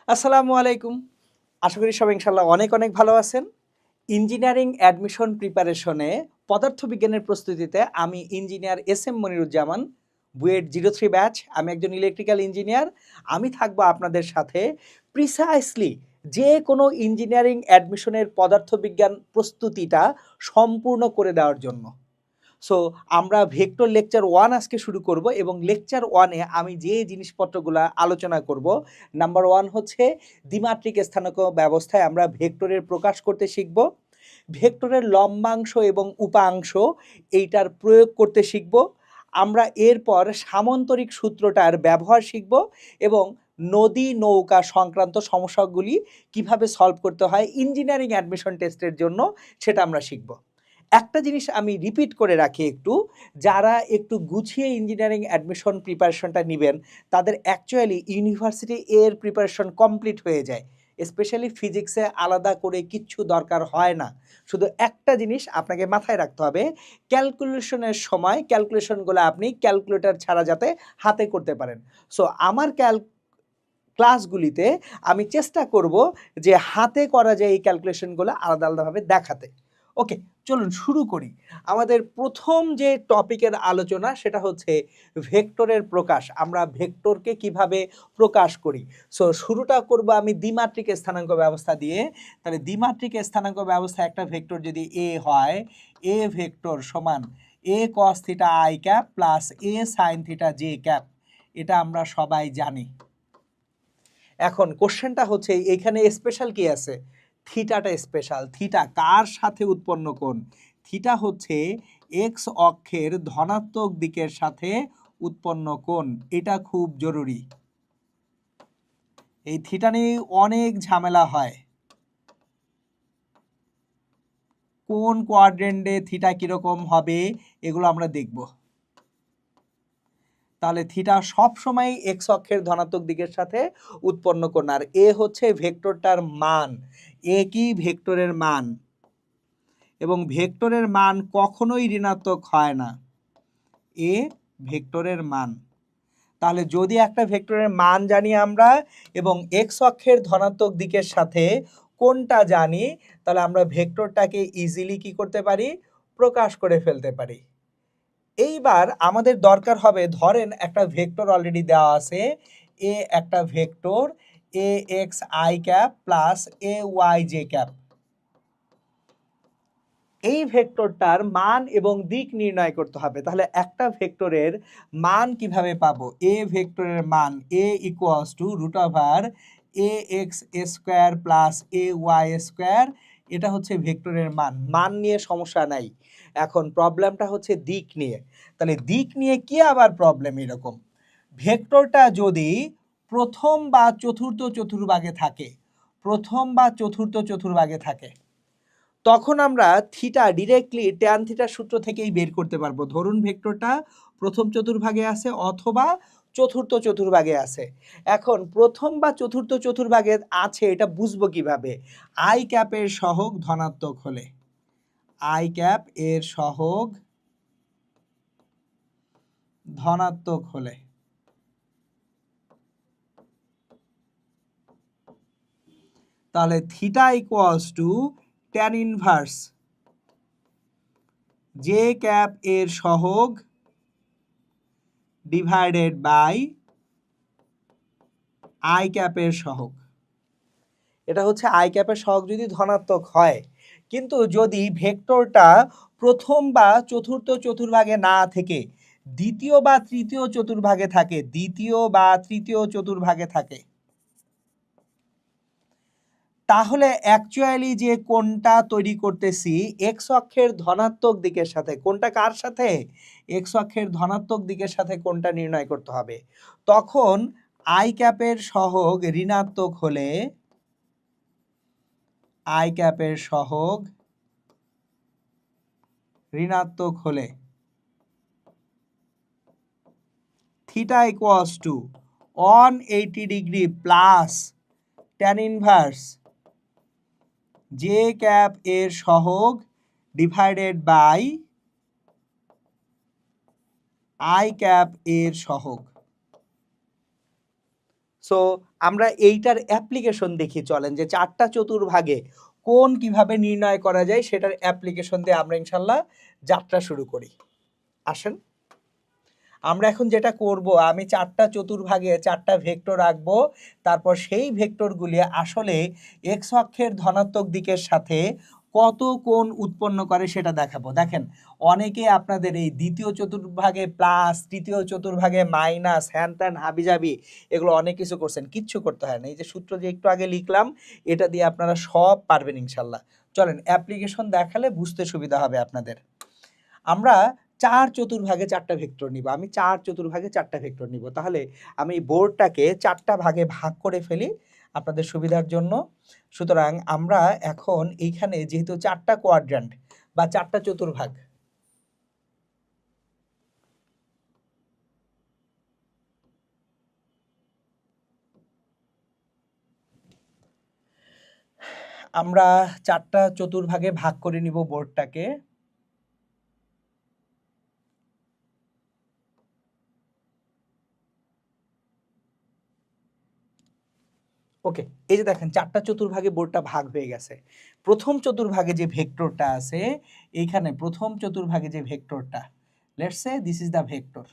আসসালামু আলাইকুম। আশা করি সবাই ইনশাআল্লাহ অনেক, অনেক ভালো আছেন। ইঞ্জিনিয়ারিং অ্যাডমিশন প্রিপারেশনে পদার্থবিজ্ঞানের প্রস্তুতিতে আমি engineer SM. Moniruzzaman, BUET 03 batch. আমি একজন ইলেকট্রিক্যাল ইঞ্জিনিয়ার। আমি থাকবো আপনাদের সাথে প্রিসাইসলি যে কোনো ইঞ্জিনিয়ারিং অ্যাডমিশনের পদার্থবিজ্ঞান প্রস্তুতিটা সম্পূর্ণ করে দেওয়ার জন্য। সো আমরা ভেক্টর লেকচার 1 আজকে শুরু করব এবং লেকচার 1 এ আমি যে জিনিসপত্রগুলো আলোচনা করব, নাম্বার 1 হচ্ছে দ্বিমাত্রিক স্থানাঙ্ক ব্যবস্থায় আমরা ভেক্টরের প্রকাশ করতে শিখব। ভেক্টরের লম্বাংশ এবং উপাংশ এইটার প্রয়োগ করতে শিখব। আমরা এরপর সামান্তরিক সূত্রটার ব্যবহার শিখব এবং নদী নৌকা সংক্রান্ত সমস্যাগুলি কিভাবে সলভ করতে হয় ইঞ্জিনিয়ারিং অ্যাডমিশন টেস্টের জন্য সেটা আমরা শিখব। একটা জিনিস আমি রিপিট করে রাখি একটু, যারা একটু গুছিয়ে ইঞ্জিনিয়ারিং অ্যাডমিশন প্রিপারেশনটা নেবেন তাদের অ্যাকচুয়ালি ইউনিভার্সিটি এর প্রিপারেশন কমপ্লিট হয়ে যায়। স্পেশালি ফিজিক্সে আলাদা করে কিচ্ছু দরকার হয় না। শুধু একটা জিনিস আপনাকে মাথায় রাখতে হবে, ক্যালকুলেশনের সময় ক্যালকুলেশনগুলো আপনি ক্যালকুলেটর ছাড়া যাতে হাতে করতে পারেন। সো আমার ক্লাসগুলিতে আমি চেষ্টা করব যে হাতে করা যায় এই ক্যালকুলেশনগুলো আলাদা আলাদাভাবে দেখাতে। ওকে, চলুন শুরু করি। আমাদের প্রথম যে টপিকের আলোচনা সেটা হচ্ছে ভেক্টরের প্রকাশ। আমরা ভেক্টরকে কিভাবে প্রকাশ করি। সো শুরুটা করব আমি দ্বিমাত্রিক স্থানাঙ্ক ব্যবস্থা দিয়ে। তাহলে দ্বিমাত্রিক স্থানাঙ্ক ব্যবস্থা একটা ভেক্টর যদি এ হয়, এ ভেক্টর সমান A cos theta i cap plus A sine theta j cap, এটা আমরা সবাই জানি। এখন কোশ্চেনটা হচ্ছে এইখানে স্পেশাল কি আছে, থিটাটা স্পেশাল। থিটা কার সাথে উৎপন্ন কোণ? থিটা হচ্ছে এক্স অক্ষের ধনাত্মক দিকের সাথে উৎপন্ন কোণ। এটা খুব জরুরি। এই থিটা নিয়ে অনেক ঝামেলা হয়। কোন কোয়াড্রেন্টে থিটা কিরকম হবে এগুলো আমরা দেখব। তাহলে থিটা সবসময় এক্স অক্ষের ধনাত্মক দিকের সাথে উৎপন্ন কোণ। আর এ হচ্ছে ভেক্টরটার মান। এ কি ভেক্টরের মান, এবং ভেক্টরের মান কখনোই ঋণাত্মক হয় না। এ ভেক্টরের মান। তাহলে যদি একটা ভেক্টরের মান জানি আমরা এবং এক্স অক্ষের ধনাত্মক দিকের সাথে কোনটা জানি, তাহলে আমরা ভেক্টরটাকে ইজিলি কি করতে পারি, প্রকাশ করে ফেলতে পারি। এইবার আমাদের দরকার হবে, ধরেন একটা ভেক্টর অলরেডি দেওয়া আছে, এ একটা vector A x i cap plus A y j cap. এই ভেক্টরটার মান এবং দিক নির্ণয় করতে হবে। তাহলে একটা ভেক্টরের মান কিভাবে পাবো? এ ভেক্টরের মান A equals to root over A x square plus A y square. এটা হচ্ছে ভেক্টরের মান। মান নিয়ে সমস্যা নাই। এখন প্রবলেমটা হচ্ছে দিক নিয়ে। তাহলে দিক নিয়ে কি আবার প্রবলেম এরকম? ভেক্টরটা যদি প্রথম বা চতুর্থ চতুর্ভাগে থাকে, প্রথম বা চতুর্থ চতুর্ভাগে থাকে, তখন আমরা থিটা ডিরেক্টলি ট্যান থিটার সূত্র থেকেই বের করতে পারবো। ধরুন ভেক্টরটা প্রথম চতুর্ভাগে আছে অথবা চতুর্থ চতুর্ভাগে আছে। এখন প্রথম বা চতুর্থ চতুর্ভাগে আছে এটা বুঝবো কিভাবে? আই ক্যাপের সহগ ধনাত্মক হলে, আই ক্যাপ এর সহগ ধনাত্মক হলে, তাহলে theta equals to tan inverse J cap এর সহগ ডিভাইডেড বাই আই ক্যাপের সহগ। এটা হচ্ছে আই ক্যাপের সহগ যদি ধনাত্মক হয়। কিন্তু যদি ভেক্টরটা প্রথম বা চতুর্থ চতুর্ভাগে না থেকে দ্বিতীয় বা তৃতীয় চতুর্ভাগে থাকে, দ্বিতীয় বা তৃতীয় চতুর্ভাগে থাকে, তাহলে অ্যাকচুয়ালি যে কোণটা তৈরি করতেছি এক্স অক্ষের ধনাত্মক দিকের সাথে, কোণটা কার সাথে? এক্স অক্ষের ধনাত্মক দিকের সাথে কোণটা নির্ণয় করতে হবে। তখন আই ক্যাপের সহগ ঋণাত্মক হলে, আই ক্যাপের সহগ ঋণাত্মক হলে theta equals to 180 degree plus tan inverse J cap এর সহগ ডিভাইডেড বাই আই ক্যাপ এর সহগ। সো আমরা এইটার অ্যাপ্লিকেশন দেখি, চলেন যে চারটা চতুর্ভাগে কোণ কিভাবে নির্ণয় করা যায় সেটার অ্যাপ্লিকেশন দিয়ে আমরা ইনশাল্লাহ যাত্রা শুরু করি। আসেন আমরা এখন যেটা করব, আমি চারটা চতুর্ভাগে চারটা ভেক্টর রাখবো, তারপর সেই ভেক্টরগুলি আসলে এক্স অক্ষের ধনাত্মক দিকের সাথে কত কোণ উৎপন্ন করে সেটা দেখাবো। দেখেন অনেকে আপনাদের এই দ্বিতীয় চতুর্ভাগে প্লাস, তৃতীয় চতুর্ভাগে মাইনাস, হ্যান ত্যান হাবিজাবি এগুলো অনেক কিছু করছেন, কিচ্ছু করতে হয় না। এই যে সূত্র যে একটু আগে লিখলাম এটা দিয়ে আপনারা সব পারবেন ইনশাল্লাহ। চলেন অ্যাপ্লিকেশন দেখালে বুঝতে সুবিধা হবে আপনাদের। আমরা চার চতুর্ভাগে চারটা ভেক্টর নিব, আমি চার চতুর্ভাগে চারটা ভেক্টর নিব। তাহলে আমি বোর্ডটাকে চারটা ভাগে ভাগ করে ফেলি আপনাদের সুবিধার জন্য। সুতরাং আমরা এখন এইখানে যেহেতু চারটা কোয়াড্র্যান্ট বা চারটা চতুর্ভাগ, আমরা চারটা চতুর্ভাগে ভাগ করে নিব বোর্ডটাকে। ওকে, এই যে দেখেন চারটা চতুর্ভাগে বোর্ডটা ভাগ হয়ে গেছে। প্রথম চতুর্ভাগে যে ভেক্টরটা আছে, এইখানে প্রথম চতুর্ভাগে যে ভেক্টরটা, let's say this is the vector,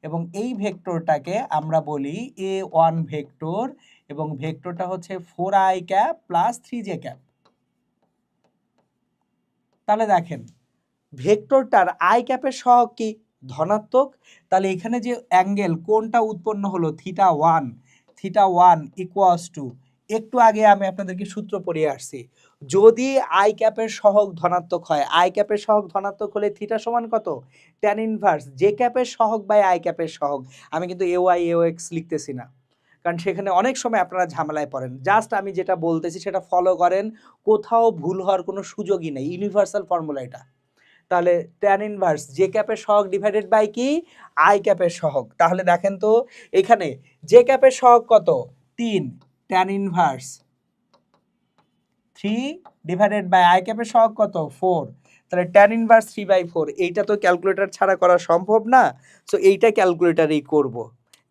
এবং এই ভেক্টরটাকে আমরা বলি a1 ভেক্টর, এবং ভেক্টরটা হচ্ছে 4i cap plus 3j cap. তাহলে দেখেন ভেক্টরটার আই ক্যাপের সহগ কি? ধনাত্মক। তাহলে এখানে যে অ্যাঙ্গেল কোণটা উৎপন্ন হলো থিটা ওয়ান ইকুয়ালস টু, একটু আগে আমি আপনাদেরকে সূত্র পড়িয়ে আসছি, যদি আই ক্যাপের সহগ ধনাত্মক হয়, আই ক্যাপের সহগ ধনাত্মক হলে থিটা সমান কত? ট্যান ইনভার্স জে ক্যাপের সহগ বাই আই ক্যাপের সহগ। আমি কিন্তু এ ওয়াই এ এক্স লিখতেছি না, কারণ সেখানে অনেক সময় আপনারা ঝামেলায় পড়েন। জাস্ট আমি যেটা বলতেছি সেটা ফলো করেন, কোথাও ভুল হওয়ার কোনো সুযোগই নেই, ইউনিভার্সাল ফর্মুলা এটা। তাহলে ট্যান ইনভার্স জে ক্যাপের সহগ ডিভাইডেড বাই কি? আই ক্যাপের সহগ। তাহলে দেখেন তো এখানে জে ক্যাপের সহগ কত? 3, tan inverse 3 divided by i ক্যাপের সহগ কত? 4। তাহলে ট্যান ইনভার্স 3/4, এইটা তো ক্যালকুলেটর ছাড়া করা সম্ভব না, সো এইটা ক্যালকুলেটারেই করব।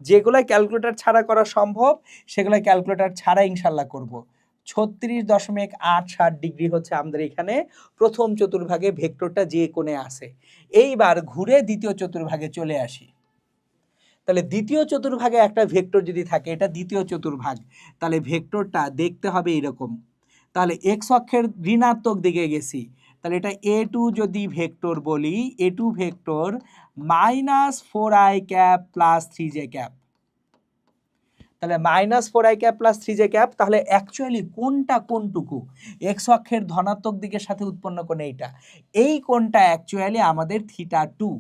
যেগুলো ক্যালকুলেটর ছাড়া করা সম্ভব সেগুলো ক্যালকুলেটর ছাড়া ইনশাল্লাহ করব। 36.87 ডিগ্রি হচ্ছে আমাদের এখানে প্রথম চতুর্ভাগে ভেক্টরটা যে কোণে আছে। এইবার ঘুরে দ্বিতীয় চতুর্ভাগে চলে আসি। তাহলে দ্বিতীয় চতুর্ভাগে একটা ভেক্টর যদি থাকে, এটা দ্বিতীয় চতুর্ভাগ, তাহলে ভেক্টরটা দেখতে হবে এরকম। তাহলে এক্স অক্ষের ঋণাত্মক দিকে গেছি, তাহলে এটা a2 যদি ভেক্টর বলি, a2 vector -4i cap plus 3j cap. তাহলে -4i cap plus 3j cap, তাহলে অ্যাকচুয়ালি কোনটা কোনটুকু? এক্স অক্ষের ধনাত্মক দিকের সাথে উৎপন্ন কোণ এইটা, এই কোণটা অ্যাকচুয়ালি আমাদের থিটা 2।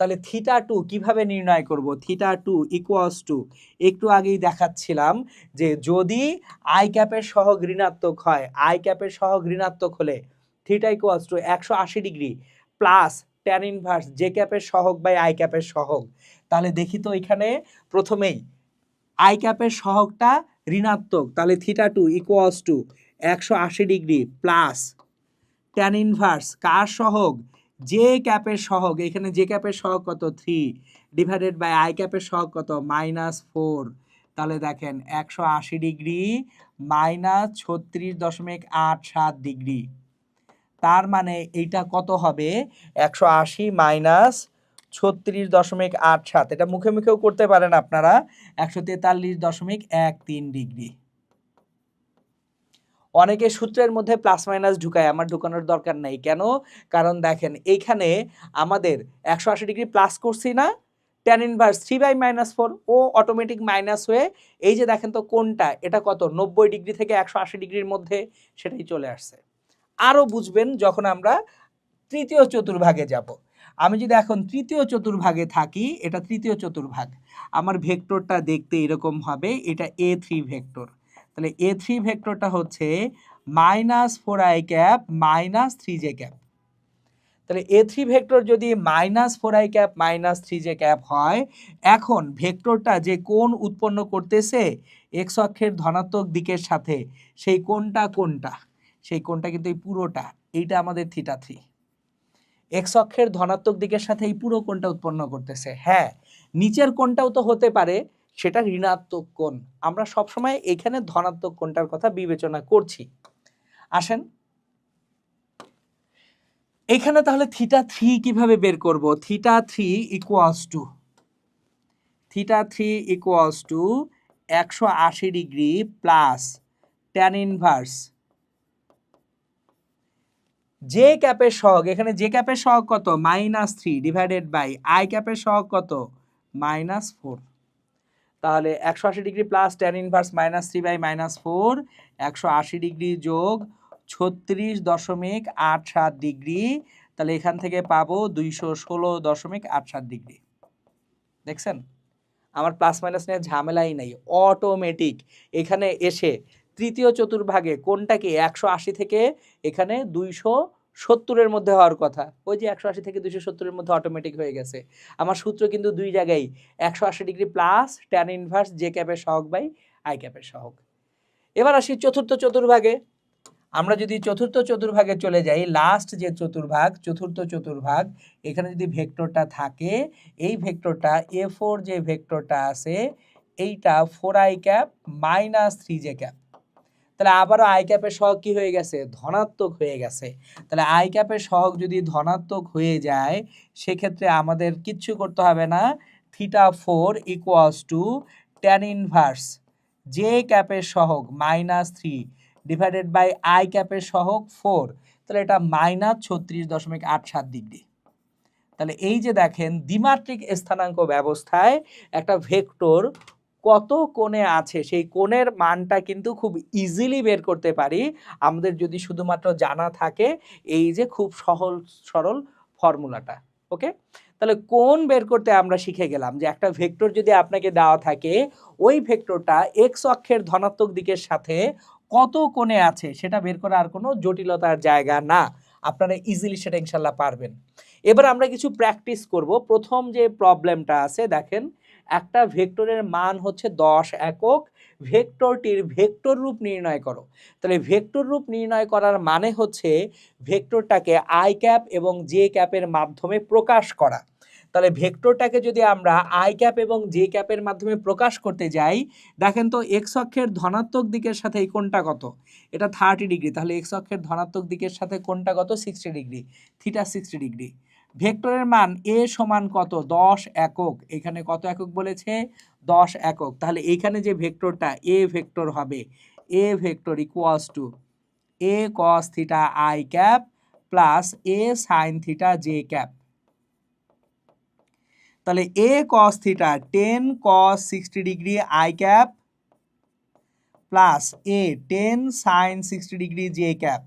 তাহলে থিটা 2 কিভাবে নির্ণয় করব? থিটা 2 ইকুয়ালস টু, একটু আগেই দেখাচ্ছিলাম যে যদি আই ক্যাপের সহগ ঋণাত্মক হয়, আই ক্যাপের সহগ ঋণাত্মক হলে theta equals to 180 degree plus tan inverse j ক্যাপের সহগ বাই আই ক্যাপের সহগ। তাহলে দেখি তো এখানে প্রথমেই আই ক্যাপের সহগটা ঋণাত্মক, তাহলে theta 2 equals to 180 degree plus tan inverse কার সহগ? জে ক্যাপের সহগ, এখানে জে ক্যাপের সহগ কত? 3 ডিভাইডেড বাই আই ক্যাপের সহগ কত? -4। তাহলে দেখেন 180 ডিগ্রি -36.87 ডিগ্রি, তার মানে এইটা কত হবে? 180 -36.87, এটা মুখে মুখেও করতে পারেন আপনারা, 143.13 ডিগ্রি। অনেকে সূত্রের মধ্যে প্লাস মাইনাস ঢুকায়, আমার ঢুকানোর দরকার নাই। কেন? কারণ দেখেন এইখানে আমাদের 180 ডিগ্রি প্লাস করছি না, ট্যান ইনভার্স 3/-4 ও অটোমেটিক মাইনাস হয়ে এই যে দেখেন তো কোনটা, এটা কত? 90 ডিগ্রি থেকে 180 ডিগ্রির মধ্যে, সেটাই চলে আসছে। আরও বুঝবেন যখন আমরা তৃতীয় চতুর্ভাগে যাব। আমি যদি এখন তৃতীয় চতুর্ভাগে থাকি, এটা তৃতীয় চতুর্ভাগ, আমার ভেক্টরটা দেখতে এরকম হবে, এটা a3 ভেক্টর। তাহলে a3 ভেক্টরটা হচ্ছে -4i cap minus 3j cap. তাহলে a3 ভেক্টর যদি -4i cap minus 3j cap হয়, এখন ভেক্টরটা যে কোণ উৎপন্ন করতেছে এক্স অক্ষের ধনাত্মক দিকের সাথে, সেই কোণটা কোনটা? সেই কোণটা কিন্তু এই পুরোটা, এইটা আমাদের থিটা3। এক্স অক্ষের ধনাত্মক দিকের সাথে এই পুরো কোণটা উৎপন্ন করতেছে। হ্যাঁ, নিচের কোণটাও তো হতে পারে, সেটা ঋণাত্মক কোণ। আমরা সবসময় এখানে ধনাত্মক কোণটার কথা বিবেচনা করছি। আসেন এখানে তাহলে থিটা 3 কিভাবে বের করব? Theta 3 equals to 180 degree plus tan inverse j ক্যাপের সহগ। এখানে জে ক্যাপের সহগ কত? -3 ডিভাইডেড বাই আই ক্যাপের সহগ কত? -4। তাহলে 180 degree plus tan inverse -3 by -4, 180 degree যোগ 36.87 ডিগ্রি। তাহলে এখান থেকে পাবো 216.87 ডিগ্রি। দেখছেন আমার প্লাস মাইনাস নিয়ে ঝামেলাই নাই, অটোমেটিক এখানে এসে তৃতীয় চতুর্ভাগে কোনটাকে 180 থেকে এখানে 270-এর মধ্যে হওয়ার কথা, ওই যে 180 থেকে 270-এর মধ্যে অটোমেটিক হয়ে গেছে। আমার সূত্র কিন্তু দুই জায়গায় 180 degree plus tan inverse j ক্যাপের সহগ বাই আই ক্যাপের সহগ। এবার আসি চতুর্থ চতুর্ভাগে। আমরা যদি চতুর্থ চতুর্ভাগে চলে যাই, লাস্ট যে চতুর্ভাগ, চতুর্থ চতুর্ভাগ, এখানে যদি ভেক্টরটা থাকে, এই ভেক্টরটা A4 যে ভেক্টরটা আছে এইটা 4i ক্যাপ -3j ক্যাপ। তাহলে আবারও আই ক্যাপের সহগ কি হয়ে গেছে? ধনাত্মক হয়ে গেছে। তাহলে আই ক্যাপের সহগ যদি ধনাত্মক হয়ে যায় সেক্ষেত্রে আমাদের কিচ্ছু করতে হবে না, theta 4 equals to tan inverse j ক্যাপের সহগ -3 ডিভাইডেড বাই আই ক্যাপের সহগ 4। তাহলে এটা -36.87 ডিগ্রি। তাহলে এই যে দেখেন দ্বিমাত্রিক স্থানাঙ্ক ব্যবস্থায় একটা ভেক্টর কত কোণে আছে সেই কোণের মানটা কিন্তু খুব ইজিলি বের করতে পারি আমাদের যদি শুধুমাত্র জানা থাকে এই যে খুব সহজ সরল ফর্মুলাটা। ওকে, তাহলে কোণ বের করতে আমরা শিখে গেলাম যে একটা ভেক্টর যদি আপনাকে দেওয়া থাকে ওই ভেক্টরটা এক্স অক্ষের ধনাত্মক দিকের সাথে কত কোণে আছে সেটা বের করা আর কোনো জটিলতার জায়গা না, আপনারা ইজিলি সেটা ইনশাল্লাহ পারবেন। এবার আমরা কিছু প্র্যাকটিস করব। প্রথম যে প্রবলেমটা আছে দেখেন, একটা ভেক্টরের মান হচ্ছে 10 একক, ভেক্টরটির ভেক্টর রূপ নির্ণয় করো। তাহলে ভেক্টর রূপ নির্ণয় করার মানে হচ্ছে ভেক্টরটাকে আই ক্যাপ এবং জে ক্যাপের মাধ্যমে প্রকাশ করা। তাহলে ভেক্টরটাকে যদি আমরা আই ক্যাপ এবং জে ক্যাপের মাধ্যমে প্রকাশ করতে যাই, দেখেন তো এক্স অক্ষের ধনাত্মক দিকের সাথে এই কোণটা কত? এটা 30 ডিগ্রি। তাহলে এক্স অক্ষের ধনাত্মক দিকের সাথে কোণটা কত? 60 ডিগ্রি, থিটা 60 ডিগ্রি। ভেক্টরের মান এ সমান কত? 10 একক। এখানে কত একক বলেছে? 10 একক। তাহলে এইখানে যে ভেক্টরটা এ ভেক্টর হবে, A vector equals to A cos theta i cap plus A sine theta j cap. তাহলে A cos theta 10 cos 60 degree i cap plus A 10 sine 60 degree j cap.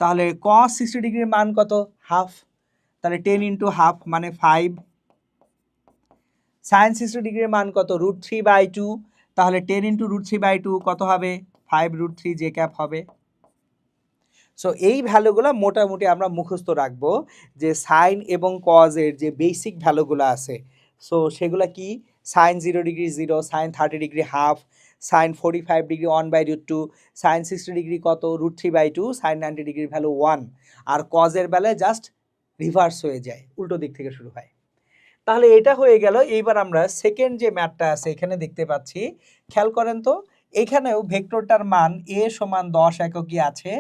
তাহলে cos 60 ডিগ্রির মান কত? Half. তাহলে 10 into half মানে 5। Sign 60 ডিগ্রির মান কত? √3/2। তাহলে 10 ইন্টু √3/2 কত হবে? 5√3 জে ক্যাপ হবে। সো এই ভ্যালুগুলো মোটামুটি আমরা মুখস্থ রাখবো যে সাইন এবং কজের যে বেসিক ভ্যালুগুলো আছে, সো সেগুলো কি? Sine 0 degree 0, sine 30 degree half, sine 45 degree 1/√2, sine 60 degree কত? √3/2, সাইন 90 ডিগ্রির ভ্যালু 1। আর কজের বেলায় জাস্ট রিভার্স হয়ে যায়, উল্টো দিক থেকে শুরু হয়। তাহলে এটা হয়ে গেল। এইবার আমরা সেকেন্ড যে ম্যাথটা আছে এখানে দেখতে পাচ্ছি, খেয়াল করেন তো, এখানেও ভেক্টরটার মান এ সমান 10 এককই আছে,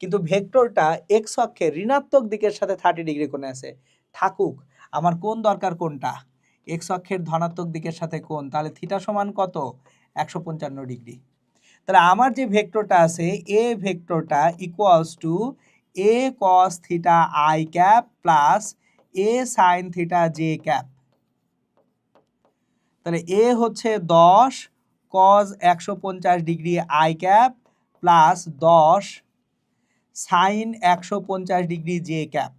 কিন্তু ভেক্টরটা এক্স অক্ষের ঋণাত্মক দিকের সাথে 30 ডিগ্রি কোণে আছে। থাকুক, আমার কোণ দরকার কোনটা? এক্স অক্ষের ধনাত্মক দিকের সাথে কোণ। তাহলে থিটা সমান কত? 155 ডিগ্রি। তাহলে আমার যে ভেক্টরটা আছে এ ভেক্টরটা equals to A cos theta i cap plus A sine theta j cap. তাহলে এ হচ্ছে 10 cos 150 degree i cap plus 10 sine 150 degree j cap.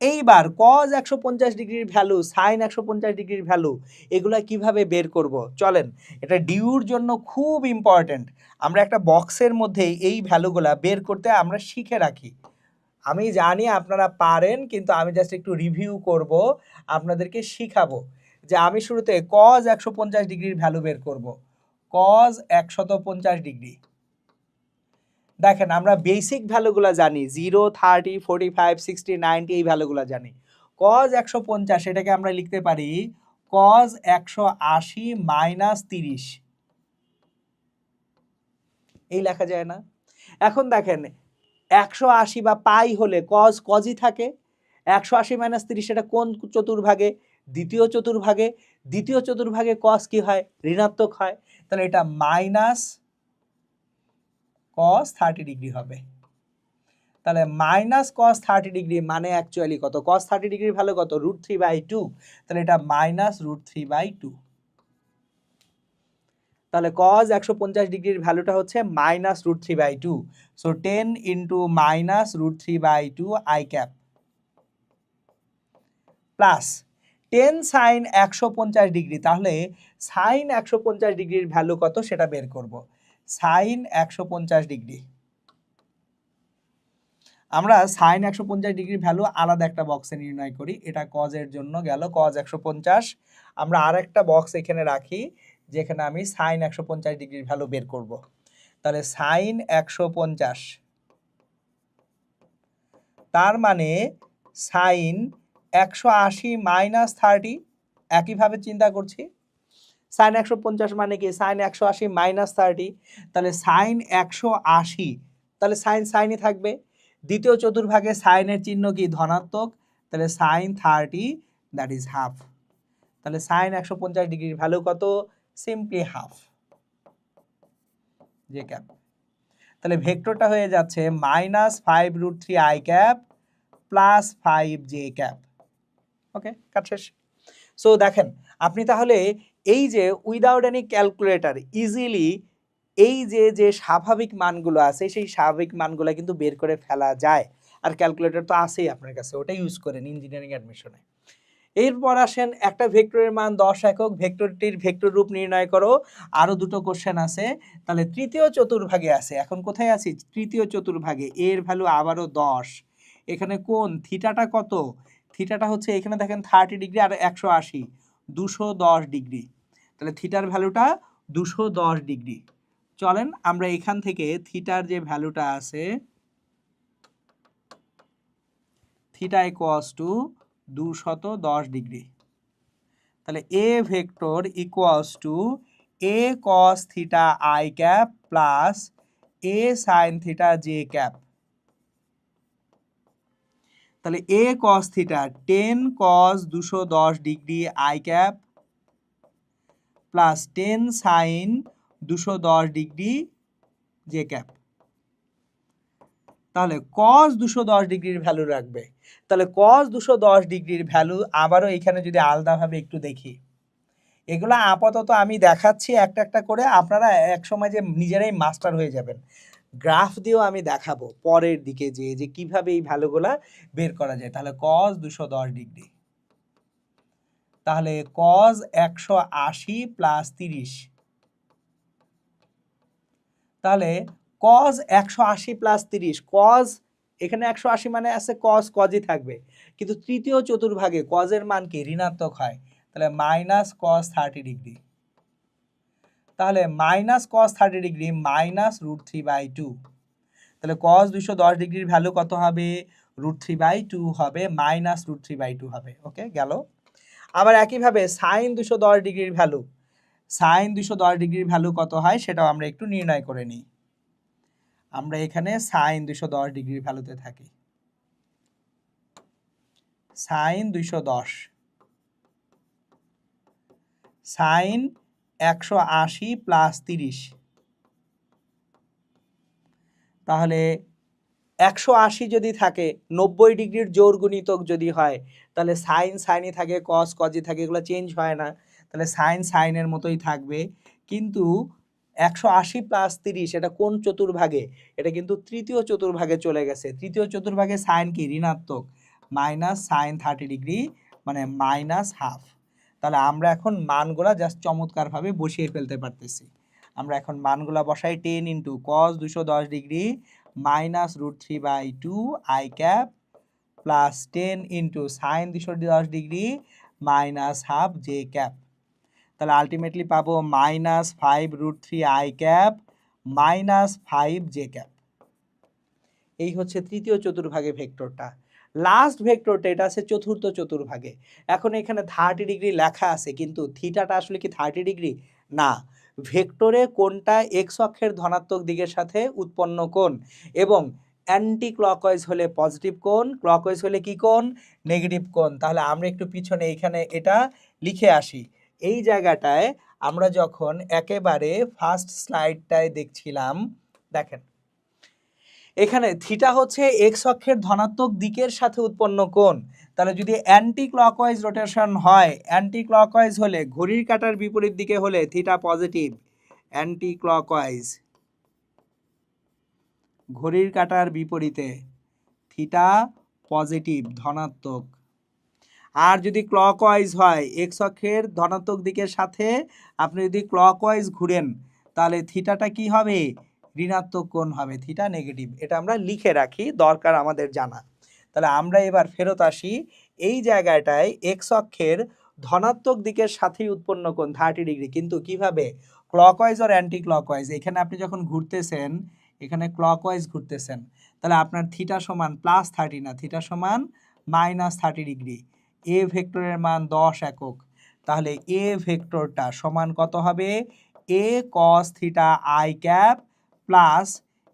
এইবার কজ 150 ডিগ্রির ভ্যালু, সাইন 150 ডিগ্রির ভ্যালু, এগুলা কিভাবে বের করব? চলেন, এটা ডিউর জন্য খুব ইম্পর্ট্যান্ট। আমরা একটা বক্সের মধ্যে এই ভ্যালুগুলা বের করতে আমরা শিখে রাখি। আমি জানি আপনারা পারেন, কিন্তু আমি জাস্ট একটু রিভিউ করব, আপনাদেরকে শিখাবো যে আমি শুরুতে কজ 150 ডিগ্রির ভ্যালু বের করব। কজ 150 ডিগ্রি, দেখেন আমরা বেসিক ভ্যালুগুলো জানি, 0, 30, 45, 60, 90 এই ভ্যালুগুলো জানি। কজ 150 এটাকে আমরা লিখতে পারি কজ 180 মাইনাস 30, এই লেখা যায় না? এখন দেখেন 180 বা পাই হলে কজ কজই থাকে, 180 মাইনাস 30 এটা কোন চতুর্ভাগে? দ্বিতীয় চতুর্ভাগে। দ্বিতীয় চতুর্ভাগে কজ কি হয়? ঋণাত্মক হয়, তাহলে এটা মাইনাস কজ 30 ডিগ্রি হবে। তাহলে মাইনাস কজ 30 ডিগ্রি মানে অ্যাকচুয়ালি কত? কজ 30 ডিগ্রির ভ্যালু কত? √3/2, তাহলে এটা মাইনাস √3/2। তাহলে কজ 150 ডিগ্রির ভ্যালুটা হচ্ছে minus √3/2। So 10 into minus √3/2 i cap plus 10 sine 150 degree. তাহলে সাইন 150 ডিগ্রির ভ্যালু কত সেটা বের করব। সাইন 150 ডিগ্রি, আমরা সাইন 150 ডিগ্রির ভ্যালু আলাদা একটা বক্সে নির্ণয় করি। এটা কজের জন্য গেল কজ 150। আমরা আর একটা বক্স এখানে রাখি যেখানে আমি সাইন 150 ডিগ্রির ভ্যালু বের করব। তাহলে সাইন 150, তার মানে সাইন 180 মাইনাস 30। একইভাবে চিন্তা করছি, সাইন 150 মানে কি? সাইন 180 মাইনাস 30, তাহলে সাইন 180, তাহলে সাইন সাইনই থাকবে। দ্বিতীয় চতুর্ভাগে সাইনের চিহ্ন কি? ধনাত্মক, তাহলে সাইন 30 দ্যাট ইজ হাফ। তাহলে সাইন 150 ডিগ্রির ভ্যালু কত? Simply half j cap. তাহলে ভেক্টরটা হয়ে যাচ্ছে minus 5√3 i cap plus 5 j cap. Okay, কাজ শেষ। সো দেখেন আপনি তাহলে এই যে উইদাউট এনি ক্যালকুলেটর ইজিলি এই যে স্বাভাবিক মানগুলো আছে সেই স্বাভাবিক মানগুলো কিন্তু বের করে ফেলা যায়। আর ক্যালকুলেটর তো আছেই আপনার কাছে, ওটা ইউজ করেন ইঞ্জিনিয়ারিং অ্যাডমিশনে। এরপর আসেন একটা ভেক্টরের মান 10 একক, ভেক্টরটির ভেক্টর রূপ নির্ণয় করো। আরো দুটো কোশ্চেন আছে। তাহলে তৃতীয় চতুর্ভাগে আছে, এখন কোথায় আছি? তৃতীয় চতুর্ভাগে। এর ভ্যালু আবারও 10। এখানে কোন থিটাটা কত? থিটাটা হচ্ছে এখানে দেখেন 30 ডিগ্রি আর 180, 210 ডিগ্রি। তাহলে থিটার ভ্যালুটা 210 ডিগ্রি। চলেন আমরা এখান থেকে থিটার যে ভ্যালুটা আছে, থিটা ইকুয়ালস টু 210 ডিগ্রি। তাহলে A vector equals to A cos theta i cap plus A sine theta j cap. তাহলে A cos theta 10 cos 210 degree i cap plus 10 sine 210 degree j cap. তাহলে cos 210 ডিগ্রির value রাখবে। তাহলে cos 210 ডিগ্রির value আবারও এখানে যদি আলাদাভাবে একটু দেখি, এগুলো আপাতত আমি দেখাচ্ছি একটা একটা করে, আপনারা এক সময় যে নিজেরাই মাস্টার হয়ে যাবেন। গ্রাফ দিয়েও আমি দেখাবো পরের দিকে যে কিভাবে এই ভ্যালুগুলা বের করা যায়। তাহলে কস 210 ডিগ্রি, তাহলে কস 180 প্লাস 30, তাহলে কজ 180 প্লাস 30, কজ এখানে 180 মানে আছে কজ কজই থাকবে, কিন্তু তৃতীয় চতুর্ভাগে কজের মান কি? ঋণাত্মক হয়, তাহলে মাইনাস কজ 30 ডিগ্রি। তাহলে মাইনাস কজ 30 ডিগ্রি মাইনাস √3/2। তাহলে কজ 210 ডিগ্রির ভ্যালু কত হবে? √3/2 হবে, মাইনাস √3/2 হবে। ওকে, গেল। আবার একইভাবে সাইন 210 ডিগ্রির ভ্যালু, সাইন 210 ডিগ্রির ভ্যালু কত হয় সেটাও আমরা একটু নির্ণয় করে নিই। আমরা এখানে সাইন 210 ডিগ্রির ভ্যালুতে থাকি। সাইন 210, সাইন 180 প্লাস 30, তাহলে 180 যদি থাকে 90 ডিগ্রির জোড় গুণিতক যদি হয়, তাহলে সাইন সাইনই থাকে, কস কজই থাকে, এগুলো চেঞ্জ হয় না। তাহলে সাইন সাইনের মতোই থাকবে। কিন্তু 180 প্লাস 30 এটা কোন চতুর্ভাগে? এটা কিন্তু তৃতীয় চতুর্ভাগে চলে গেছে। তৃতীয় চতুর্ভাগে সাইন কি? ঋণাত্মক, মাইনাস সাইন 30 ডিগ্রি মানে মাইনাস হাফ। তাহলে আমরা এখন মানগুলা জাস্ট চমৎকারভাবে বসিয়ে ফেলতে পারতেছি। আমরা এখন মানগুলা বসাই। 10 into cos 210 degree minus √3/2 i cap plus 10 into sign 210 degree minus half j cap. তাহলে আলটিমেটলি পাবো minus 5√3 i cap minus 5 j cap. এই হচ্ছে তৃতীয় চতুর্ভাগে ভেক্টরটা। লাস্ট ভেক্টরটা এটা আছে চতুর্থ চতুর্ভাগে। এখন এখানে 30 ডিগ্রি লেখা আছে, কিন্তু থিটাটা আসলে কি 30 ডিগ্রি না। ভেক্টরে কোনটা এক্স অক্ষের ধনাত্মক দিকের সাথে উৎপন্ন কোণ, এবং অ্যান্টি ক্লকওয়াইজ হলে পজিটিভ কোণ, ক্লকওয়াইজ হলে কি কোণ, নেগেটিভ কোণ। তাহলে আমরা একটু পিছনে এখানে এটা লিখে আসি। এই জায়গাটায় আমরা যখন একেবারে ফার্স্ট স্লাইডটায় দেখছিলাম, দেখেন এখানে থিটা হচ্ছে এক্স অক্ষের ধনাত্মক দিকের সাথে উৎপন্ন কোণ। তাহলে যদি অ্যান্টি ক্লকওয়াইজ রোটেশন হয়, অ্যান্টি ক্লকওয়াইজ হলে ঘড়ির কাঁটার বিপরীত দিকে হলে থিটা পজিটিভ, অ্যান্টি ক্লকওয়াইজ ঘড়ির কাঁটার বিপরীতে থিটা পজিটিভ ধনাত্মক। আর যদি ক্লকওয়াইজ হয়, এক্স অক্ষের ধনাত্মক দিকের সাথে আপনি যদি ক্লকওয়াইজ ঘুরেন, তাহলে থিটাটা কি হবে, ঋণাত্মক কোণ হবে, থিটা নেগেটিভ। এটা আমরা লিখে রাখি, দরকার আমাদের জানা। তাহলে আমরা এবার ফেরত আসি, এই জায়গাটায় এক্স অক্ষের ধনাত্মক দিকের সাথেই উৎপন্ন কোণ 30 ডিগ্রি, কিন্তু কিভাবে, ক্লকওয়াইজ আর অ্যান্টি ক্লকওয়াইজ। এখানে আপনি যখন ঘুরতেছেন, এখানে ক্লকওয়াইজ ঘুরতেছেন, তাহলে আপনার থিটা সমান +30 না, থিটা সমান -30 ডিগ্রি। এ ভেক্টরের মান 10 একক। তাহলে এ ভেক্টরটা সমান কত হবে, A cos theta i cap plus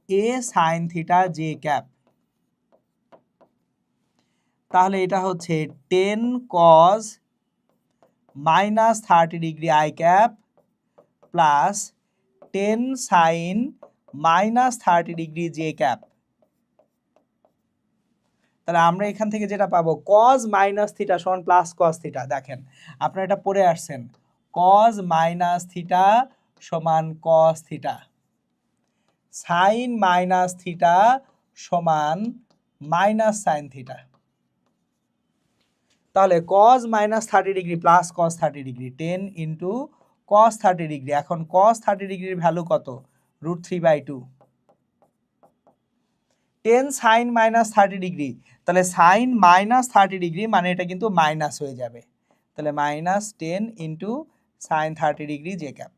A sine theta j cap. তাহলে এটা হচ্ছে 10 cos -30 degree i cap plus 10 sine -30 degree j cap. তাহলে আমরা এখান থেকে যেটা পাবো, কজ মাইনাস থিটা সমান প্লাস কজ থিটা। দেখেন আপনারা এটা পড়ে আসছেন, কজ মাইনাস থিটা সমান cos theta, sine minus theta সমান মাইনাস সাইন থিটা। তাহলে cos -30 degree plus cos 30 degree, 10 into cos 30 degree. এখন কজ 30 ডিগ্রির ভ্যালু কত, √3/2। 10 সাইন -30 ডিগ্রি, তাহলে সাইন -30 ডিগ্রি মানে এটা কিন্তু মাইনাস হয়ে যাবে। তাহলে -10 into sine 30 degree j cap.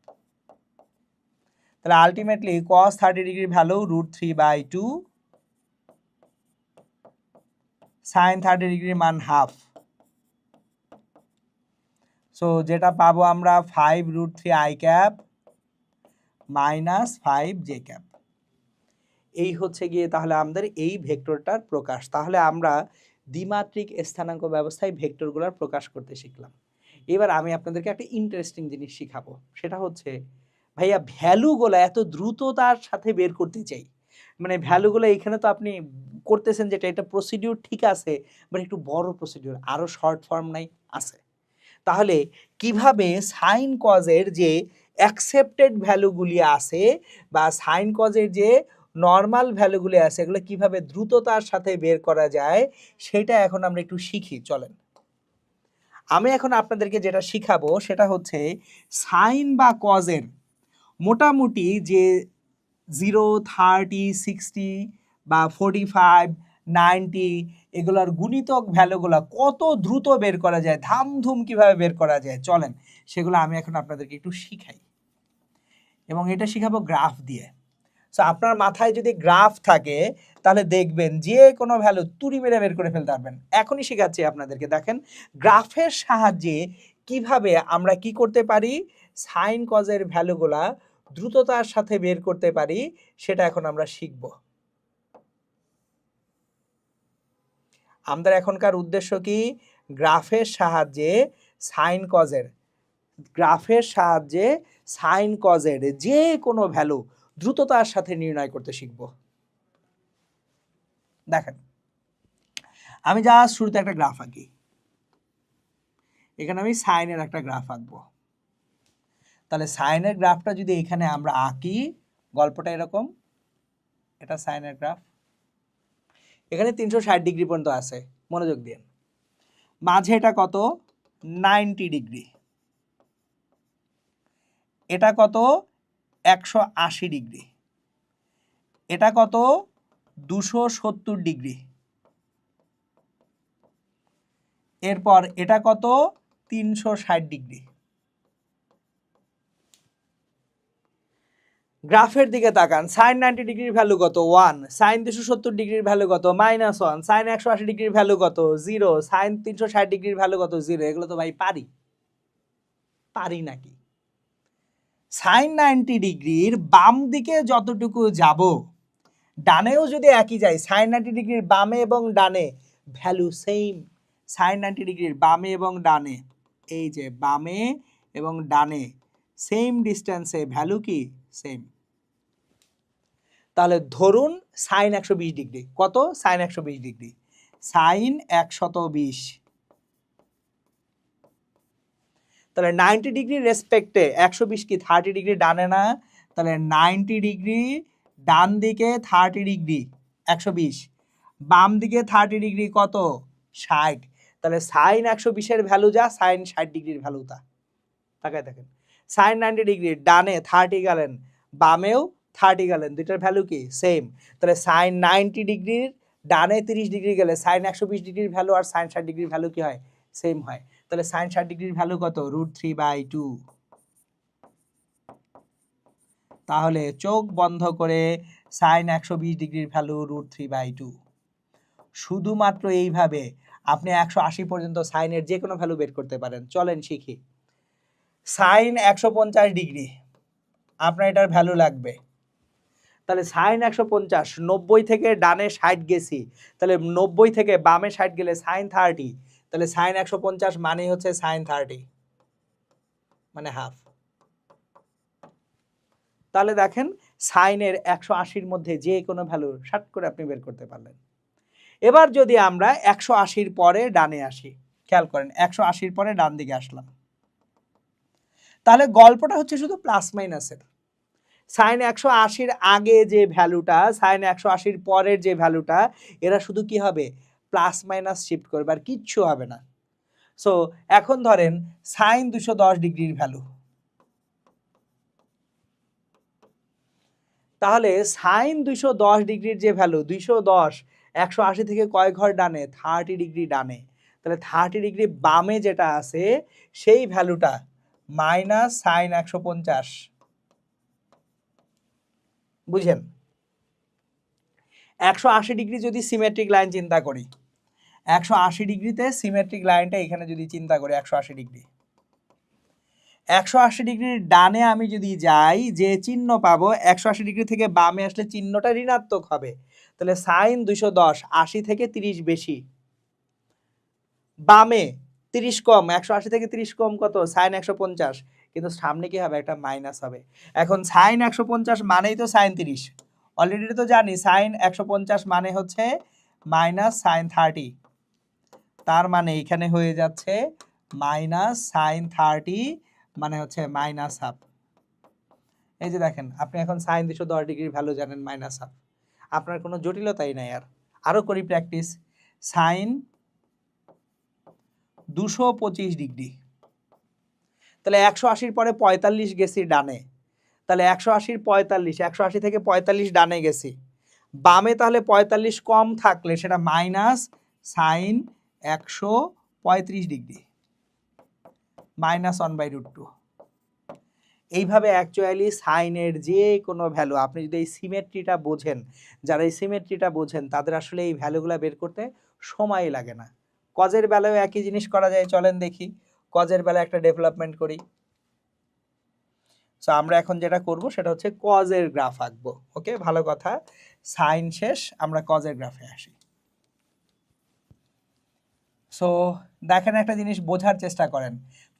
তাহলে আলটিমেটলি কস 30 ডিগ্রির ভ্যালু √3/2, সাইন 30 ডিগ্রির মান হাফ। সো যেটা পাবো আমরা 5√3 আই ক্যাপ -5 জে ক্যাপ। এই হচ্ছে গিয়ে তাহলে আমাদের এই ভেক্টরটার প্রকাশ। তাহলে আমরা দ্বিমাত্রিক স্থানাঙ্ক ব্যবস্থায় ভেক্টরগুলোর প্রকাশ করতে শিখলাম। এবার আমি আপনাদেরকে একটা ইন্টারেস্টিং জিনিস শিখাবো, সেটা হচ্ছে ভাইয়া ভ্যালুগুলো এত দ্রুততার সাথে বের করতে চাই, মানে ভ্যালুগুলো এখানে তো আপনি করতেছেন যেটা, এটা প্রসিডিউর ঠিক আছে, বাট একটু বড় প্রসিডিউর, আরও শর্ট ফর্ম নাই আছে। তাহলে কিভাবে সাইন কজের যে অ্যাকসেপ্টেড ভ্যালুগুলি আছে বা সাইন কজের যে নর্মাল ভ্যালুগুলি আছে, এগুলো কিভাবে দ্রুততার সাথে বের করা যায় সেটা এখন আমরা একটু শিখি, চলেন। আমি এখন আপনাদেরকে যেটা শিখাবো সেটা হচ্ছে সাইন বা কজের মোটামুটি যে 0, 30, 60 বা 45, 90 এগুলোর গুণিতক ভ্যালুগুলো কত দ্রুত বের করা যায়, ধামধুম কিভাবে বের করা যায়, চলেন সেগুলো আমি এখন আপনাদেরকে একটু শিখাই। এবং এটা শিখাবো গ্রাফ দিয়ে। সো আপনার মাথায় যদি গ্রাফ থাকে তাহলে দেখবেন যে কোনো ভ্যালু তুড়ি মেরে বের করে ফেলতে পারবেন। এখনই শেখাচ্ছি আপনাদেরকে, দেখেন গ্রাফের সাহায্যে কিভাবে আমরা কি করতে পারি, সাইন কজের ভ্যালুগুলা দ্রুততার সাথে বের করতে পারি, সেটা এখন আমরা শিখব। আমাদের এখনকার উদ্দেশ্য কি, গ্রাফের সাহায্যে সাইন কজের যে কোনো ভ্যালু দ্রুততার সাথে নির্ণয় করতে শিখব। দেখেন আমি জাস্ট শুরুতে একটা গ্রাফ আঁকি, এখানে আমি সাইনের একটা গ্রাফ আঁকবো। তাহলে সাইনের গ্রাফটা যদি এখানে আমরা আঁকি, গল্পটা এরকম, এটা সাইনের গ্রাফ, এখানে 360 ডিগ্রি পর্যন্ত আছে, মনোযোগ দিন। মাঝে এটা কত, 90 ডিগ্রি, এটা কত, 180 ডিগ্রি, এটা কত, 270 ডিগ্রি, এরপর এটা কত, 360 ডিগ্রি। গ্রাফের দিকে তাকান, সাইন 90 ডিগ্রির ভ্যালু কত 1, সাইন 270 ডিগ্রির ভ্যালু কত -1, সাইন 180 ডিগ্রির ভ্যালু কত 0, সাইন 360 ডিগ্রির ভ্যালু কত 0। এগুলো তো ভাই পারি নাকি? সাইন 90 ডিগ্রির বাম দিকে যতটুকু যাব ডানেও যদি একই যায়, সাইন 90 ডিগ্রির বামে এবং ডানে ভ্যালু সেম। সাইন 90 ডিগ্রির বামে এবং ডানে, এই যে বামে এবং ডানে সেম ডিস্টেন্সে ভ্যালু কি সেম। তাহলে ধরুন সাইন 120 ডিগ্রি, কত সাইন 120 ডিগ্রি, সাইন 120, তাহলে 90 ডিগ্রি রেসপেক্টে 120 কি 30 ডিগ্রি ডানে না, তাহলে 90 ডিগ্রি ডান দিকে 30 ডিগ্রি 120, বাম দিকে 30 ডিগ্রি কত 60, তাহলে সাইন 120 এর ভ্যালু যা সাইন 60 ডিগ্রির ভ্যালু তা। তাকায় দেখেন, সাইন 90 ডিগ্রি ডানে 30 গেলেন, বামেও 30 গেলেন, দুইটার ভ্যালু কি সেম। তাহলে সাইন 90 ডিগ্রির ডানে 30 ডিগ্রি গেলে সাইন 120 ডিগ্রির ভ্যালু আর সাইন 60 ডিগ্রির ভ্যালু কি হয় সেম হয়। তাহলে সাইন 60 ডিগ্রির ভ্যালু কত √3/2। তাহলে চোখ বন্ধ করে সাইন 120 ডিগ্রির ভ্যালু √3/2। শুধুমাত্র এইভাবে আপনি 180 পর্যন্ত সাইনের যে কোনো ভ্যালু বের করতে পারেন। চলেন শিখি। সাইন 150 ডিগ্রি, আপনার এটার ভ্যালু লাগবে, তাহলে সাইন 150, 90 থেকে ডানে 60 গেছি, তাহলে 90 থেকে বামে 60 গেলে সাইন 30, তাহলে সাইন 150 মানে হচ্ছে সাইন 30 মানে হাফ। তাহলে দেখেন সাইনের 180-র মধ্যে যে কোনো ভ্যালু শাট করে আপনি বের করতে পারলেন। এবার যদি আমরা 180-র পরে ডানে আসি, খেয়াল করেন 180-র পরে ডান দিকে আসলাম, তাহলে গল্পটা হচ্ছে শুধু প্লাস মাইনাসের। সাইন 180-র আগে যে ভ্যালুটা, সাইন 180-র পরের যে ভ্যালুটা, এরা শুধু কি হবে প্লাস মাইনাস শিফট করবে, আর কিচ্ছু হবে না। সো এখন ধরেন সাইন 210 ডিগ্রির ভ্যালু, তাহলে সাইন 210 ডিগ্রির যে ভ্যালু 210, 180 থেকে কয় ঘর ডানে 30 ডিগ্রি ডানে, তাহলে 30 ডিগ্রি বামে যেটা আছে সেই ভ্যালুটা মাইনাস সাইন 150। বুঝেন, 180 ডিগ্রি যদি সিমেট্রিক লাইন চিন্তা করি, 180 ডিগ্রিতে সিমেট্রিক লাইনটা এখানে যদি চিন্তা করি 180 ডিগ্রি, 180 ডিগ্রির ডানে আমি যদি যাই যে চিহ্ন পাবো, 180 ডিগ্রি থেকে বামে আসলে চিহ্নটা ঋণাত্মক হবে, তাহলে সাইন 210, 80 থেকে 30 বেশি, বামে 30 কম, 180 থেকে 30 কম কত সাইন 150, কিন্তু সামনে কি হবে একটা মাইনাস হবে। এখন সাইন 150 মানেই তো সাইন 30, অলরেডি তো জানি সাইন 150 মানে হচ্ছে মাইনাস সাইন 30, তার মানে এখানে হয়ে যাচ্ছে মাইনাস সাইন 30 মানে হচ্ছে মাইনাস হাফ। এই যে দেখেন আপনি এখন সাইন 210 ডিগ্রির ভ্যালু জানেন মাইনাস হাফ, আপনার কোনো জটিলতাই নাই। আর আরও করি প্র্যাকটিস, সাইন 225 ডিগ্রি, তাহলে 180-র পরে 45 গেছি ডানে, তাহলে 180-র 45, 180 থেকে 45 ডানে গেছি, বামে তাহলে 45 কম থাকলে সেটা মাইনাস সাইন 135 ডিগ্রি, মাইনাস 1/√2। এইভাবে অ্যাকচুয়ালি সাইনের যে কোনো ভ্যালু আপনি যদি এই সিমেট্রিটা বোঝেন, যারা এই সিমেট্রিটা বোঝেন তাদের আসলে এই ভ্যালুগুলো বের করতে সময় লাগে না। কজের বেলায় একই জিনিস করা যায়, চলেন দেখি কজের বেলায় একটা ডেভেলপমেন্ট করি। সো আমরা এখন যেটা করব সেটা হচ্ছে কজের গ্রাফ আঁকবো। ওকে, ভালো কথা, সাইন শেষ, আমরা কজের গ্রাফে আসি। সো দেখেন একটা জিনিস বোঝার চেষ্টা করেন,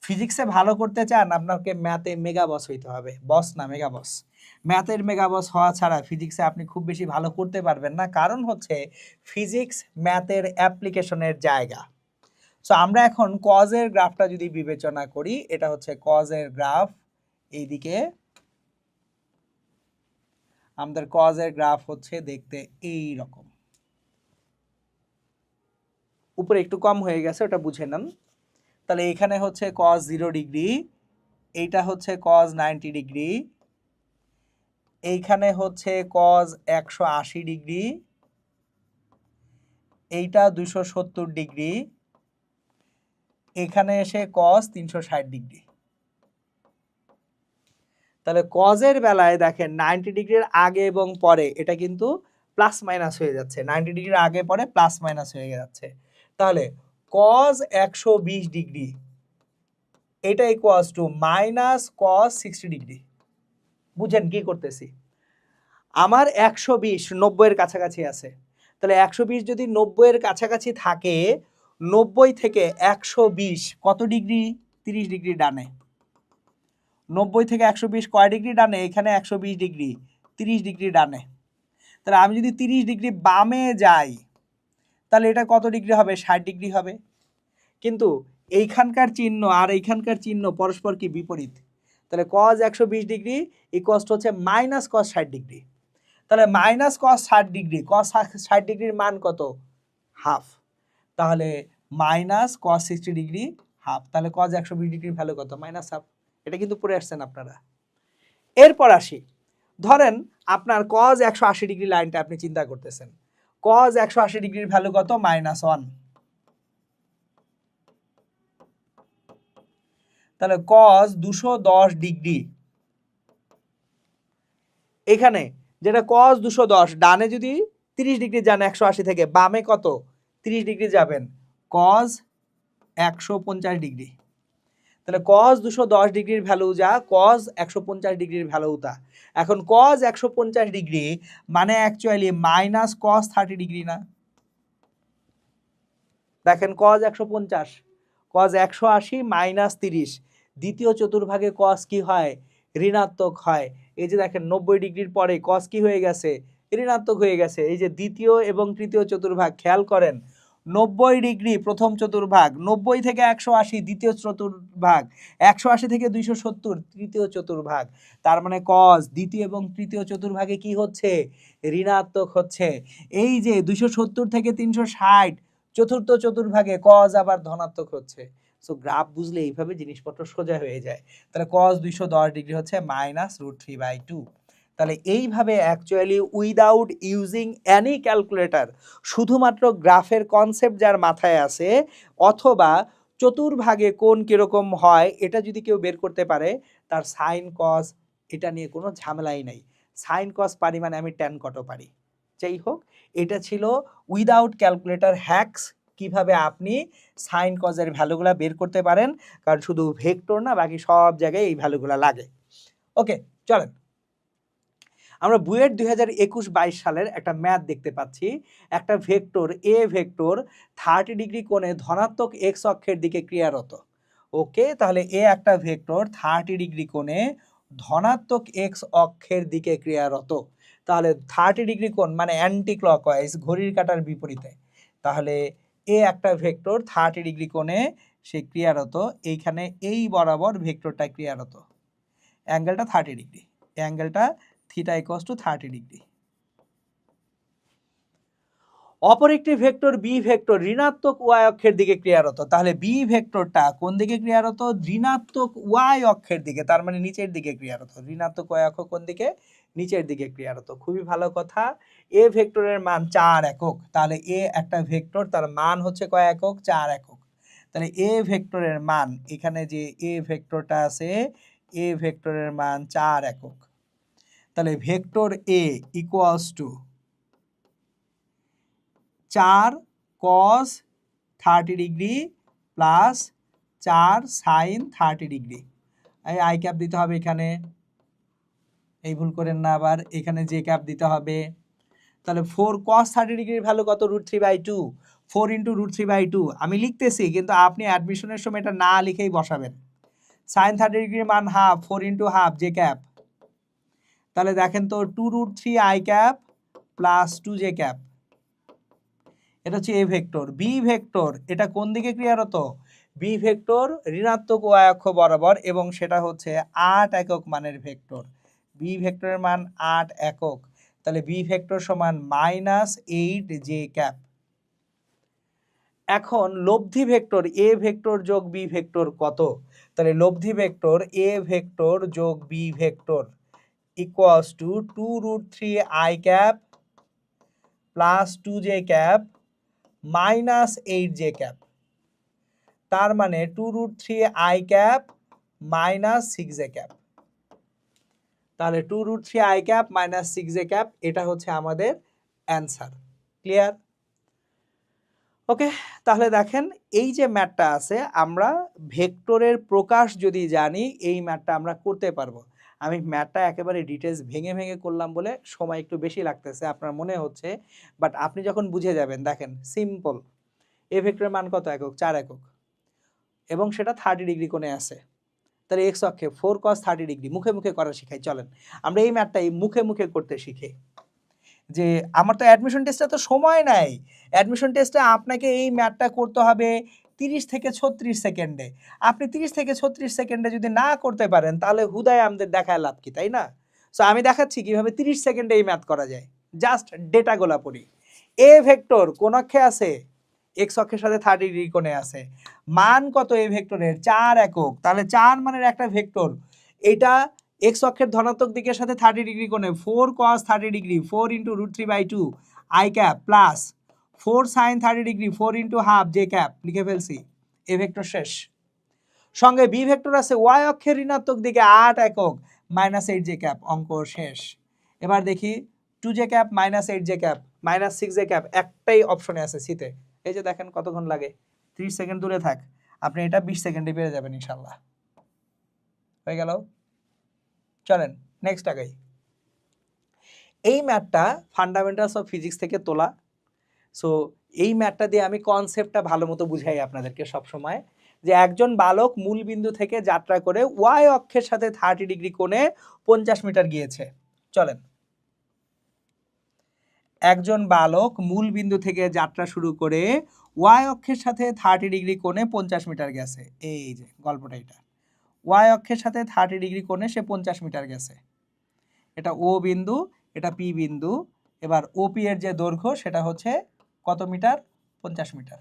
ফিজিক্সে ভালো করতে চান আপনাকে ম্যাথে মেগা বস হইতে হবে, বস না মেগা বস। ম্যাথের মেগা বস হওয়া ছাড়া ফিজিক্সে আপনি খুব বেশি ভালো করতে পারবেন না, কারণ হচ্ছে ফিজিক্স ম্যাথের অ্যাপ্লিকেশনের জায়গা। সো আমরা এখন কজের গ্রাফটা যদি বিবেচনা করি, এটা হচ্ছে কজের গ্রাফ, এইদিকে আমাদের কজের গ্রাফ হচ্ছে দেখতে এই রকম, উপরে একটু কম হয়ে গেছে ওটা বুঝে নেন। তাহলে এখানে হচ্ছে কজ 0 ডিগ্রি, এইটা হচ্ছে কজ 90 ডিগ্রি, এইখানে হচ্ছে কজ 180 ডিগ্রি, এইটা 270 ডিগ্রি, এখানে এসে কজ 360 ডিগ্রি। তাহলে কজের বেলায় দেখেন 90 ডিগ্রির আগে এবং পরে এটা কিন্তু প্লাস মাইনাস হয়ে যাচ্ছে, 90 ডিগ্রির আগে পরে প্লাস মাইনাস হয়ে যাচ্ছে। তাহলে কজ 120 ডিগ্রি এটা equals to minus cause 60 degree. বুঝেন কি করতেছি? আমার 120 90-এর কাছাকাছি আছে, তাহলে 120 যদি 90-এর কাছাকাছি থাকে, 90 থেকে 120 কত ডিগ্রি? 30 ডিগ্রি ডানে। 90 থেকে 120 কয় ডিগ্রি ডানে? এখানে 120 ডিগ্রি, 30 ডিগ্রি ডানে। তাহলে আমি যদি 30 ডিগ্রি বামে যাই তাহলে এটা কত ডিগ্রি হবে? 60 ডিগ্রি হবে। কিন্তু এইখানকার চিহ্ন আর এইখানকার চিহ্ন পরস্পর কি বিপরীত। তাহলে কজ 120 ডিগ্রি ইকুয়ালস টু হচ্ছে মাইনাস কজ 60 ডিগ্রি। তাহলে মাইনাস কজ 60 ডিগ্রি, কজ 60 ডিগ্রির মান কত? হাফ। তাহলে মাইনাস কজ 60 ডিগ্রি হাফ। তাহলে কজ 120 ডিগ্রির ভ্যালু কত? Minus half. এটা কিন্তু পড়ে আসছেন আপনারা। এরপর আসি, ধরেন আপনার কজ 180 ডিগ্রি লাইনটা আপনি চিন্তা করতেছেন। কজ 180 ডিগ্রির ভ্যালু কত? মাইনাস 1। তাহলে কজ 210 ডিগ্রি, এখানে যেটা কজ 210, ডানে যদি 30 ডিগ্রি যান 180 থেকে, বামে কত? 30 ডিগ্রি যাবেন, কজ 150 ডিগ্রি। তাহলে কজ 210 ডিগ্রির ভ্যালু যা, কজ 150 ডিগ্রির ভ্যালু তা। এখন কজ 150 ডিগ্রি মানে অ্যাকচুয়ালি মাইনাস কজ 30 ডিগ্রি না? দেখেন কজ 150, কজ 180 মাইনাস 30, দ্বিতীয় চতুর্ভাগে কজ কি হয়? ঋণাত্মক হয়। এই যে দেখেন 90 ডিগ্রির পরে কজ কি হয়ে গেছে? ঋণাত্মক হয়ে গেছে। এই যে দ্বিতীয় এবং তৃতীয় চতুর্ভাগ খেয়াল করেন, 90 ডিগ্রি প্রথম চতুর্ভাগ, 90 থেকে 180 দ্বিতীয় চতুর্ভাগ, 180 থেকে 270 তৃতীয় চতুর্ভাগ। তার মানে কজ দ্বিতীয় এবং তৃতীয় চতুর্ভাগে কি হচ্ছে? ঋণাত্মক হচ্ছে। এই যে 270 থেকে 360 চতুর্থ চতুর্ভাগে কজ আবার ধনাত্মক হচ্ছে। সো গ্রাফ বুঝলে এইভাবে জিনিসপত্র সোজা হয়ে যায়। তাহলে কজ 210 ডিগ্রি হচ্ছে মাইনাস √3/2। তাহলে এইভাবে actually without using any calculator, শুধুমাত্র গ্রাফের কনসেপ্ট যার মাথায় আছে, অথবা চতুর্ভাগে কোণ কিরকম হয় এটা যদি কেউ বের করতে পারে, তার সাইন কজ এটা নিয়ে কোনো ঝামেলাই নাই। সাইন কজ পারি মানে আমি ট্যান কটও পারি। যাই হোক, এটা ছিল উইদাউট ক্যালকুলেটর হ্যাকস, কিভাবে আপনি সাইন কজের ভ্যালুগুলা বের করতে পারেন। কারণ শুধু ভেক্টর না, বাকি সব জায়গায় এই ভ্যালুগুলা লাগে। ওকে, চলেন আমরা বুয়েট 2021-22 সালের একটা ম্যাথ দেখতে পাচ্ছি। একটা ভেক্টর এ ভেক্টর 30 ডিগ্রি কোণে ধনাত্মক এক্স অক্ষের দিকে ক্রিয়ারত। ওকে, তাহলে এ একটা ভেক্টর 30 ডিগ্রি কোণে ধনাত্মক এক্স অক্ষের দিকে ক্রিয়ারত। তাহলে 30 ডিগ্রি কোণ মানে অ্যান্টি ক্লকওয়াইজ, ঘড়ির কাঁটার বিপরীতে। তাহলে এ একটা ভেক্টর 30 ডিগ্রি কোণে সে ক্রিয়ারত, এইখানে এই বরাবর ভেক্টরটা ক্রিয়ারত, অ্যাঙ্গেলটা 30 ডিগ্রি, অ্যাঙ্গেলটা থিটা ইকুয়ালস টু 30 ডিগ্রি। অপর একটি ভেক্টর বি ভেক্টর ঋণাত্মক ওয়াই অক্ষের দিকে ক্রিয়ারত। তাহলে বি ভেক্টরটা কোন দিকে ক্রিয়ারত? ঋণাত্মক ওয়াই অক্ষের দিকে, তার মানে নিচের দিকে ক্রিয়ারত। ঋণাত্মক ওয়াই অক্ষ কোন দিকে? নিচের দিকে ক্রিয়ারত। খুবই ভালো কথা। এ ভেক্টরের মান 4 একক। তাহলে এ একটা ভেক্টর, তার মান হচ্ছে কয় একক? 4 একক। তাহলে এ ভেক্টরের মান, এখানে যে এ ভেক্টরটা আছে, এ ভেক্টরের মান 4 একক। তাহলে vector A equals to 4 cos 30 degree plus 4 sine 30 degree. এই আই ক্যাপ দিতে হবে এখানে, এই ভুল করেন না আবার, এখানে জে ক্যাপ দিতে হবে। তাহলে 4 cos 30 ডিগ্রির ভ্যালু কত? √3/2। 4 ইন্টু √3/2 আমি লিখতেছি, কিন্তু আপনি অ্যাডমিশনের সময় এটা না লিখেই বসাবেন। সাইন 30 ডিগ্রির মান half, 4 into half j cap. তাহলে দেখেন তো 2√3 i cap plus 2 j cap. এটা হচ্ছে এ ভেক্টর। বি ভেক্টর এটা কোন দিকে ক্রিয়ারত? বি ভেক্টর ঋণাত্মক ওয়াই অক্ষ বরাবর, এবং সেটা হচ্ছে 8 একক মানের ভেক্টর। বি ভেক্টরের মান 8 একক। তাহলে বি ভেক্টর সমান -8 জে ক্যাপ। এখন লব্ধি ভেক্টর এ ভেক্টর যোগ বি ভেক্টর কত? তাহলে লব্ধি ভেক্টর এ ভেক্টর যোগ B vector equals to 2√3 i cap plus 2 j cap -8 j cap. তার মানে 2√3 আই ক্যাপ -6 জে ক্যাপ। তাহলে 2√3 i cap minus 6 J cap, এটা হচ্ছে আমাদের অ্যান্সার। ক্লিয়ার? ওকে, তাহলে দেখেন এই যে ম্যাথটা আছে, আমরা ভেক্টরের প্রকাশ যদি জানি এই ম্যাথটা আমরা করতে পারবো। আমি ম্যাথটা একেবারে ডিটেলস ভেঙে ভেঙে করলাম বলে সময় একটু বেশি লাগতেছে আপনার মনে হচ্ছে, বাট আপনি যখন বুঝে যাবেন, দেখেন সিম্পল। এ ভেক্টরের মান কত একক? 4 একক, এবং সেটা 30 ডিগ্রি কোণে আছে। তাহলে এক্স অক্ষে 4 cos 30 ডিগ্রি। মুখে মুখে করা শিখাই, চলেন আমরা এই ম্যাথটাই মুখে মুখে করতে শিখি। যে আমার তো অ্যাডমিশন টেস্টে তো সময় নাই, অ্যাডমিশন টেস্টে আপনাকে এই ম্যাথটা করতে হবে 30 থেকে 36 সেকেন্ডে। আপনি 30 থেকে 36 সেকেন্ডে যদি না করতে পারেন তাহলে হুদায় আমাদের দেখায় লাভ কি, তাই না? সো আমি দেখাচ্ছি কিভাবে 30 সেকেন্ডে এই ম্যাথ করা যায়। জাস্ট ডেটাগুলা পড়ি। এ ভেক্টর কোন অক্ষে আছে? এক্স অক্ষের সাথে 30 ডিগ্রি কোণে আছে। মান কত এ ভেক্টরের? 4 একক। তাহলে 4 মানের একটা ভেক্টর, এটা এক্স অক্ষের ধনাত্মক দিকের সাথে 30 ডিগ্রি কোণে, 4 cos 30 degree 4 into √3/2 i cap plus 4 sin 30 degree 4 into half j cap. লিখে ফেলছি, এ ভেক্টর শেষ। সঙ্গে বি ভেক্টর আছে ওয়াই অক্ষের ঋণাত্মক দিকে 8 একক মাইনাস 8 জে ক্যাপ। অঙ্ক শেষ। এবার দেখি 2 j cap minus 8 j cap minus 6 J cap, একটাই অপশনে আছে সিতে। এই যে দেখেন কতক্ষণ লাগে, 30 সেকেন্ড দূরে থাক, আপনি এটা 20 সেকেন্ডে পেরে যাবেন ইনশাল্লাহ। হয়ে গেল? চলেন নেক্সট আগাই। এই ম্যাথটা ফান্ডামেন্টালস অফ ফিজিক্স থেকে তোলা। সো এই ম্যাথটা দিয়ে আমি কনসেপ্টটা ভালো মতো বুঝাই আপনাদেরকে সবসময়, যে একজন বালক মূল বিন্দু থেকে যাত্রা করে ওয়াই অক্ষের সাথে 30 ডিগ্রি কোণে 50 মিটার গিয়েছে। চলেন, একজন বালক মূল বিন্দু থেকে যাত্রা শুরু করে ওয়াই অক্ষের সাথে 30 ডিগ্রি কোণে 50 মিটার গেছে। এই যে গল্পটা, এটা ওয়াই অক্ষের সাথে 30 ডিগ্রি কোণে সে 50 মিটার গেছে। এটা ও বিন্দু, এটা পি বিন্দু। এবার ওপি এর যে দৈর্ঘ্য সেটা হচ্ছে কত মিটার? 50 মিটার।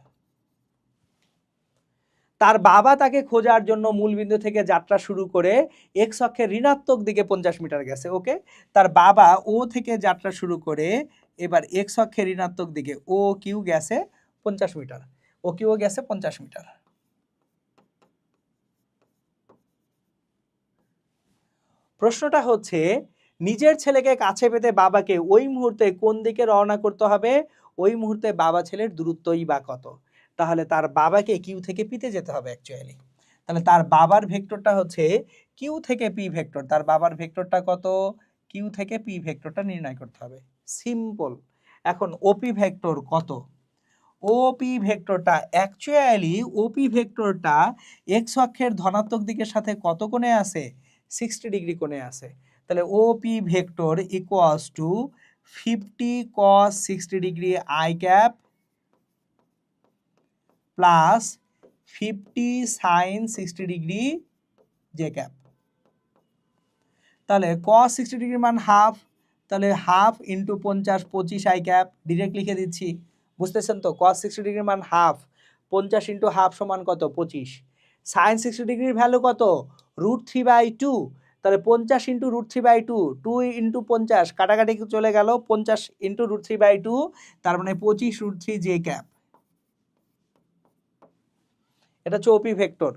তার বাবা তাকে খোঁজার জন্য মূল বিন্দু থেকে যাত্রা শুরু করে এক্স অক্ষের ঋণাত্মক দিকে 50 মিটার গেছে। ওকে, তার বাবা ও থেকে যাত্রা শুরু করে এবার এক্স অক্ষের ঋণাত্মক দিকে ও কিউ গেছে 50 মিটার, ও কিউ গেছে 50 মিটার। প্রশ্নটা হচ্ছে, নিজের ছেলেকে কাছে পেতে বাবাকে ওই মুহূর্তে কোন দিকে রওনা করতে হবে? ওই মুহূর্তে বাবা ছেলের দূরত্বই বা কত? তাহলে তার বাবাকে কিউ থেকে পিতে যেতে হবে অ্যাকচুয়ালি। তাহলে তার বাবার ভেক্টরটা হচ্ছে কিউ থেকে পি ভেক্টর। তার বাবার ভেক্টরটা কত? কিউ থেকে পি ভেক্টরটা নির্ণয় করতে হবে। সিম্পল। এখন ওপি ভেক্টর কত? ওপি ভেক্টরটা অ্যাকচুয়ালি ওপি ভেক্টরটা এক্স অক্ষের ধনাত্মক দিকের সাথে কত কোণে আছে? 60 ডিগ্রি কোণে আছে। তাহলে OP vector equals to 50 cos 60 degree i cap plus 50 sin 60 degree j cap. তাহলে cos 60 ডিগ্রির মান হাফ, তাহলে half into 50 25 i cap. Direct লিখে দিচ্ছি, বুঝতেছেন তো? cos 60 ডিগ্রির মান হাফ, 50 ইন্টু হাফ সমান কত? 25। সাইন 60 ডিগ্রির ভ্যালু কত? √3/2। তাহলে 50 ইন্টু √3/2, 2 ইন্টু 50 কাটাকাটি চলে গেল, 50 ইন্টু √3/2, তার মানে 25 √3 জে ক্যাপ। এটা হচ্ছে ওপি ভেক্টর।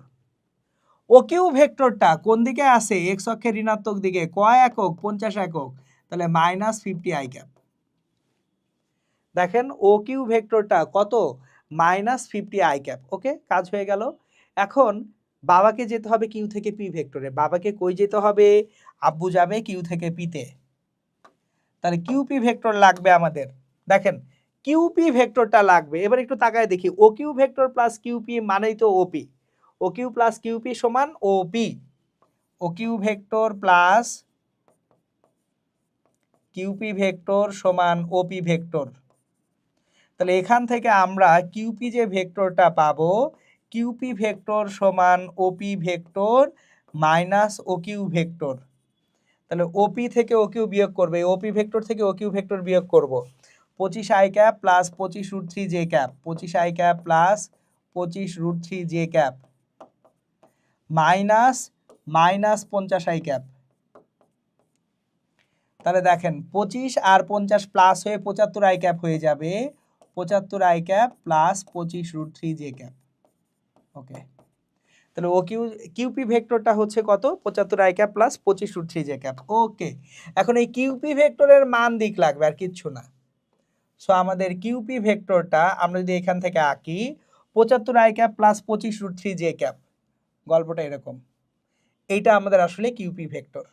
ও কিউ ভেক্টরটা কোন দিকে আছে? এক্স অক্ষের ঋণাত্মক দিকে। কয় একক? 50 একক। তাহলে মাইনাস 50 আই ক্যাপ। দেখেন ও কিউ ভেক্টরটা কত? Minus 50 I cap. ওকে, কাজ হয়ে গেল। এখন বাবাকে যেতে হবে কিউ থেকে পি ভেক্টরে। বাবাকে কই যেতে হবে? আব্বু যাবে কিউ থেকে পিতে। তাহলে কিউপি ভেক্টর লাগবে আমাদের। দেখেন কিউপি ভেক্টরটা লাগবে। এবার একটু তাকায় দেখি, O Q vector plus QP মানেই তো OP. O Q plus QP সমান OP. O Q vector plus QP vector সমান ওপি ভেক্টর। তাহলে এখান থেকে আমরা কিউপি যে ভেক্টরটা পাবো, কিউপি ভেক্টর সমান ওপি ভেক্টর মাইনাস ও কিউ ভেক্টর। তাহলে ওপি থেকে ও কিউ বিয়োগ করবে, ওপি ভেক্টর থেকে ও কিউ ভেক্টর বিয়োগ করব। 25 i cap plus 25 √3 j cap, 25 i cap plus 25 √3 j cap minus 50 I cap. তাহলে দেখেন 25 আর 50 প্লাস হয়ে 75 আই ক্যাপ হয়ে যাবে, 75 i cap plus 25 √3 j cap. Okay, তাহলে ও কিউপি ভেক্টরটা হচ্ছে কত 75 i cap plus 25 √3 j cap. Okay, এখন এই কিউপি ভেক্টরের মান দিক লাগবে আর কিচ্ছু না। সো আমাদের কিউপি ভেক্টরটা আমরা যদি এখান থেকে আঁকি 75i cap plus 25 √3 j cap, গল্পটা এরকম। এইটা আমাদের আসলে কিউপি ভেক্টর।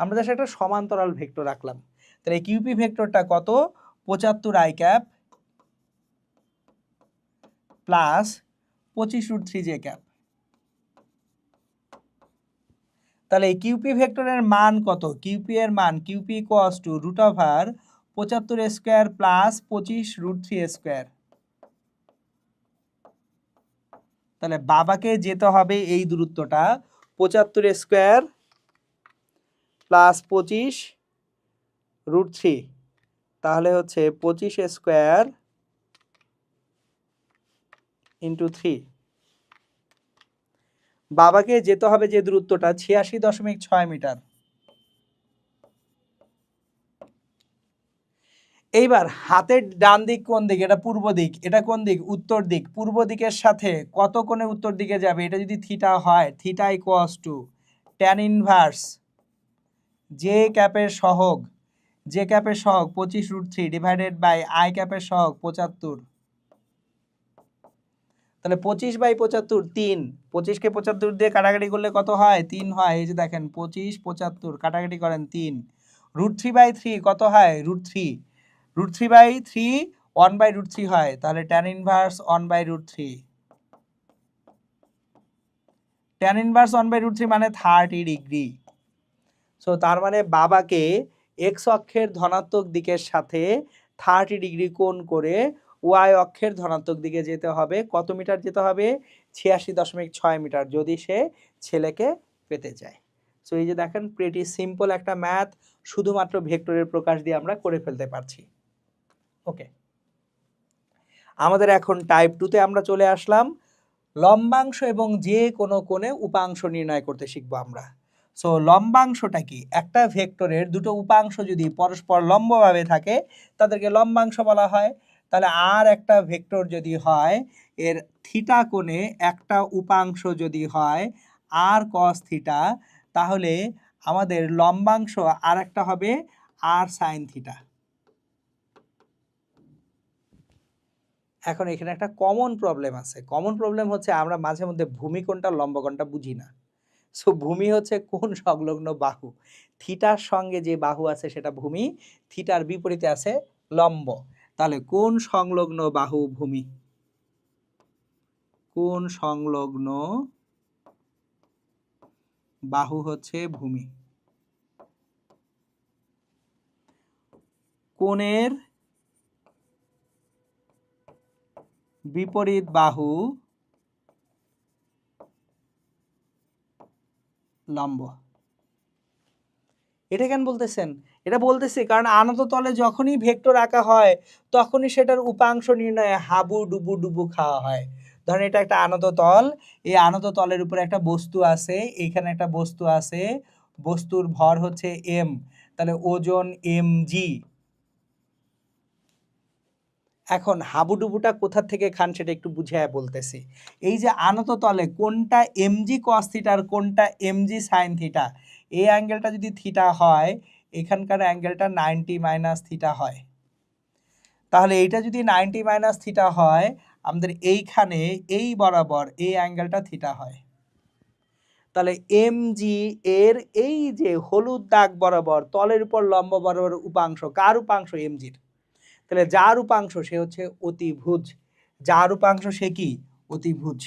আমরা জাস্ট একটা সমান্তরাল ভেক্টর রাখলাম। তাহলে এই কিউপি ভেক্টরটা কত 75i cap plus 25 √3 j cap. তাহলে এই কিউপি ভেক্টরের মান কত? কিউপি এর মান QP equals to √75 square plus 25 √3 square. তাহলে বাবাকে যেতে হবে এই দূরত্বটা 75 স্কয়ার প্লাস 25 √3, তাহলে হচ্ছে 25 স্কয়ার ইন্টু 3। বাবাকে যেতে হবে যে দূরত্বটা 86.6 মিটার। এইবার হাতের ডান দিক কোন দিক? এটা পূর্ব দিক। এটা কোন দিক? উত্তর দিক। পূর্ব দিকের সাথে কত কোণে উত্তর দিকে যাবে? এটা যদি থিটা হয়, theta equals to tan inverse j ক্যাপের সহগ, জে ক্যাপের সহগ 25 √3 ডিভাইডেড বাই আই ক্যাপের সহগ 75। তাহলে 25/75 3, 25কে 75 দিয়ে কাটাকাটি করলে কত হয়? 3 হয়। এই যে দেখেন 25 75 কাটাকাটি করেন 3। √3/3 কত হয়? √3। √3/3 1/√3 হয়, তাহলে ট্যান ইনভার্স 1/√3। ট্যান ইনভার্স 1/√3 মানে 30 ডিগ্রি। সো তার মানে বাবাকে এক্স অক্ষের ধনাত্মক দিকের সাথে 30 ডিগ্রি কোণ করে ওয়াই অক্ষের ধনাত্মক দিকে যেতে হবে। কত মিটার যেতে হবে? 86.6 মিটার, যদি সে ছেলেকে পেতে চায়। সো এই যে দেখেন প্রিটি সিম্পল একটা ম্যাথ, শুধুমাত্র ভেক্টরের প্রকাশ দিয়ে আমরা করে ফেলতে পারছি। ওকে, আমাদের এখন টাইপ 2তে আমরা চলে আসলাম। লম্বাংশ এবং যে কোনো কোণে উপাংশ নির্ণয় করতে শিখবো আমরা। সো লম্বাংশটা কি? একটা ভেক্টরের দুটো উপাংশ যদি পরস্পর লম্বভাবে থাকে তাদেরকে লম্বাংশ বলা হয়। তাহলে আর একটা ভেক্টর যদি হয়, এর থিটা কোণে একটা উপাংশ যদি হয় আর কস থিটা, তাহলে আমাদের লম্বাংশ আর একটা হবে আর সাইন থিটা। এখন এখানে একটা কমন প্রবলেম আছে। কমন প্রবলেম হচ্ছে আমরা মাঝে মধ্যে ভূমি কোণটা লম্ব কোণটা বুঝি না। সো ভূমি হচ্ছে কোণ সংলগ্ন বাহু। থিটার সঙ্গে যে বাহু আছে সেটা ভূমি, থিটার বিপরীতে আছে লম্ব। তাহলে কোণ সংলগ্ন বাহু ভূমি, কোণ সংলগ্ন বাহু হচ্ছে ভূমি। কোণের বিপরীত বাহু লম্ব। এটা কেন বলতেছেন? এটা বলতেছি কারণ আনত তলে যখনই ভেক্টর আঁকা হয় তখনই সেটার উপাংশ নির্ণয়ে হাবু ডুবু ডুবু খাওয়া হয়। ধরেন এটা একটা আনত তল, এই আনত তলের উপরে একটা বস্তু আছে, এইখানে একটা বস্তু আছে, বস্তুর ভর হচ্ছে m, তাহলে ওজন mg। এখন হাবুডুবুটা কোথা থেকে খান সেটা একটু বুঝিয়ে বলতেছি। এই যে আনত তলে কোনটা mg cos থিটা আর কোনটা mg sin থিটা, এই অ্যাঙ্গেলটা যদি থিটা হয় এখানকার অ্যাঙ্গেলটা 90 - থিটা হয়। তাহলে এইটা যদি 90 - থিটা হয়, আমাদের এইখানে এই বরাবর এই অ্যাঙ্গেলটা থিটা হয়। তাহলে mg এর এই যে হলুদ দাগ বরাবর তলের উপর লম্ব বরাবর উপাংশ, কার উপাংশ? mgর। তাহলে যার উপাংশ সে হচ্ছে অতিভুজ। যার উপাংশ সে কি? অতিভুজ।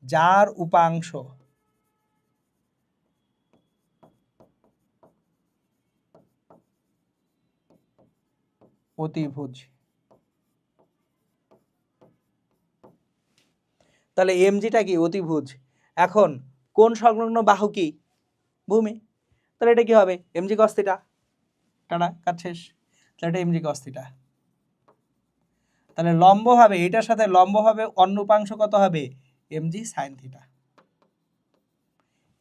যার উপাংশ অতিভুজ। তাহলে এমজিটা কি? অতিভুজ। এখন কোণ সংলগ্ন বাহু কি? ভূমি। তাহলে এটা কি হবে? MG cos theta. টাটা, কাজ শেষ। তাহলে এটা এমজি কস থিটা। তাহলে লম্বভাবে এটার সাথে লম্বভাবে অন্য উপাংশ কত হবে? MG sine theta.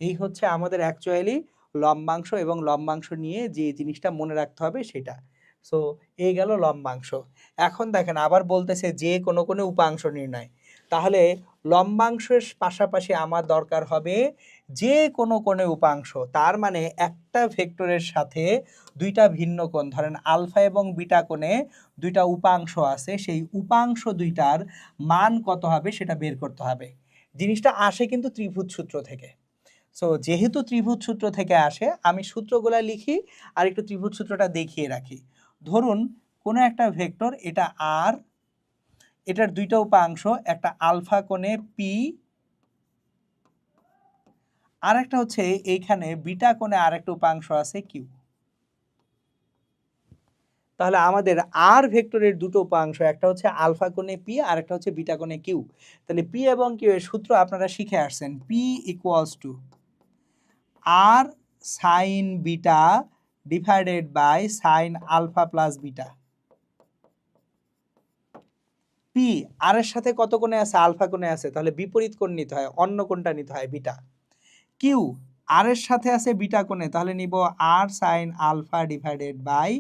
এই হচ্ছে আমাদের অ্যাকচুয়ালি লম্বাংশ এবং লম্বাংশ নিয়ে যে জিনিসটা মনে রাখতে হবে সেটা। সো এই গেল লম্বাংশ। এখন দেখেন আবার বলতেছে যে কোনো কোনো উপাংশ নির্ণয়। তাহলে লম্বাংশের পাশাপাশি আমার দরকার হবে যে কোনো কোণে উপাংশ। তার মানে একটা ভেক্টরের সাথে দুইটা ভিন্ন কোণ, ধরেন আলফা এবং বিটা কোণে দুইটা উপাংশ আছে, সেই উপাংশ দুইটার মান কত হবে সেটা বের করতে হবে। জিনিসটা আসে কিন্তু ত্রিভুজ সূত্র থেকে। সো যেহেতু ত্রিভুজ সূত্র থেকে আসে, আমি সূত্রগুলা লিখি আর একটু ত্রিভুজ সূত্রটা দেখিয়ে রাখি। ধরুন কোনো একটা ভেক্টর, এটা আর, এটার দুইটা উপাংশ, একটা আলফা কোণে পি, আর একটা হচ্ছে এইখানে বিটা কোণে আরেকটা উপাংশ আছে কিউ। তাহলে আমাদের আর ভেক্টরের দুটো উপাংশ, একটা হচ্ছে আলফা কোণে পি আর একটা হচ্ছে বিটা কোণে কিউ। তাহলে পি এবং কিউ এর সূত্র আপনারা শিখে আসছেন, p equals to r sine beta divided by sine alpha plus beta. P r এর সাথে কত কোণে আছে? আলফা কোণে আছে, তাহলে বিপরীত কোণ নিতে হয়, অন্য কোণটা নিতে হয় বিটা। কিউ আর এর সাথে আছে বিটা কোণে, তাহলে নিব r sine alpha divided by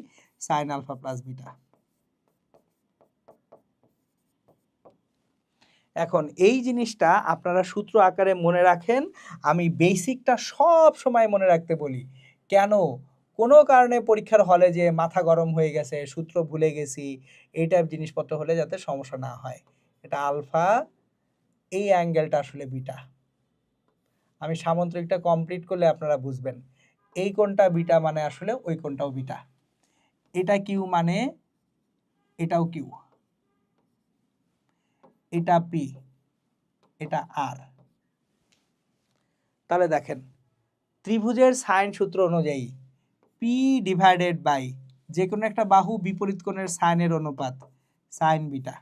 sine alpha plus beta. এখন এই জিনিসটা আপনারা সূত্র আকারে মনে রাখেন, আমি বেসিকটা সব সময় মনে রাখতে বলি। কেন? কোনো কারণে পরীক্ষার হলে যে মাথা গরম হয়ে গেছে, সূত্র ভুলে গেছি, এই টাইপ জিনিসপত্র হলে যাতে সমস্যা না হয়। এটা আলফা, এই অ্যাঙ্গেলটা আসলে বিটা। আমি সামুদ্রিকটা কমপ্লিট করলে আপনারা বুঝবেন। এই কোণটা বিটা মানে আসলে ওই কোণটাও বিটা। এটা কিউ মানে এটাও কিউ, এটা পি, এটা আর। তাহলে দেখেন ত্রিভুজের সাইন সূত্র অনুযায়ী পি ডিভাইডেড বাই যে কোনো একটা বাহু বিপরীত কোণের সাইনের অনুপাত সাইন বিটা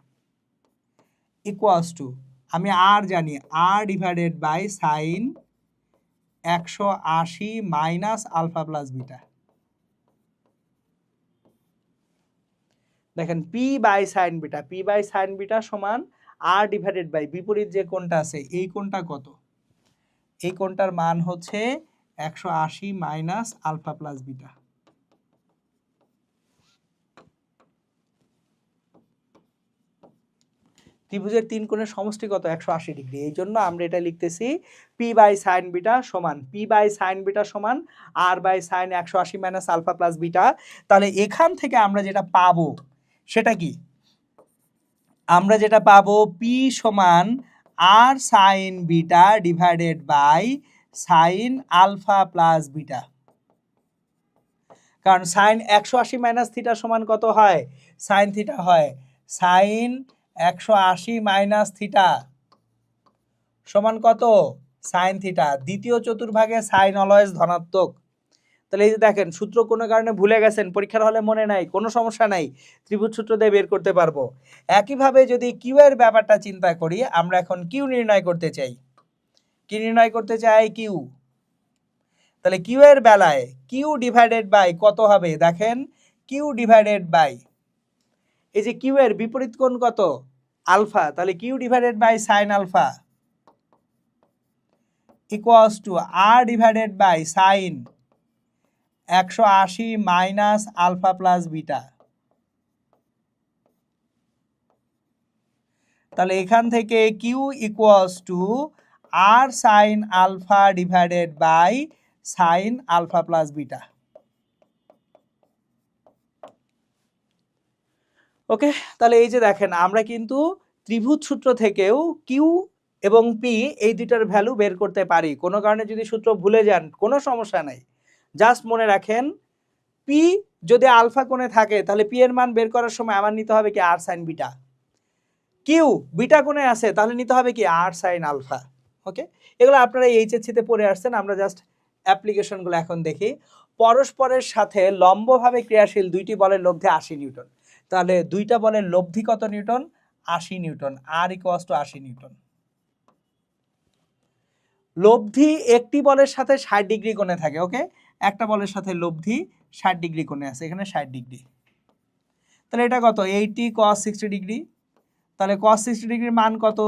ইকুয়ালস টু, আমি আর জানি, r divided by sine 180 minus alpha plus beta. দেখেন p by sine beta, p by sine beta সমান আর ডিভাইডেড বাই বিপরীত যে কোণটা আছে এই কোণটা কত? এই কোণটার মান হচ্ছে 180 মাইনাস আলফা প্লাস বিটা। ত্রিভুজের তিন কোণের সমষ্টি কত? 180 ডিগ্রি। এই জন্য আমরা এটা লিখতেছি পি বাই সাইন বিটা সমান, পি বাই সাইন বিটা সমান r by sine 180 minus alpha plus beta. তাহলে এখান থেকে আমরা যেটা পাবো সেটা কি? আমরা যেটা পাবো পি সমান r sine beta divided by sine alpha plus beta. কারণ সাইন 180 মাইনাস থিটা সমান কত হয়? সাইন থিটা হয়। সাইন 180 মাইনাস থিটা সমান কত? Sine theta. দ্বিতীয় চতুর্ভাগে সাইন অলওয়েজ ধনাত্মক। তাহলে এই যে দেখেন সূত্র কোনো কারণে ভুলে গেছেন, পরীক্ষার হলে মনে নাই, কোনো সমস্যা নাই, ত্রিভুজ সূত্র দিয়ে বের করতে পারবো। একইভাবে যদি কিউ এর ব্যাপারটা চিন্তা করি, আমরা এখন কিউ নির্ণয় করতে চাই। কি নির্ণয় করতে চাই? কিউ। তাহলে কিউ এর বেলায় কিউ ডিভাইডেড বাই কত হবে? দেখেন কিউ ডিভাইডেড বাই, এই যে কিউ এর বিপরীত কোণ কত? আলফা, তাহলে q divided by sine alpha equals to r divided by sine 180 minus alpha plus beta. তাহলে এখান থেকে q equals to r sine alpha divided by sine alpha plus beta. Okay, তাহলে এই যে দেখেন আমরা কিন্তু ত্রিভুজ সূত্র থেকেও কিউ এবং পি এই দুইটার ভ্যালু বের করতে পারি। কোনো কারণে যদি সূত্র ভুলে যান কোনো সমস্যা নাই, জাস্ট মনে রাখেন পি যদি আলফা কোণে থাকে তাহলে পি এর মান বের করার সময় আমার নিতে হবে কি? আর সাইন বিটা। কিউ বিটা কোণে আছে তাহলে নিতে হবে কি? আর সাইন আলফা। ওকে, এগুলো আপনারা এইচএসসিতে পড়ে আসছেন, আমরা জাস্ট অ্যাপ্লিকেশনগুলো এখন দেখি। পরস্পরের সাথে লম্বভাবে ক্রিয়াশীল দুইটি বলের লব্ধি 80 নিউটন। তাহলে দুইটা বলের লব্ধি কত newton? 80 newton. R equals to 80 newton. লব্ধি একটি বলের সাথে 60 ডিগ্রি কোণে থাকে। ওকে, একটা বলের সাথে লব্ধি 60 ডিগ্রি কোণে আছে, এখানে 60 ডিগ্রি। তাহলে এটা কত? 80 cos 60 ডিগ্রি। তাহলে cos 60 ডিগ্রির মান কত?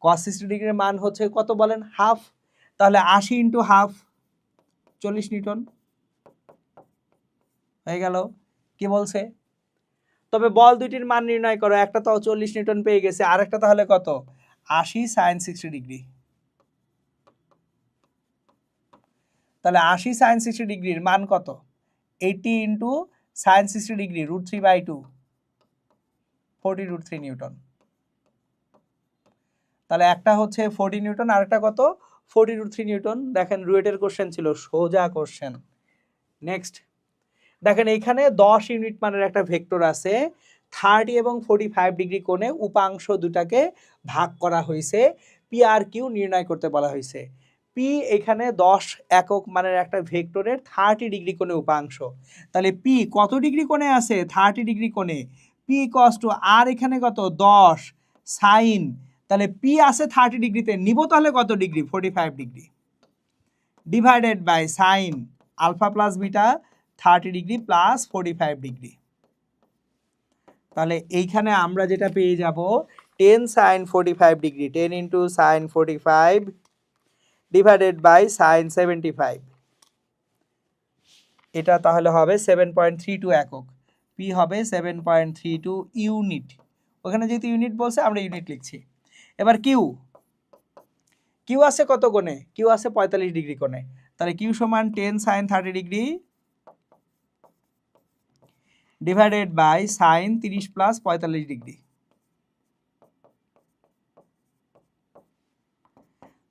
cos 60 ডিগ্রির মান হচ্ছে কত বলেন? হাফ। তাহলে 80 ইন্টু হাফ 40 নিউটন হয়ে গেল। কি বলছে? তবে বল দুইটির মান নির্ণয় করো। একটা তো 40 নিউটন পেয়ে গেছে, আর একটা তাহলে কত? 80 সাইন 60 ডিগ্রি। তাহলে 80 সাইন 60 ডিগ্রির মান কত? 80 ইন্টু সাইন 60 ডিগ্রি √3/2 40√3 নিউটন। তাহলে একটা হচ্ছে 40 নিউটন আর একটা কত? 40√3 নিউটন। দেখেন রুয়েটের কোশ্চেন ছিল, সোজা কোশ্চেন। নেক্সট দেখেন এইখানে 10 ইউনিট মানের একটা ভেক্টর আছে, 30 এবং 45 ডিগ্রি কোণে উপাংশ দুটাকে ভাগ করা হয়েছে, পি আর কিউ নির্ণয় করতে বলা হয়েছে। পি এখানে 10 একক মানের একটা ভেক্টরের 30 ডিগ্রি কোণে উপাংশ। তাহলে পি কত ডিগ্রি কোণে আছে? 30 ডিগ্রি কোণে। পি কস টু আর এখানে কত? 10 সাইন। তাহলে পি আছে 30 ডিগ্রিতে, নিব তাহলে কত degree? 45 degree divided by sine alpha plus beta 30 degree plus 45 degree. তাহলে এইখানে আমরা যেটা পেয়ে যাব 10 sine 45 degree, 10 into sine 45 divided by sine 75। এটা তাহলে হবে 7.32 একক। পি হবে 7.32 ইউনিট। ওখানে যেহেতু ইউনিট বলছে আমরা ইউনিট লিখছি। এবার কিউ, কিউ আছে কত কোণে? কিউ আছে 45 ডিগ্রি কোণে। তাহলে কিউ সমান 10 sine 30 degree divided by sine 30 plus 45 degree.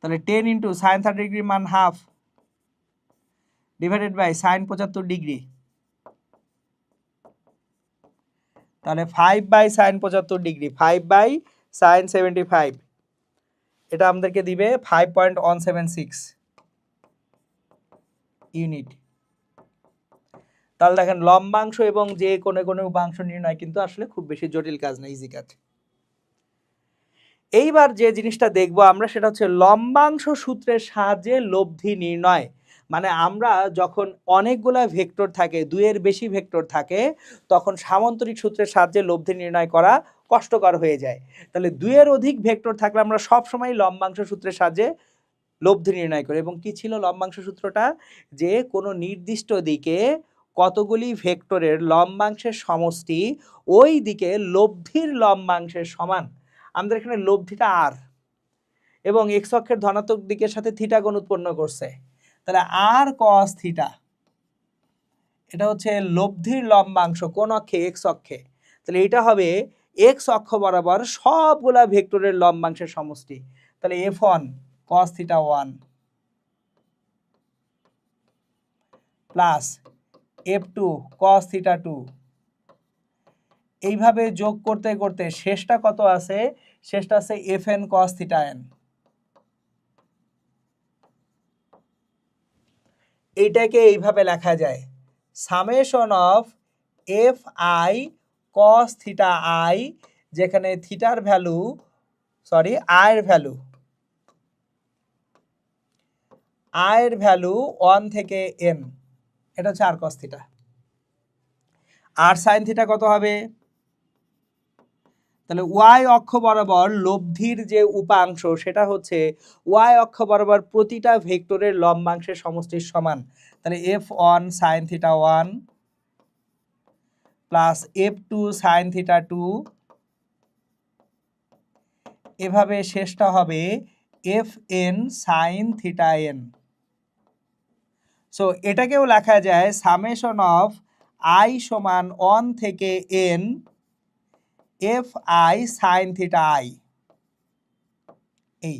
তাহলে 10 ইন্টু সাইন 30 ডিগ্রির মান half divided by sine 75 degree. তাহলে 5 by sine 75 degree, 5 by sine 75, এটা আমাদেরকে দিবে 5.176 ইউনিট। তাহলে দেখেন লম্বাংশ এবং যে কোণে কোণে উপাংশ নির্ণয় কিন্তু আসলে খুব বেশি জটিল কাজ না, ইজি কাজ। এইবার যে জিনিসটা দেখবো আমরা সেটা হচ্ছে লম্বাংশ সূত্রের সাহায্যে লব্ধি নির্ণয়। মানে আমরা যখন অনেকগুলা ভেক্টর থাকে, দুইয়ের বেশি ভেক্টর থাকে, তখন সামান্তরিক সূত্রের সাহায্যে লব্ধি নির্ণয় করা কষ্টকর হয়ে যায়। তাহলে দুইয়ের অধিক ভেক্টর থাকলে আমরা সবসময় লম্বাংশ সূত্রের সাহায্যে লব্ধি নির্ণয় করি। এবং কি ছিল লম্বাংশ সূত্রটা? যে কোনো নির্দিষ্ট দিকে কতগুলি ভেক্টরের লম্বাংশের সমষ্টি ওই দিকে লব্ধির লম্বাংশের সমান। আমাদের এখানে লব্ধিটা আর এবং এক্স অক্ষের ধনাত্মক দিকের সাথে থিটা কোণ উৎপন্ন করছে। তাহলে আর কস থিটা, এটা হচ্ছে লব্ধির লম্বাংশ কোন অক্ষে? এক্স অক্ষে। তাহলে এটা হবে এক্স অক্ষ বরাবর সবগুলা ভেক্টরের লম্বাংশের সমষ্টি। তাহলে f1 cos theta 1 plus f2 cos theta 2, এইভাবে যোগ করতে করতে শেষটা কত আছে? শেষটা আছে fn cos থিটা n। এইটাকে এইভাবে লেখা যায় summation of F I cos theta I, যেখানে থিটার ভ্যালু আয়ের ভ্যালু 1 থেকে n, এটা হচ্ছে আর কস থিটা। আর সাইন থিটা কত হবে? তাহলে ওয়াই অক্ষ বরাবর লব্ধির যে উপাংশ সেটা হচ্ছে ওয়াই অক্ষ বরাবর প্রতিটা ভেক্টরের লম্বাংশের সমষ্টির সমান। তাহলে f1 sine theta 1 plus f2 sine theta 2, এভাবে শেষটা হবে fn sine theta n। So এটাকেও লেখা যায় সামেশন অফ i সমান 1 থেকে n F i sine theta I. এই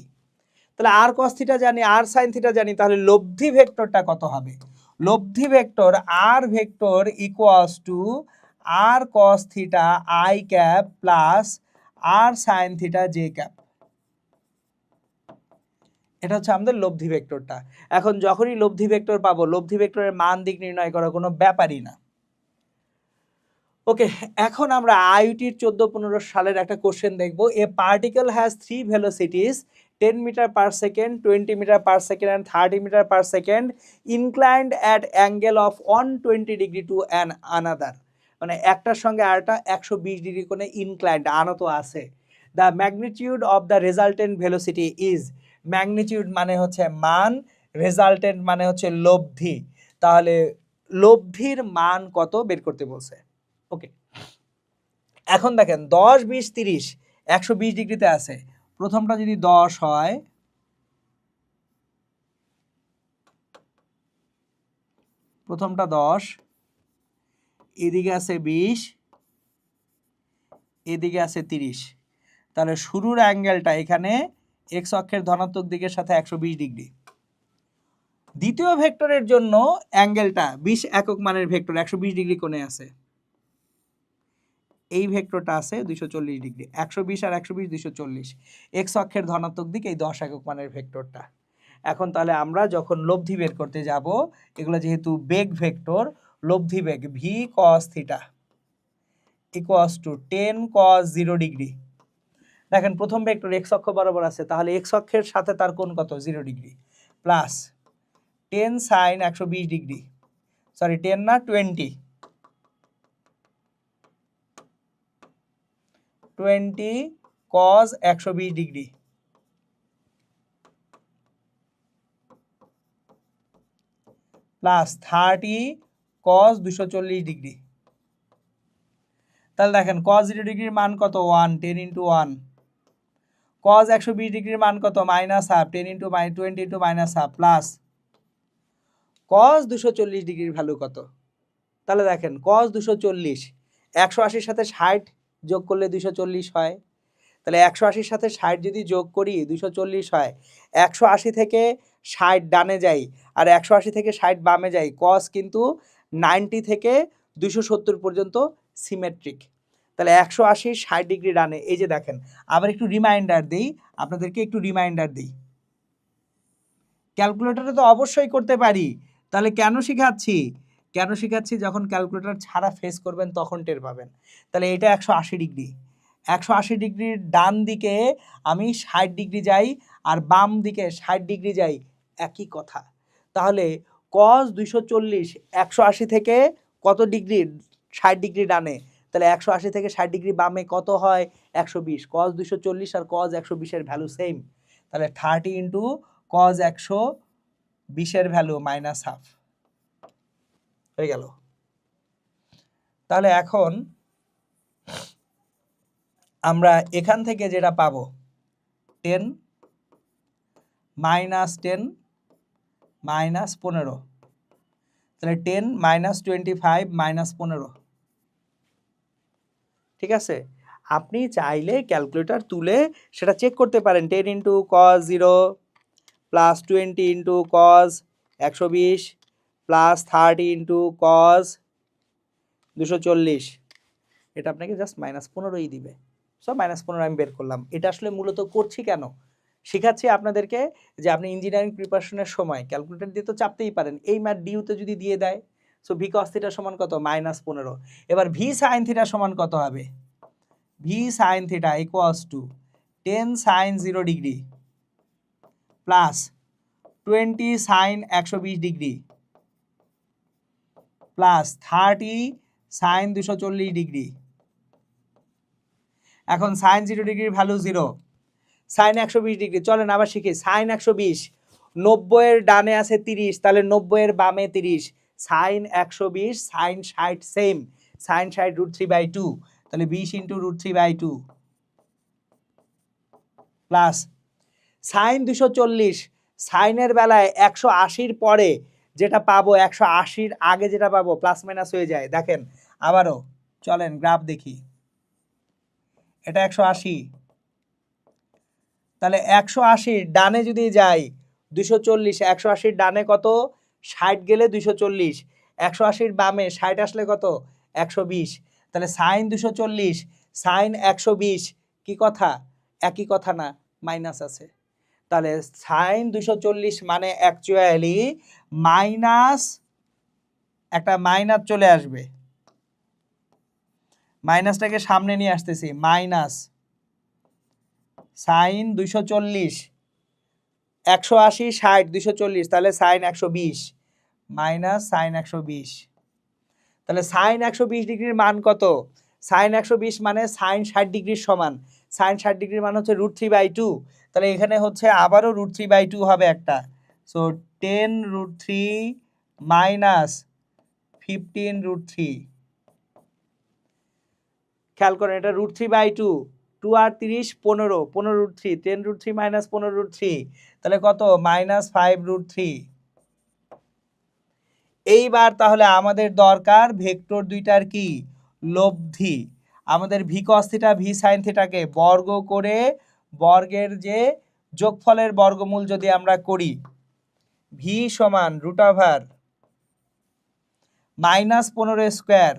তাহলে আর কস থিটা জানি, আর সাইন থিটা জানি, তাহলে লব্ধি ভেক্টরটা কত হবে? লব্ধি vector R vector equals to R cos theta i cap plus R sine theta j cap. এটা হচ্ছে আমাদের লব্ধি ভেক্টরটা। এখন যখনই লব্ধি ভেক্টর পাবো, লব্ধি ভেক্টরের মান দিক নির্ণয় করা কোনো ব্যাপারই না। ওকে, এখন আমরা আইইউটির 14-15 সালের একটা কোশ্চেন দেখব। A particle has 3 velocities 10 metre per second, 20 metre per second and 30 metre per second inclined at angle of 120 degree to an another. মানে একটার সঙ্গে আরেকটা 120 ডিগ্রি কোণে ইনক্লাইন্ড আনত আছে। The magnitude of the resultant velocity is, magnitude মানে হচ্ছে মান, রেজাল্টেন্ট মানে হচ্ছে লব্ধি। তাহলে লব্ধির মান কত বের করতে বলছে। ওকে, এখন দেখেন 10, 20, 30 120 ডিগ্রিতে আছে, প্রথমটা যদি 10 হয়, প্রথমটা 10, এদিকে আছে 20, এদিকে আছে 30, তাহলে শুরুর অ্যাঙ্গেলটা এখানে এক্স অক্ষের ধনাত্মক দিকের সাথে 120 ডিগ্রি। দ্বিতীয় ভেক্টরের জন্য অ্যাঙ্গেলটা 20 একক মানের ভেক্টর 120 ডিগ্রি কোণে আছে, এই ভেক্টরটা আছে 240 ডিগ্রি, 120 আর 120 240, এক্স অক্ষের ধনাত্মক দিক এই 10 একক মানের ভেক্টরটা। এখন তাহলে আমরা যখন লব্ধি বের করতে যাব, এগুলো যেহেতু বেগ ভেক্টর, লব্ধি বেগ v cos theta equals to 10 cos 0 degree. দেখেন প্রথম ভেক্টর এক্স অক্ষ বরাবর আছে, তাহলে এক্স অক্ষের সাথে তার কোণ কত 0 degree, plus 10 sine 120 degree, sorry 10 না 20 cos 120 degree, plus 30 cos 240 degree. তাহলে দেখেন কস 0 ডিগ্রির মান কত 1, 10 ইন্টু 1, কস 120 ডিগ্রির মান কত minus half, 10 into 20 into minus half, plus cos 240 ডিগ্রির ভ্যালু কত। তাহলে দেখেন কস 240, 180-র সাথে 60 যোগ করলে 240 হয়, তাহলে 180-র সাথে 60 যদি যোগ করি 240 হয়। 180 থেকে 60 ডানে যাই আর 180 থেকে 60 বামে যাই, কস কিন্তু 90 থেকে 270 পর্যন্ত সিমেট্রিক। তাহলে 180 60 ডিগ্রি ডানে। এই যে দেখেন, আবার একটু রিমাইন্ডার দিই আপনাদেরকে, একটু রিমাইন্ডার দিই। ক্যালকুলেটরে তো অবশ্যই করতে পারি, তাহলে কেন শিখাচ্ছি যখন ক্যালকুলেটর ছাড়া ফেস করবেন তখন টের পাবেন। তাহলে এটা 180 ডিগ্রি, 180 ডিগ্রির ডান দিকে আমি 60 ডিগ্রি যাই আর বাম দিকে 60 ডিগ্রি যাই, একই কথা। তাহলে কস 240 180 থেকে কত ডিগ্রি, 60 ডিগ্রি ডানে, তাহলে 180 থেকে 60 ডিগ্রি বামে কত হয় 120, কস 240 আর কস 120-এর ভ্যালু সেম, তাহলে 30 ইন্টু কস 120-এর ভ্যালু মাইনাস হাফ হয়ে গেল। তাহলে এখন আমরা এখান থেকে যেটা পাবো 10 মাইনাস 10 মাইনাস 15, তাহলে 10 মাইনাস 25 মাইনাস 15। ঠিক আছে, আপনি চাইলে ক্যালকুলেটর তুলে সেটা চেক করতে পারেন। 10 ইন্টু কস 0 plus 20 into cos 120 plus 30 into কস 240, এটা আপনাকে জাস্ট -15ই দিবে। সো -15 আমি বের করলাম। এটা আসলে মূলত করছি কেন, শেখাচ্ছি আপনাদেরকে যে আপনি ইঞ্জিনিয়ারিং প্রিপারেশনের সময় ক্যালকুলেটর দিয়ে তো চাপতেই পারেন, এই ম্যাথ ডিউতে যদি দিয়ে দেয়, সো ভি কস থিটা সমান কত -15। এবার ভি সাইন থিটা সমান কত হবে, V sine theta equals to 10 sine 0 degree plus 20 sine 120 degree plus 30 sine 240 degree. এখন সাইন 0 ডিগ্রির ভ্যালু 0, সাইন 120 ডিগ্রি, চলেন আবার শিখি। সাইন 120, 90-এর ডানে আছে 30, তাহলে 90-এর বামে 30, সাইন 120 সাইন 60 সেম, সাইন 60 √3/2, তাহলে 20 ইন্টু √3/2 প্লাস সাইন 240, সাইনের বেলায় 180-র পরে যেটা পাবো 180-র আগে যেটা পাবো প্লাস মাইনাস হয়ে যায়। দেখেন আবারও, চলেন গ্রাফ দেখি। এটা 180, তাহলে 180-র ডানে যদি যাই 240, 180-র ডানে কত 60 গেলে 240, 180-র বামে 60 আসলে কত 120, তাহলে সাইন 240 সাইন 120 কি কথা, একই কথা না, মাইনাস আছে। তাহলে সাইন 240 মানে অ্যাকচুয়ালি মাইনাস, একটা মাইনাস চলে আসবে, মাইনাসটাকে সামনে নিয়ে আসতেছি, মাইনাস সাইন 240 180 60 240, তাহলে সাইন 120 মাইনাস সাইন 120, তাহলে সাইন 120 ডিগ্রির মান কত, সাইন 120 মানে সাইন 60 ডিগ্রির সমান, সাইন 60 ডিগ্রির মান হচ্ছে √3/2, তাহলে এখানে হচ্ছে আবারও √3/2 হবে একটা, সো 10 √3 মাইনাস 15 √3। খেয়াল করেন এটা √3/2, 2 আর 30 15, 15√3, 10√3 মাইনাস 15√3, তাহলে কত? -5√3। এইবার তাহলে আমাদের দরকার ভেক্টর দুইটার কি? লব্ধি। আমাদের v cos theta v sine থিটাকে বর্গ করে বর্গের যে যোগফলের বর্গমূল যদি আমরা করি, ভি সমান √15 স্কোয়ার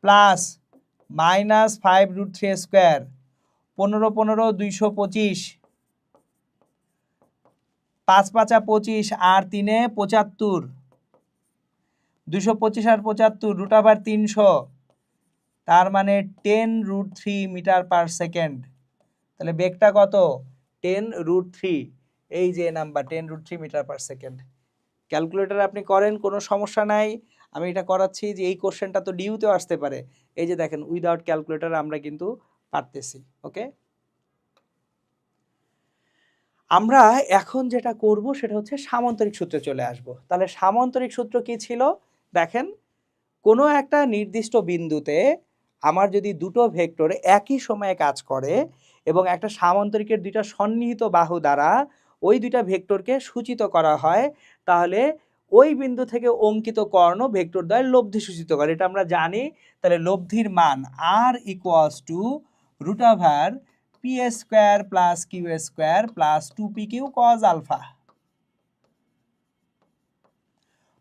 প্লাস -5√3 স্কোয়ার, 15 15 225, 5 5 25 আর 3 75, 225 আর 75 √300, তার মানে 10√3 মিটার পার সেকেন্ড। তাহলে বেগটা কত? 10√3। এই যে number 10√3 metre per second. Calculator আপনি করেন, কোনো সমস্যা নাই। আমি এটা করাচ্ছি যে এই কোশ্চেনটা তো ডিউতেও আসতে পারে। এই যে দেখেন, উইদাউট ক্যালকুলেটর আমরা কিন্তু পারতেছি। ওকে, আমরা এখন যেটা করব সেটা হচ্ছে সামান্তরিক সূত্রে চলে আসব। তাহলে সামান্তরিক সূত্র কি ছিল? দেখেন, কোনো একটা নির্দিষ্ট বিন্দুতে আমার যদি দুটো ভেক্টর একই সময়ে কাজ করে এবং একটা সামান্তরিকের দুইটা সন্নিহিত বাহু দ্বারা ওই দুইটা ভেক্টরকে সূচিত করা হয়, তাহলে ওই বিন্দু থেকে অঙ্কিত কর্ণ ভেক্টর দ্বয়ের লব্ধি সূচিত করে, এটা আমরা জানি। তাহলে লব্ধির মান r = √p² plus q² plus 2pq cos alpha.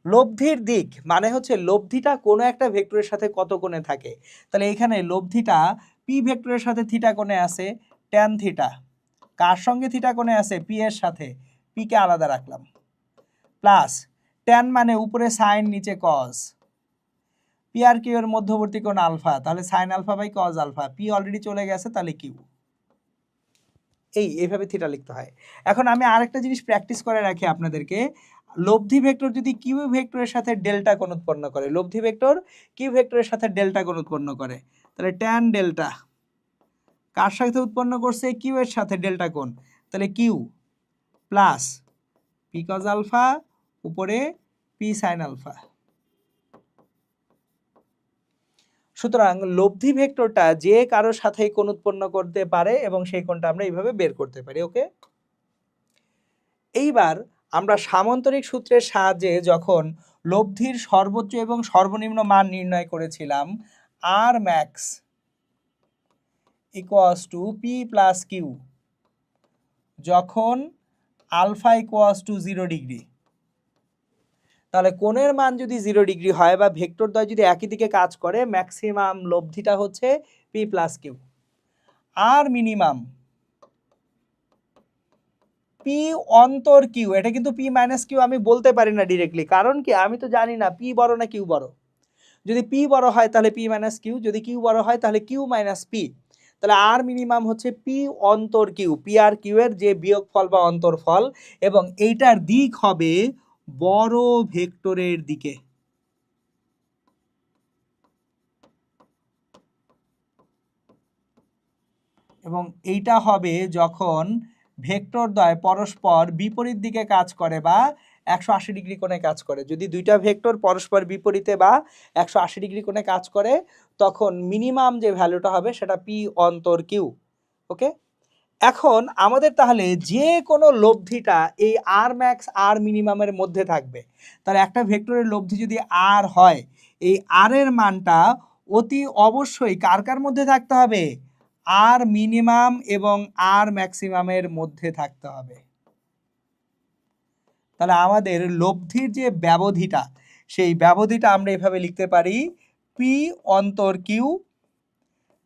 লব্ধির দিক মানে হচ্ছে লব্ধিটা কোনো একটা ভেক্টরের সাথে কত কোণে থাকে। তাহলে এখানে লব্ধিটা পি ভেক্টরের সাথে থিটা কোণে আছে, ট্যান থিটা। কার সঙ্গে থিটা কোণে আছে? পি এর সাথে, পিকে আলাদা রাখলাম। প্লাস ট্যান মানে উপরে সাইন নিচে কজ, পি আর কিউ এর মধ্যবর্তী কোণ আলফা, তাহলে sine alpha by cos alpha. P already চলে গেছে, তাহলে কিউ। এইভাবে থিটা লিখতে হয়। এখন আমি আরেকটা জিনিস প্র্যাকটিস করে রাখি আপনাদেরকে। লব্ধি ভেক্টর যদি কিউ ভেক্টরের সাথে ডেল্টা কোণ উৎপন্ন করে, লব্ধি ভেক্টর কিউ ভেক্টরের সাথে ডেল্টা কোণ উৎপন্ন করে, তাহলে ট্যান ডেল্টা কার সাথে উৎপন্ন করছে? কিউ এর সাথে ডেল্টা কোণ, তাহলে Q plus P cos alpha উপরে পি সাইন আলফা। সুতরাং লব্ধি ভেক্টরটা যে কারোর সাথেই কোণ উৎপন্ন করতে পারে এবং সেই কোণটা আমরা এইভাবে বের করতে পারি। ওকে, এইবার আমরা সামান্তরিক সূত্রের সাহায্যে যখন লব্ধির সর্বোচ্চ এবং সর্বনিম্ন মান নির্ণয় করেছিলাম, আর ম্যাক্স = পি প্লাস কিউ, যখন আলফা = 0 ডিগ্রি, তাহলে কোণের মান যদি 0 ডিগ্রি হয় বা ভেক্টর দ্বয় যদি একই দিকে কাজ করে, ম্যাক্সিমাম লব্ধিটা হচ্ছে পি প্লাস কিউ। আর মিনিমাম পি অন্তর কিউ, এটা কিন্তু পি মাইনাস কিউ আমি বলতে পারি না ডিরেক্টলি, কারণ কি? আমি তো জানি না পি বড় না কিউ বড়। যদি পি বড় হয় তাহলে পি মাইনাস কিউ, যদি কিউ বড় হয় তাহলে কিউ মাইনাস পি। তাহলে আর মিনিমাম হচ্ছে পি অন্তর কিউ, পি আর কিউ এর যে বিয়োগফল বা অন্তরফল, এবং এইটার দিক হবে বড় ভেক্টরের দিকে। এবং এইটা হবে যখন ভেক্টর দ্বয় পরস্পর বিপরীত দিকে কাজ করে বা 180 ডিগ্রি কোণে কাজ করে। যদি দুইটা ভেক্টর পরস্পর বিপরীতে বা 180 ডিগ্রি কোণে কাজ করে, তখন মিনিমাম যে ভ্যালুটা হবে সেটা পি অন্তর কিউ। ওকে, এখন আমাদের তাহলে যে কোনো লব্ধিটা এই আর ম্যাক্স আর মিনিমামের মধ্যে থাকবে। তাহলে একটা ভেক্টরের লব্ধি যদি আর হয়, এই আর এর মানটা অতি অবশ্যই কার কার মধ্যে থাকতে হবে? আর মিনিমাম এবং আর ম্যাক্সিমামের মধ্যে থাকতে হবে। তাহলে আমাদের লব্ধির যে ব্যবধিটা, সেই ব্যবধিটা আমরা এভাবে লিখতে পারি, পি অন্তর Q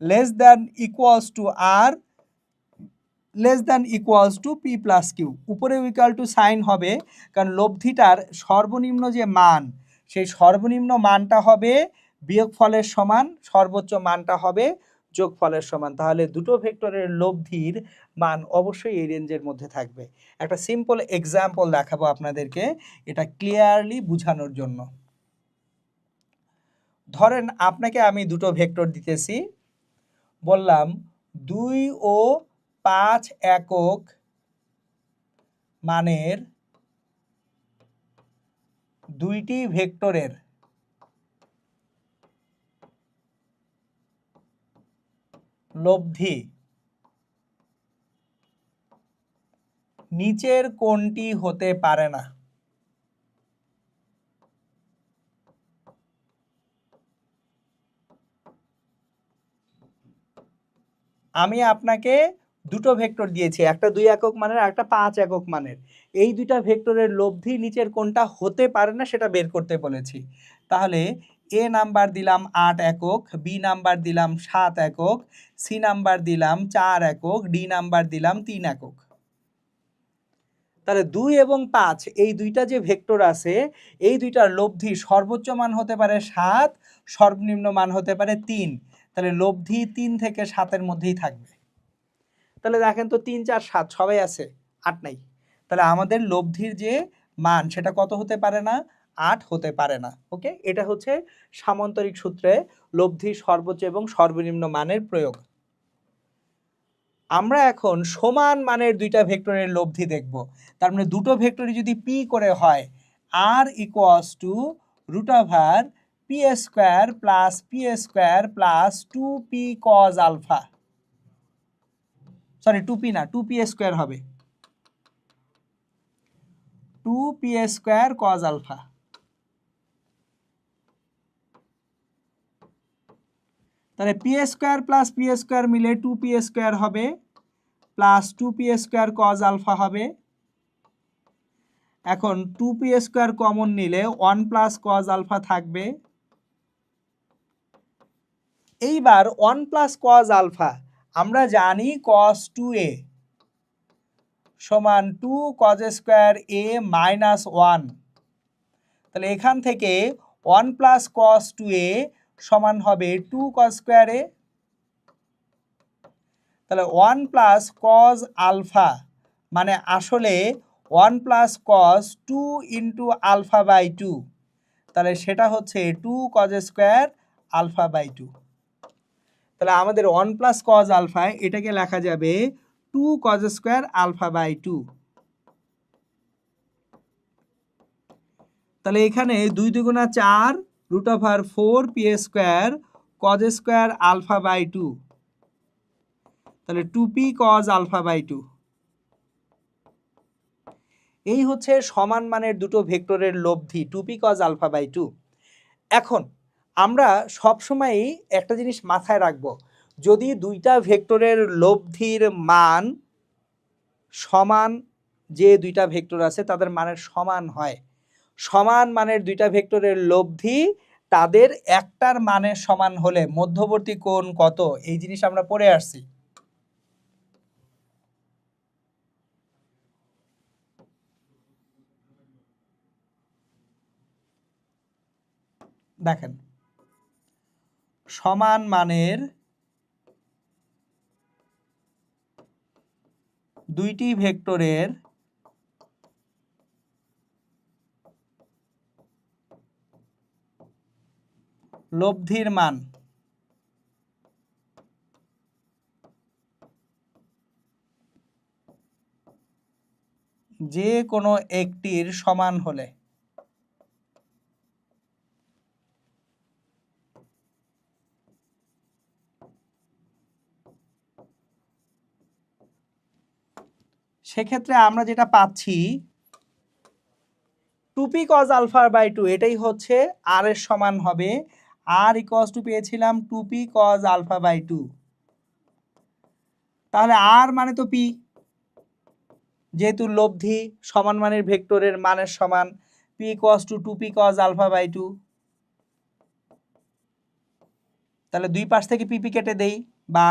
less than equals to R less than equals to P plus Q. উপরে ইকুয়াল টু সাইন হবে, কারণ লব্ধিটার সর্বনিম্ন যে মান, সেই সর্বনিম্ন মানটা হবে বিয়োগফলের সমান, সর্বোচ্চ মানটা হবে যোগফলের সমান। তাহলে দুটো ভেক্টরের লব্ধির মান অবশ্যই এই রেঞ্জের মধ্যে থাকবে। একটা সিম্পল এক্সাম্পল দেখাবো আপনাদেরকে এটা ক্লিয়ারলি বোঝানোর জন্য। ধরেন আপনাকে আমি দুটো ভেক্টর দিতেছি, বললাম 2 ও 5 একক মানের দুইটি ভেক্টরের লব্ধি নিচের কোনটি হতে পারে না? আমি আপনাকে দুটো ভেক্টর দিয়েছি, একটা 2 একক মানের আর একটা 5 একক মানের। এই দুইটা ভেক্টরের লব্ধি নিচের কোনটা হতে পারে না সেটা বের করতে বলেছি। তাহলে এ নাম্বার দিলাম 8 একক, বি নাম্বার দিলাম 7 একক, সি নাম্বার দিলাম 4 একক, ডি নাম্বার দিলাম 3 একক। তাহলে 2 এবং 5 এই দুইটা যে ভেক্টর আছে, এই দুইটার লব্ধি সর্বোচ্চ মান হতে পারে 7, সর্বনিম্ন মান হতে পারে 3। তাহলে লব্ধি 3 থেকে 7-এর মধ্যেই থাকবে। তাহলে দেখেন তো 3, 4, 7 সবাই আছে, 8 নাই। তাহলে আমাদের লব্ধির যে মান সেটা কত হতে পারে না? 8 হতে পারে না। ওকে, এটা হচ্ছে সামান্তরিক সূত্রে লব্ধির সর্বোচ্চ এবং সর্বনিম্ন মানের প্রয়োগ। আমরা এখন সমান মানের দুইটা ভেক্টরের লব্ধি দেখব। তার মানে দুটো ভেক্টরই যদি পি করে হয়, r equals to root over p square plus 2p cos alpha, sorry 2p না, 2p স্কোয়ার হবে, 2p স্কোয়ার কজ আলফা। তাহলে p square plus p square মিলে 2p স্কোয়ার হবে plus 2p square cos alpha হবে। এখন 2p square common নিলে 1 plus cos alpha থাকবে। এইবার 1 প্লাস কজ আলফা আমরা জানি cos 2a সমান 2 cos স্কোয়ার a মাইনাস 1। তাহলে এখান থেকে 1 প্লাস cos 2a সমান হবে 2 cos স্কোয়ার a। তাহলে 1 প্লাস cos আলফা মানে আসলে 1 plus cos 2 into alpha by 2, তাহলে সেটা হচ্ছে 2 cos স্কোয়ার আলফা বাই 2। তাহলে আমাদের 1 প্লাস কজ আলফা এটাকে লেখা যাবে 2 cos স্কোয়ার আলফা বাই 2। তাহলে এখানে 2 দুগুণা 4 root over 4 P square cos square alpha by 2, তাহলে 2p কজ আলফা বাই 2। এই হচ্ছে সমান মানের দুটো ভেক্টরের লব্ধি 2p কজ আলফা বাই 2। এখন আমরা সবসময়ই একটা জিনিস মাথায় রাখবো, যদি দুইটা ভেক্টরের লব্ধির মান সমান, যে দুইটা ভেক্টর আছে তাদের মানের সমান হয়, সমান মানের দুইটা ভেক্টরের লব্ধি তাদের একটার মানের সমান হলে মধ্যবর্তী কোণ কত, এই জিনিস আমরা পড়ে আসছি। দেখেন, সমান মানের দুইটি ভেক্টরের লব্ধির মান যে কোনো একটির সমান হলে সেক্ষেত্রে আমরা যেটা পাচ্ছি 2p cos আলফা বাই 2 এটাই হচ্ছে আর এর সমান হবে। আর ইকুয়ালস টু পেয়েছিলাম 2p cos আলফা বাই 2। তাহলে আর মানে তো p, যেহেতু লব্ধি সমান মানের ভেক্টরের মানের সমান, p equals to 2p cos alpha by 2। তাহলে দুই পাশ থেকে পিপি কেটে দেই, বা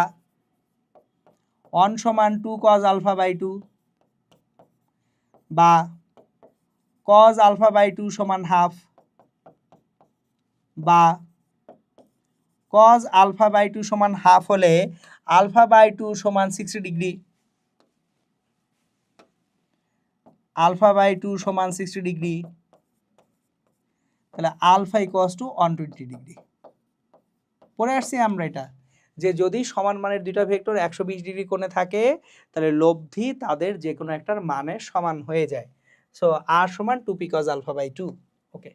1 সমান 2 cos আলফা বাই 2, বা cos আলফা বাই 2 সমান হাফ, বা cos আলফা বাই 2 সমান হাফ হলে আলফা বাই 2 সমান 60 ডিগ্রি, আলফা বাই 2 সমান 60 ডিগ্রি, তাহলে আলফা ইকুয়ালস টু 120 ডিগ্রি। পরে আসছি আমরা এটা, যে যদি সমান মানের দুইটা ভেক্টর 120 ডিগ্রি কোণে থাকে তাহলে লব্ধি তাদের যে কোনো একটার মানের সমান হয়ে যায়। সো আর সমান 2p cos আলফা বাই 2। ওকে,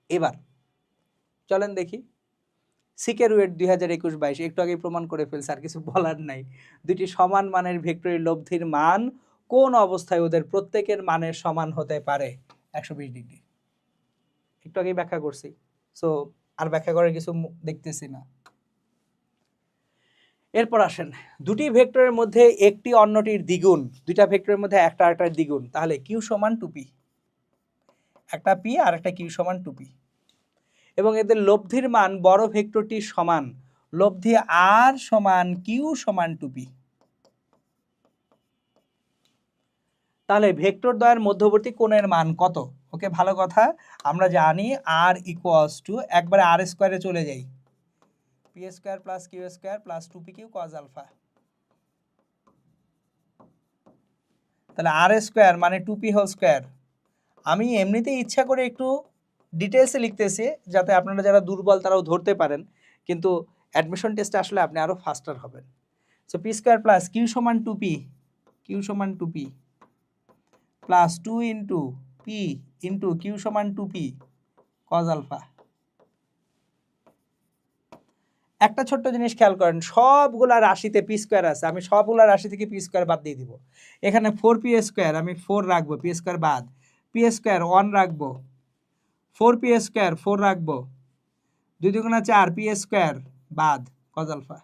এবার চলেন দেখি সিকের ওয়েট 2021-22 একটু আগেই প্রমাণ করে ফেলছে, আর কিছু বলার নাই। দুটি সমান মানের ভেক্টরের লব্ধির মান কোন অবস্থায় ওদের প্রত্যেকের মানের সমান হতে পারে? 120 ডিগ্রি। একটু আগেই ব্যাখ্যা করছি, সো আর ব্যাখ্যা করার কিছু দেখতেছি না। এরপর আসেন, দুটি ভেক্টরের মধ্যে একটি অন্যটির দ্বিগুণ, দুইটা ভেক্টরের মধ্যে একটা আরেকটার দ্বিগুণ, তাহলে কিউ সমান 2p, একটা পি আর একটা কিউ সমান 2p, এবং এদের লব্ধির মান বড় ভেক্টরটির সমান, লব্ধি আর সমান কিউ সমান 2p। তাহলে ভেক্টর দ্বয়ের মধ্যবর্তী কোণের মান কত? ওকে, ভালো কথা, আমরা জানি আর ইকুয়ালস টু, একবারে আর স্কোয়ারে চলে যাই, P square plus Q square plus 2p Q cos alpha. তাহলে আর স্কোয়ার মানে 2p হোল স্কোয়ার। আমি এমনিতেই ইচ্ছা করে একটু ডিটেলসে লিখতেছি যাতে আপনারা যারা দুর্বল তারাও ধরতে পারেন, কিন্তু অ্যাডমিশন টেস্টে আসলে আপনি আরও ফাস্টার হবেন। So P square plus Q সমান 2p, কিউ সমান 2p plus 2 into P into Q সমান 2p কজ আলফা। একটা ছোট্ট জিনিস খেয়াল করেন, সবগুলা রাশিতে পি স্কোয়ার আছে, আমি সবগুলা রাশি থেকে পি স্কোয়ার বাদ দিয়ে দিব। এখানে 4p স্কোয়ার আমি 4 রাখবো, পি স্কোয়ার বাদ, পি স্কোয়ার 1 রাখবো, 4p স্কোয়ার 4 রাখবো, 2 দুগুণা 4 পি স্কোয়ার বাদ কজ আলফা।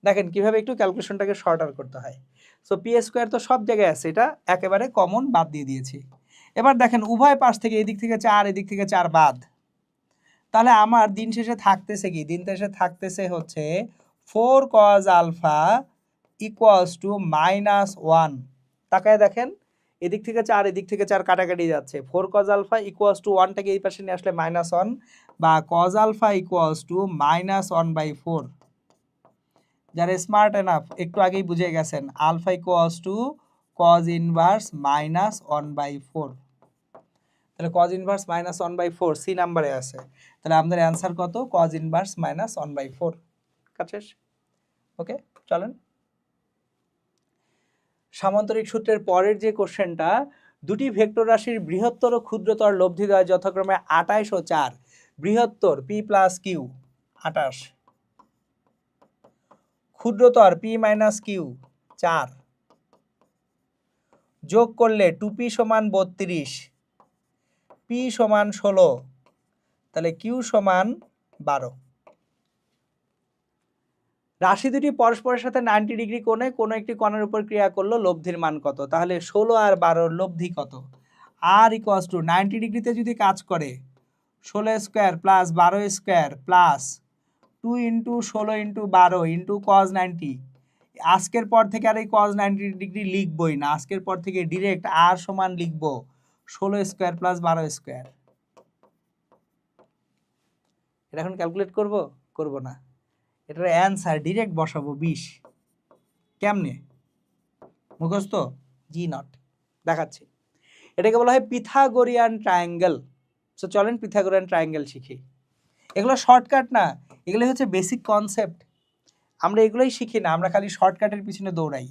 দেখেন কিভাবে একটু ক্যালকুলেশনটাকে শর্টার করতে হয়। সো পি স্কোয়ার তো সব জায়গায় আছে, এটা একেবারে কমন বাদ দিয়ে দিয়েছি। এবার দেখেন উভয় পাশ থেকে এদিক থেকে 4 এদিক থেকে 4 বাদ, তাহলে আমার দিন শেষে থাকতেছে কি? দিন শেষে থাকতেছে হচ্ছে 4 কজ আলফা ইকুয়ালস টু -1। তাকায় দেখেন, এদিক থেকে 4 এদিক থেকে 4 কাটাকাটি যাচ্ছে, 4 কজ আলফা ইকুয়ালস টু 1টাকে এই পাশে নিয়ে আসলে -1, বা কজ আলফা ইকুয়ালস টু -1/4। যারা স্মার্ট এনাফ একটু আগেই বুঝে গেছেন, alpha equals to cos inverse -1/4। তাহলে কজ ইনভার্স -1/4 সি নাম্বারে আছে, তাহলে আমাদের অ্যান্সার কত? Cause inverse -1/4। কাজ শেষ। ওকে, চলেন সামান্তরিক সূত্রের পরের যে কোশ্চেনটা, দুটি ভেক্টর রাশির বৃহত্তর ও ক্ষুদ্রতর লব্ধিদ্বয় যথাক্রমে 28 ও 4। বৃহত্তর পি প্লাস কিউ 28, ক্ষুদ্রতর পি মাইনাস কিউ 4, যোগ করলে 2p সমান 32, পি সমান 16, তাহলে কিউ সমান 12। রাশি দুটি পরস্পরের সাথে 90 ডিগ্রি কোণে কোনো একটি কণার উপর ক্রিয়া করলো, লব্ধির মান কত? তাহলে 16 আর 12 লব্ধি কত? আর ইকুয়ালস টু 90 ডিগ্রিতে যদি কাজ করে 16 square plus 12 square plus 2 into 16 into 12 into cos 90। আজকের পর থেকে আর এই কজ 90 ডিগ্রি লিখবই না, আজকের পর থেকে ডিরেক্ট আর সমান লিখবো 16 স্কোয়ার প্লাস 12 স্কোয়ার। এটা এখন ক্যালকুলেট করব না, এটার অ্যান্সার ডিরেক্ট বসাবো 20। কেমনে? মুখস্থ? জি নট, দেখাচ্ছি। এটাকে বলা হয় পিথাগোরিয়ান ট্রায়াঙ্গেল। সো চলেন পিথাগোরিয়ান ট্রায়াঙ্গেল শিখি। এগুলো শর্টকাট না, এগুলো হচ্ছে বেসিক কনসেপ্ট। আমরা এগুলোই শিখি না, আমরা খালি শর্টকাটের পিছনে দৌড়াই।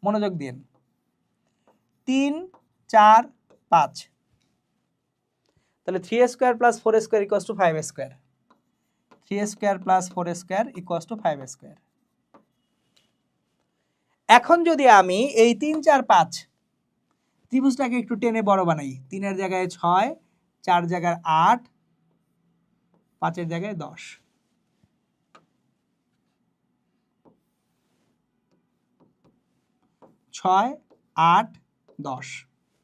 মনোযোগ দিন। 3, 4, 5, তাহলে 3 square plus 4 square equals to 5 square. 3 square plus 4 square equals to 5 square. এখন যদি আমি এই 3, 4, 5 ত্রিভুজটাকে একটু টেনে বড় বানাই, 3-এর জায়গায় 6, 4 জায়গায় 8, 5-এর জায়গায় 10, 6, 8, 10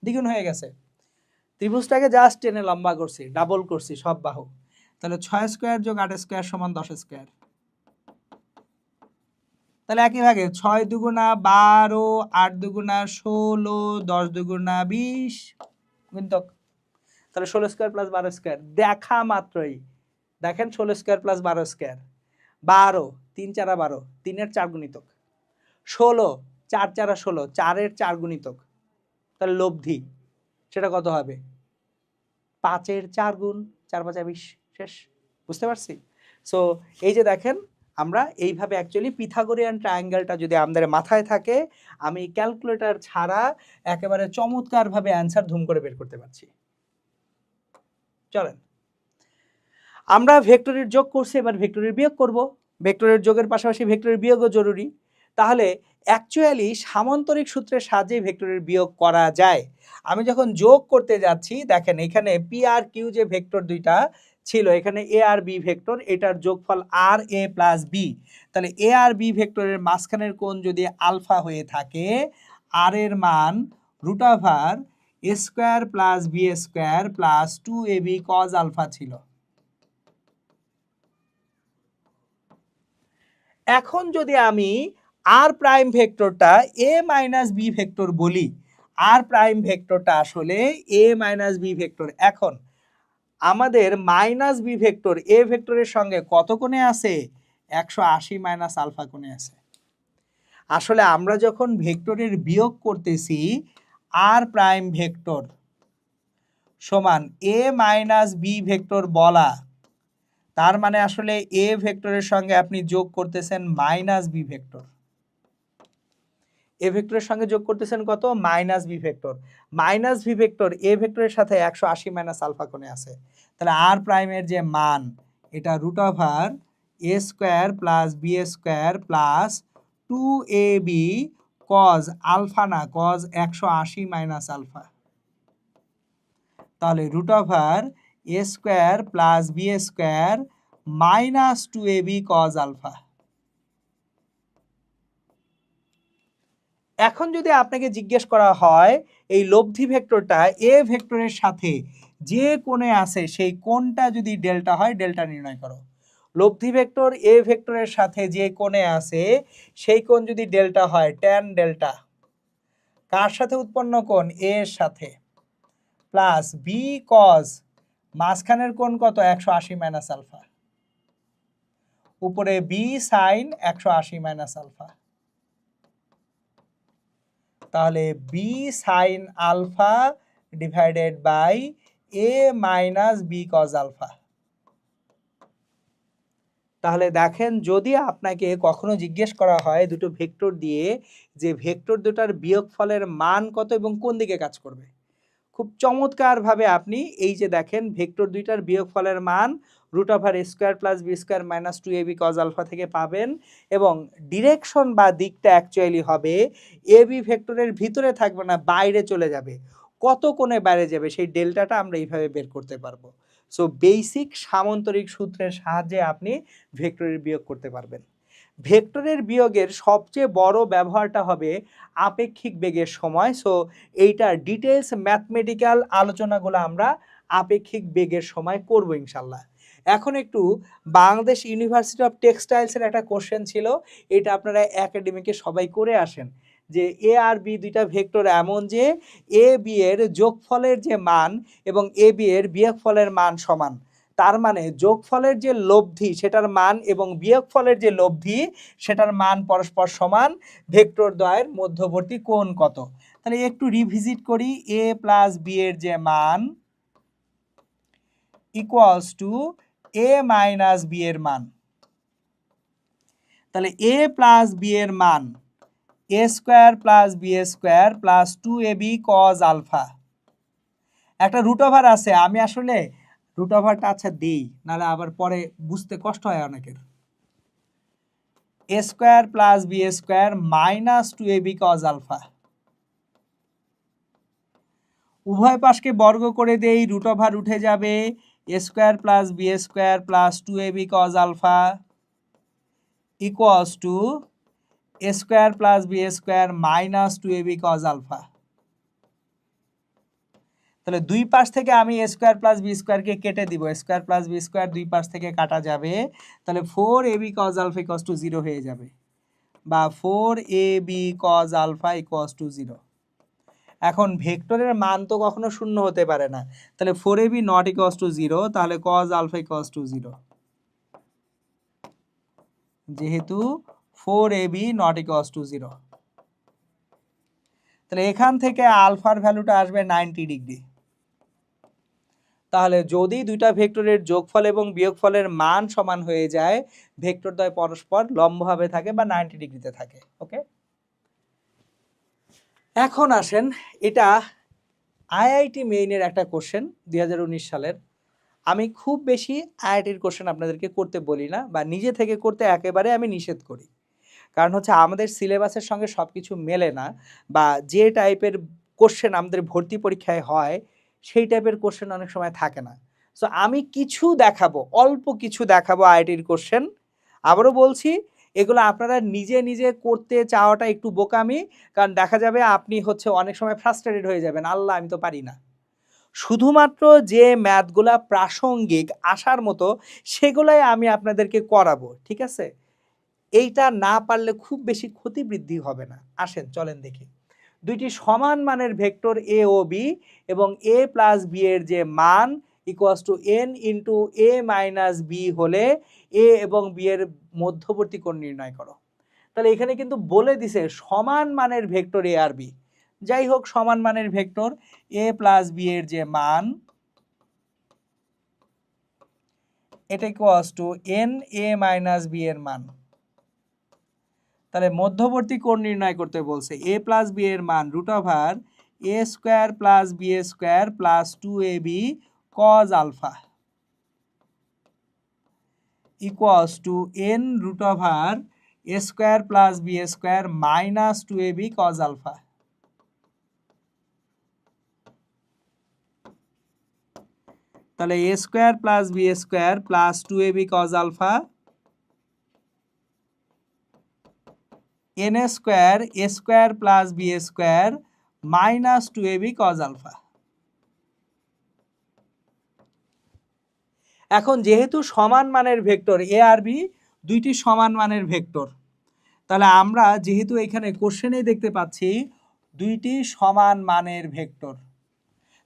দ্বিগুণ হয়ে গেছে। ত্রিভুজটাকে জাস্ট টেনে লম্বা করছি, ডাবল করছি সব বাহু। তাহলে 6 স্কোয়ার যোগ 8 স্কোয়ার সমান 10 স্কোয়ার। তাহলে একই ভাগে 6 দুগুণা 12, 8 দুগুণা 16, 10 দুগুণা 20 গুণিতক। তাহলে 16 স্কোয়ার প্লাস 12 স্কোয়ার দেখা মাত্রই দেখেন 16 স্কোয়ার প্লাস 12 স্কোয়ার 12, 3 4 12, 3-এর 4 গুণিতক, 16, 4 4 16, 4-এর 4 গুণিতক, তাহলে লব্ধি সেটা কত হবে? 5-এর 4 গুণ, 4 5 20, শেষ। বুঝতে পারছি? সো এই যে দেখেন, আমরা এইভাবে অ্যাকচুয়ালি পিথাগোরিয়ান ট্রায়াঙ্গেলটা যদি আমাদের মাথায় থাকে, আমি ক্যালকুলেটর ছাড়া একেবারে চমৎকারভাবে অ্যান্সার ধুম করে বের করতে পারছি। চলেন আমরা ভেক্টরের যোগ করছি, এবার ভেক্টরের বিয়োগ করব। ভেক্টরের যোগের পাশাপাশি ভেক্টরের বিয়োগও জরুরি। তাহলে অ্যাকচুয়ালি সামান্তরিক সূত্রের সাহায্যে ভেক্টরের বিয়োগ করা যায়। আমি যখন যোগ করতে যাচ্ছি, দেখেন এখানে পি আর কিউ যে ভেক্টর দুইটা ছিল, এখানে এ আর বি ভেক্টর, এটার যোগফল আর এ প্লাস বি। তাহলে এ আর বি ভেক্টরের মাঝখানের কোণ যদি আলফা হয়ে থাকে, আর এর মান root over A square plus B square plus 2ab cos alpha ছিল। এখন যদি আমি আর প্রাইম ভেক্টরটা এ মাইনাস বি ভেক্টর বলি, আর প্রাইম ভেক্টরটা আসলে এ মাইনাস বি ভেক্টর। এখন আমাদের মাইনাস বি ভেক্টর এ ভেক্টরের সঙ্গে কত কোণে আছে? 180 মাইনাস আলফা কোণে আছে। আসলে আমরা যখন ভেক্টরের বিয়োগ করতেছি, আর প্রাইম ভেক্টর সমান এ মাইনাস বি ভেক্টর বলা, তার মানে আসলে এ ভেক্টরের সঙ্গে আপনি যোগ করতেছেন মাইনাস বি ভেক্টর। এ ভেক্টরের সঙ্গে যোগ করতেছেন কত? Minus B vector. Minus B vector A ভেক্টরের সাথে 180 মাইনাস আলফা কোণে আছে। তাহলে আর প্রাইমের যে মান, এটা root over A square plus B square plus 2ab cos alpha, না কজ 180 মাইনাস আলফা। তাহলে root over A square plus B square minus 2ab cos alpha. এখন যদি আপনাকে জিজ্ঞেস করা হয় এই লব্ধি ভেক্টরটা এ ভেক্টরের সাথে যে কোণে আছে সেই কোণটা যদি ডেল্টা হয়, ডেল্টা নির্ণয় করো। লব্ধি ভেক্টর এ ভেক্টরের সাথে যে কোণে আছে সেই কোণ যদি ডেল্টা হয়, ট্যান ডেল্টা কার সাথে উৎপন্ন কোণ? এ এর সাথে, প্লাস বি কজ মাঝখানের কোণ কত? 180 মাইনাস আলফা, উপরে বি সাইন 180 মাইনাস আলফা। তাহলে B sine alpha divided by A minus B cos alpha. তাহলে দেখেন, যদি আপনাকে কখনো জিজ্ঞেস করা হয় দুটো ভেক্টর দিয়ে যে ভেক্টর দুটার বিয়োগফলের মান কত এবং কোন দিকে কাজ করবে, খুব চমৎকারভাবে আপনি এই যে দেখেন ভেক্টর দুইটার বিয়োগফলের মান root over A square plus B square minus 2ab cos alpha থেকে পাবেন, এবং ডিরেকশন বা দিকটা অ্যাকচুয়ালি হবে এ বি ভেক্টরের ভিতরে থাকবে না, বাইরে চলে যাবে। কত কোণে বাইরে যাবে সেই ডেল্টাটা আমরা এইভাবে বের করতে পারবো। সো বেসিক সামান্তরিক সূত্রের সাহায্যে আপনি ভেক্টরের বিয়োগ করতে পারবেন। ভেক্টরের বিয়োগের সবচেয়ে বড় ব্যবহারটা হবে আপেক্ষিক বেগের সময়। সো এইটার ডিটেলস ম্যাথমেটিক্যাল আলোচনাগুলো আমরা আপেক্ষিক বেগের সময় করব ইনশাল্লাহ। এখন একটু বাংলাদেশ ইউনিভার্সিটি অফ টেক্সটাইলসের একটা কোশ্চেন ছিল, এটা আপনারা একাডেমিকে সবাই করে আসেন, যে এ আর বি দুইটা ভেক্টর এমন যে এ বি এর যোগফলের যে মান এবং এ বি এর বিয়োগফলের মান সমান। তার মানে যোগফলের যে লব্ধি সেটার মান এবং বিয়োগফলের যে লব্ধি সেটার মান পরস্পর সমান। ভেক্টর দ্বয়ের মধ্যবর্তী কোণ কত? তাহলে একটু রিভিজিট করি। এ প্লাস বি এর যে মান equals to A minus B এর মান। তাহলে এ প্লাস বি এর মান A square plus B square plus 2ab cos alpha. একটা রুট ওভার আছে, আমি আসলে রুট ওভারটা আচ্ছা দিই, নাহলে আবার পরে বুঝতে কষ্ট হয় অনেকের। A square plus B square minus 2ab cos alpha. উভয় পাশকে বর্গ করে দেই, রুট ওভার উঠে যাবে, A square plus B square plus 2ab cos alpha equals to A square plus B square minus 2ab cos alpha. তাহলে দুই পাশ থেকে আমি এ স্কোয়ার প্লাস বি স্কোয়ারকে কেটে দিব, স্কোয়ার প্লাস বি স্কোয়ার দুই পাশ থেকে কাটা যাবে, তাহলে 4ab cause alpha equals to 0 হয়ে যাবে, বা 4ab cause alpha equals to 0। এখন ভেক্টরের মান তো কখনো শূন্য হতে পারে না, তাহলে 4ab নট ইকুয়ালস টু 0, তাহলে কজ আলফা ইকুয়ালস টু 0। যেহেতু 4ab নট ইকুয়ালস টু 0, তাহলে এখান থেকে আলফার ভ্যালুটা আসবে 90 ডিগ্রি। তাহলে যদি দুইটা ভেক্টরের যোগফল এবং বিয়োগফলের মান সমান হয়ে যায়, ভেক্টর দ্বয় পরস্পর লম্বভাবে থাকে বা 90 ডিগ্রিতে থাকে। ওকে, এখন আসেন, এটা আইআইটি মেইনের একটা কোশ্চেন 2019 সালের। আমি খুব বেশি আইআইটির কোশ্চেন আপনাদেরকে করতে বলি না, বা নিজে থেকে করতে একেবারে আমি নিষেধ করি। কারণ হচ্ছে আমাদের সিলেবাসের সঙ্গে সব কিছু মেলে না, বা যে টাইপের কোশ্চেন আমাদের ভর্তি পরীক্ষায় হয় সেই টাইপের কোশ্চেন অনেক সময় থাকে না। সো আমি কিছু দেখাবো, অল্প কিছু দেখাবো আইআইটির কোশ্চেন। আবারও বলছি, এগুলো আপনারা নিজে নিজে করতে চাওয়াটা একটু বোকামি, কারণ দেখা যাবে আপনি হচ্ছে অনেক সময় ফ্রাস্ট্রেটেড হয়ে যাবেন, আল্লাহ আমি তো পারি না। শুধুমাত্র যে ম্যাথগুলা প্রাসঙ্গিক আসার মতো সেগুলাই আমি আপনাদেরকে করাবো, ঠিক আছে? এইটা না পারলে খুব বেশি ক্ষতি বৃদ্ধি হবে না। আসেন চলেন দেখি। দুইটি সমান মানের ভেক্টর এ ও বি এবং এ প্লাস বি এর যে মান equals to N into A minus B হলে এ এবং বি এর মধ্যবর্তী কোণ নির্ণয় করো। তাহলে এখানে কিন্তু বলে দিছে সমান মানের ভেক্টর এ আর বি। যাই হোক, সমান মানের ভেক্টর এ প্লাস বি এর যে মান, এটা equals to N A minus B এর মান। তাহলে মধ্যবর্তী কোণ নির্ণয় করতে বলছে। এ প্লাস বি এর মান root over A square plus B A square plus 2ab cos alpha equals to n root over A square plus B A square minus 2ab cos alpha. তাহলে A square plus B A square plus 2ab cos alpha n square A square plus B A square minus 2ab cos alpha. এখন যেহেতু সমান মানের vector এ আর B দুইটি সমান মানের vector, তাহলে আমরা যেহেতু এখানে কোশ্চেনেই দেখতে পাচ্ছি দুইটি সমান মানের ভেক্টর,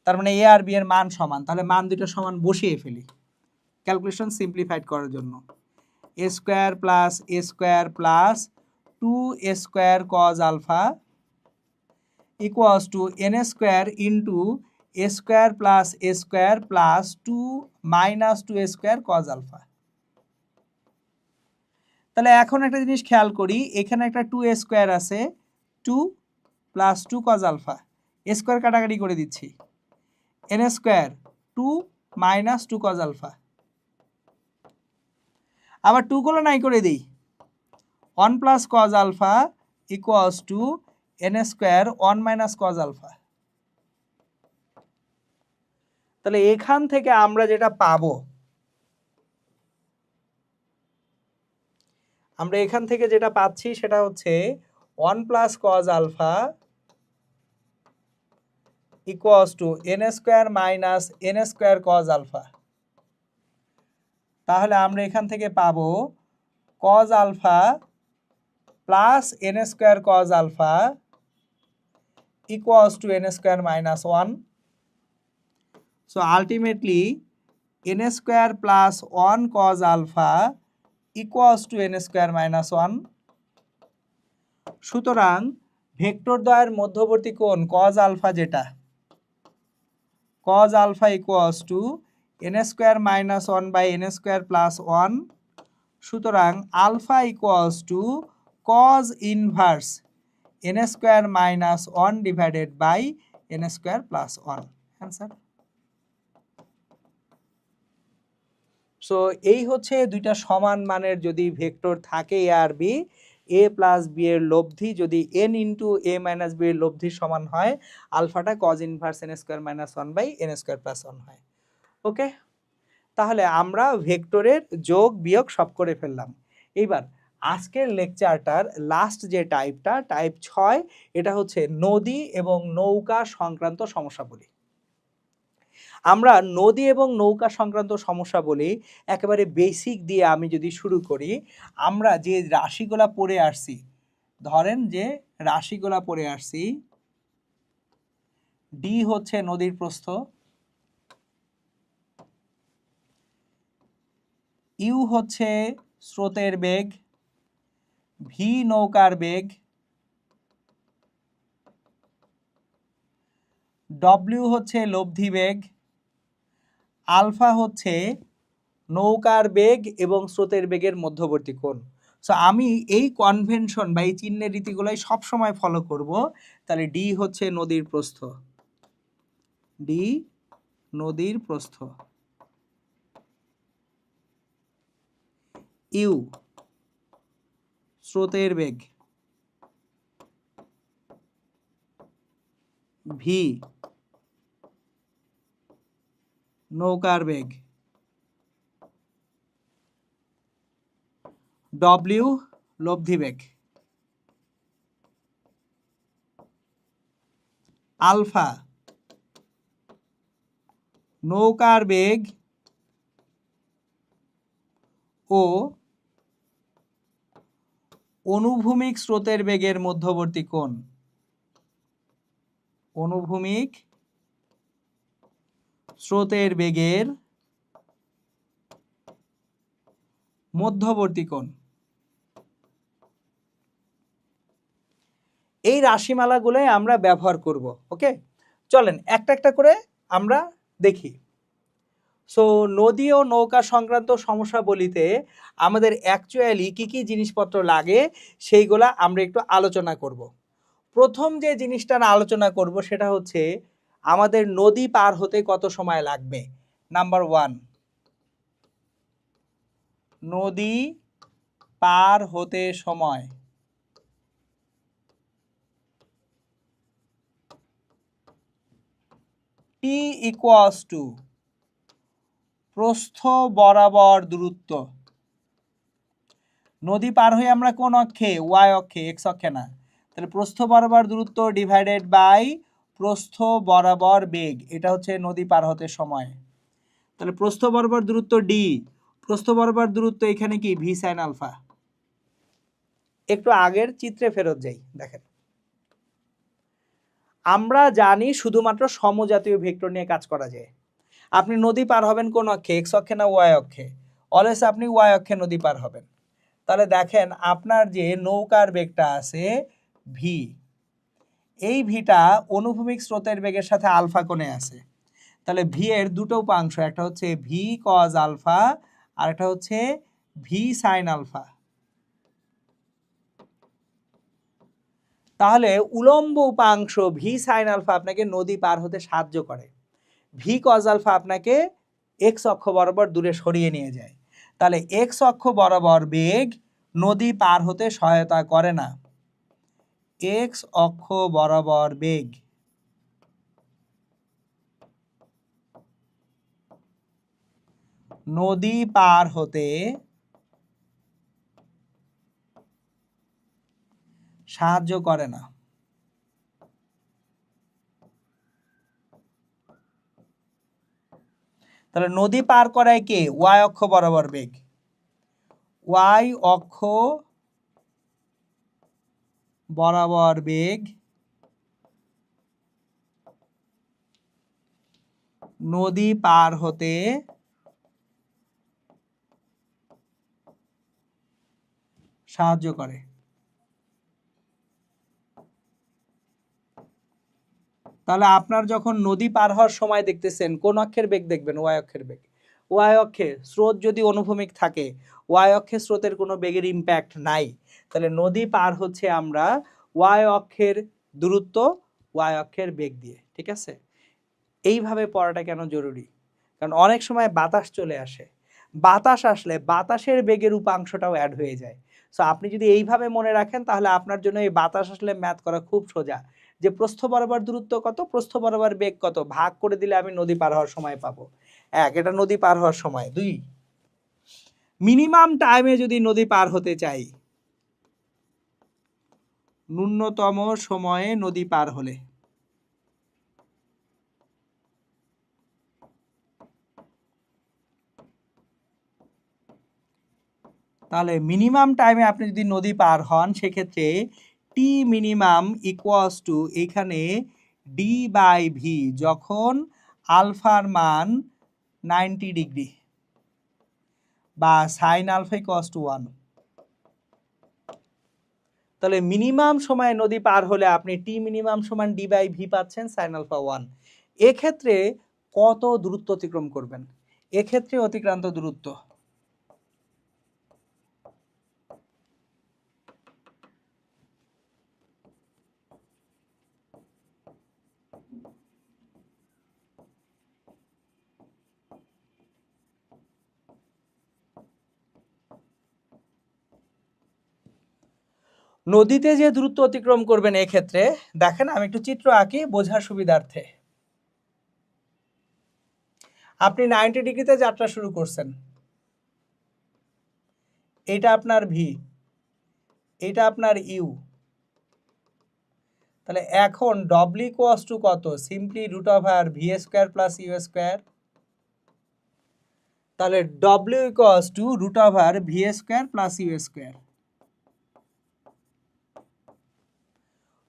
তার মানে এ আর বি এর মান সমান, তাহলে মান দুটো সমান বসিয়ে ফেলি ক্যালকুলেশন সিম্পলিফাইড করার জন্য। A square plus 2 square cos alpha equals to N square into A square plus 2 minus 2 square cos alpha. তাহলে এখন একটা জিনিস খেয়াল করি, এখানে একটা 2 স্কোয়ার আছে, 2 প্লাস 2 কজ আলফা, স্কোয়ার কাটাকাটি করে দিচ্ছি, N square 2 minus 2 cos alpha. আবার 2 গুলো নাই করে দিই, 1 plus cos alpha equals to N square 1 minus cos alpha. তাহলে এখান থেকে আমরা যেটা পাবো, আমরা এখান থেকে যেটা পাচ্ছি সেটা হচ্ছে 1 plus cos alpha equals to N square minus N square cos alpha. তাহলে আমরা এখান থেকে পাবো cos alpha plus N square cos alpha equals to N square minus 1। So ultimately N square plus 1 cos alpha equals to N square minus 1। সুতরাং vector দ্বয়ের মধ্যবর্তী কোণ cos alpha, যেটা cos alpha equals to n square minus 1 by n square plus 1. সুতরাং alpha equals to cos inverse n square minus 1 divided by n square plus 1। Answer. So এই হচ্ছে দুইটা সমান মানের যদি ভেক্টর থাকে এ আর বি, এ প্লাস বি এর লব্ধি যদি n into A minus B এর লব্ধির সমান হয়, আলফাটা cos inverse n square minus 1 by n square plus 1 হয়। ওকে, তাহলে আমরা ভেক্টরের যোগ বিয়োগ সব করে ফেললাম। এইবার আজকের লেকচারটার লাস্ট যে টাইপটা, টাইপ 6, এটা হচ্ছে নদী এবং নৌকা সংক্রান্ত সমস্যা বলি। আমরা নদী এবং নৌকা সংক্রান্ত সমস্যা বলি একেবারে বেসিক দিয়ে আমি যদি শুরু করি, আমরা যে রাশিগুলা পড়ে আসছি, ধরেন যে রাশিগুলা পড়ে আসছি, ডি হচ্ছে নদীর প্রস্থ, ইউ হচ্ছে স্রোতের বেগ, ভি নৌকার বেগ, ডব্লিউ হচ্ছে লব্ধি বেগ, আলফা হচ্ছে নৌকার বেগ এবং স্রোতের বেগের মধ্যবর্তী কোণ। সো আমি এই কনভেনশন বা এই চিহ্নের রীতিগুলোই সবসময় ফলো করব। তাহলে ডি হচ্ছে নদীর প্রস্থ, ডি নদীর প্রস্থ, ইউ স্রোতের বেগ, ভি নৌকার বেগ, ডব্লিউ লব্ধি বেগ, আলফা নৌকার বেগ ও অনুভূমিক স্রোতের বেগের মধ্যবর্তী কোণ, অনুভূমিক স্রোতের বেগের মধ্যবর্তী কোণ। এই রাশিমালাগুলোই আমরা ব্যবহার করব। ওকে, চলেন একটা একটা করে আমরা দেখি। সো নদী ও নৌকা সংক্রান্ত সমস্যা বলিতে আমাদের অ্যাকচুয়ালি কি কি জিনিসপত্র লাগে সেইগুলা আমরা একটু আলোচনা করব। প্রথম যে জিনিসটা আলোচনা করব সেটা হচ্ছে আমাদের নদী পার হতে কত সময় লাগবে। নাম্বার 1, নদী পার হতে সময়। টি ইকুয়ালস টু প্রস্থ বরাবর দূরত্ব। নদী পার হয়ে আমরা কোন অক্ষে? ওয়াই অক্ষে, এক্স অক্ষে না। তাহলে প্রস্থ বরাবর দূরত্ব ডিভাইডেড বাই প্রস্থ বরাবর বেগ, এটা হচ্ছে নদী পার হতে সময়। তাহলে প্রস্থ বরাবর দূরত্ব ডি, প্রস্থ বরাবর দূরত্ব এখানে কি ভি সাইন আলফা। একটু আগের চিত্রে ফেরত যাই, দেখেন আমরা জানি শুধুমাত্র সমজাতীয় ভেক্টর নিয়ে কাজ করা যায়। আপনি নদী পার হবেন কোন অক্ষে? এক্স অক্ষে না ওয়াই অক্ষে? অলওয়েজ আপনি ওয়াই অক্ষে নদী পার হবেন। তাহলে দেখেন আপনার যে নৌকার বেগটা আছে ভি, এই ভিটা অনুভূমিক স্রোতের বেগের সাথে আলফা কোণে আছে। তাহলে ভি এর দুটো উপাংশ, একটা হচ্ছে ভি কজ আলফা আর একটা হচ্ছে ভি সাইন আলফা। তাহলে উলম্ব উপাংশ ভি সাইন আলফা আপনাকে নদী পার হতে সাহায্য করে, ভি কজ আলফা আপনাকে এক্স অক্ষ বরাবর দূরে সরিয়ে নিয়ে যায়। তাহলে এক্স অক্ষ বরাবর বেগ নদী পার হতে সহায়তা করে না। এক্স অক্ষ বরাবর বেগ নদী পার হতে সাহায্য করে না। তাহলে নদী পার করায় কে? ওয়াই অক্ষ বরাবর বেগ। ওয়াই অক্ষ বরাবর বেগ নদী পার হতে সাহায্য করে। তাহলে আপনার যখন নদী পার হওয়ার সময় দেখতেছেন কোন অক্ষের বেগ দেখবেন? ওয়াই অক্ষের বেগ। ওয়াই অক্ষে স্রোত যদি অনুভূমিক থাকে, ওয়াই অক্ষে স্রোতের কোনো বেগের ইম্প্যাক্ট নাই। তাহলে নদী পার হচ্ছে আমরা ওয়াই অক্ষের দূরত্ব, ওয়াই অক্ষের বেগ দিয়ে। ঠিক আছে, এইভাবে পড়াটা কেন জরুরি? কারণ অনেক সময় বাতাস চলে আসে, বাতাস আসলে বাতাসের বেগের উপাংশটাও অ্যাড হয়ে যায়। সো আপনি যদি এইভাবে মনে রাখেন তাহলে আপনার জন্য এই বাতাস আসলে ম্যাথ করা খুব সোজা। যে প্রস্থ বরাবর দূরত্ব কত, প্রস্থ বরাবর বেগ কত, ভাগ করে দিলে আমি নদী পার হওয়ার সময় পাবো। এক, এটা নদী পার হওয়ার সময়। দুই, মিনিমাম টাইমে যদি নদী পার হতে চাই, ন্যূনতম সময়ে নদী পার হলে। তাহলে মিনিমাম টাইমে আপনি যদি নদী পার হন সেক্ষেত্রে টি মিনিমাম ইকুয়ালস টু এখানে ডি বাই ভি, যখন আলফার মান 90 ডিগ্রি বা সাইন আলফা ইকুয়ালস টু 1। তাহলে মিনিমাম সময়ে নদী পার হলে আপনি টি মিনিমাম সমান ডি বাই ভি পাচ্ছেন সাইন আলফা 1। এক্ষেত্রে কত দূরত্ব অতিক্রম করবেন? এক্ষেত্রে অতিক্রান্ত দূরত্ব নদীতে যে দূরত্ব অতিক্রম করবেন এক্ষেত্রে দেখেন আমি একটু চিত্র আঁকি বোঝার সুবিধার্থে। আপনি 90 ডিগ্রিতে যাত্রা শুরু করছেন, এটা আপনার ভি, এটা আপনার ইউ। তাহলে এখন ডব্লিউ ইকুয়ালস টু কত? Simply root over V square plus you square. তাহলে ডব্লিউ equals to root over V square plus you square.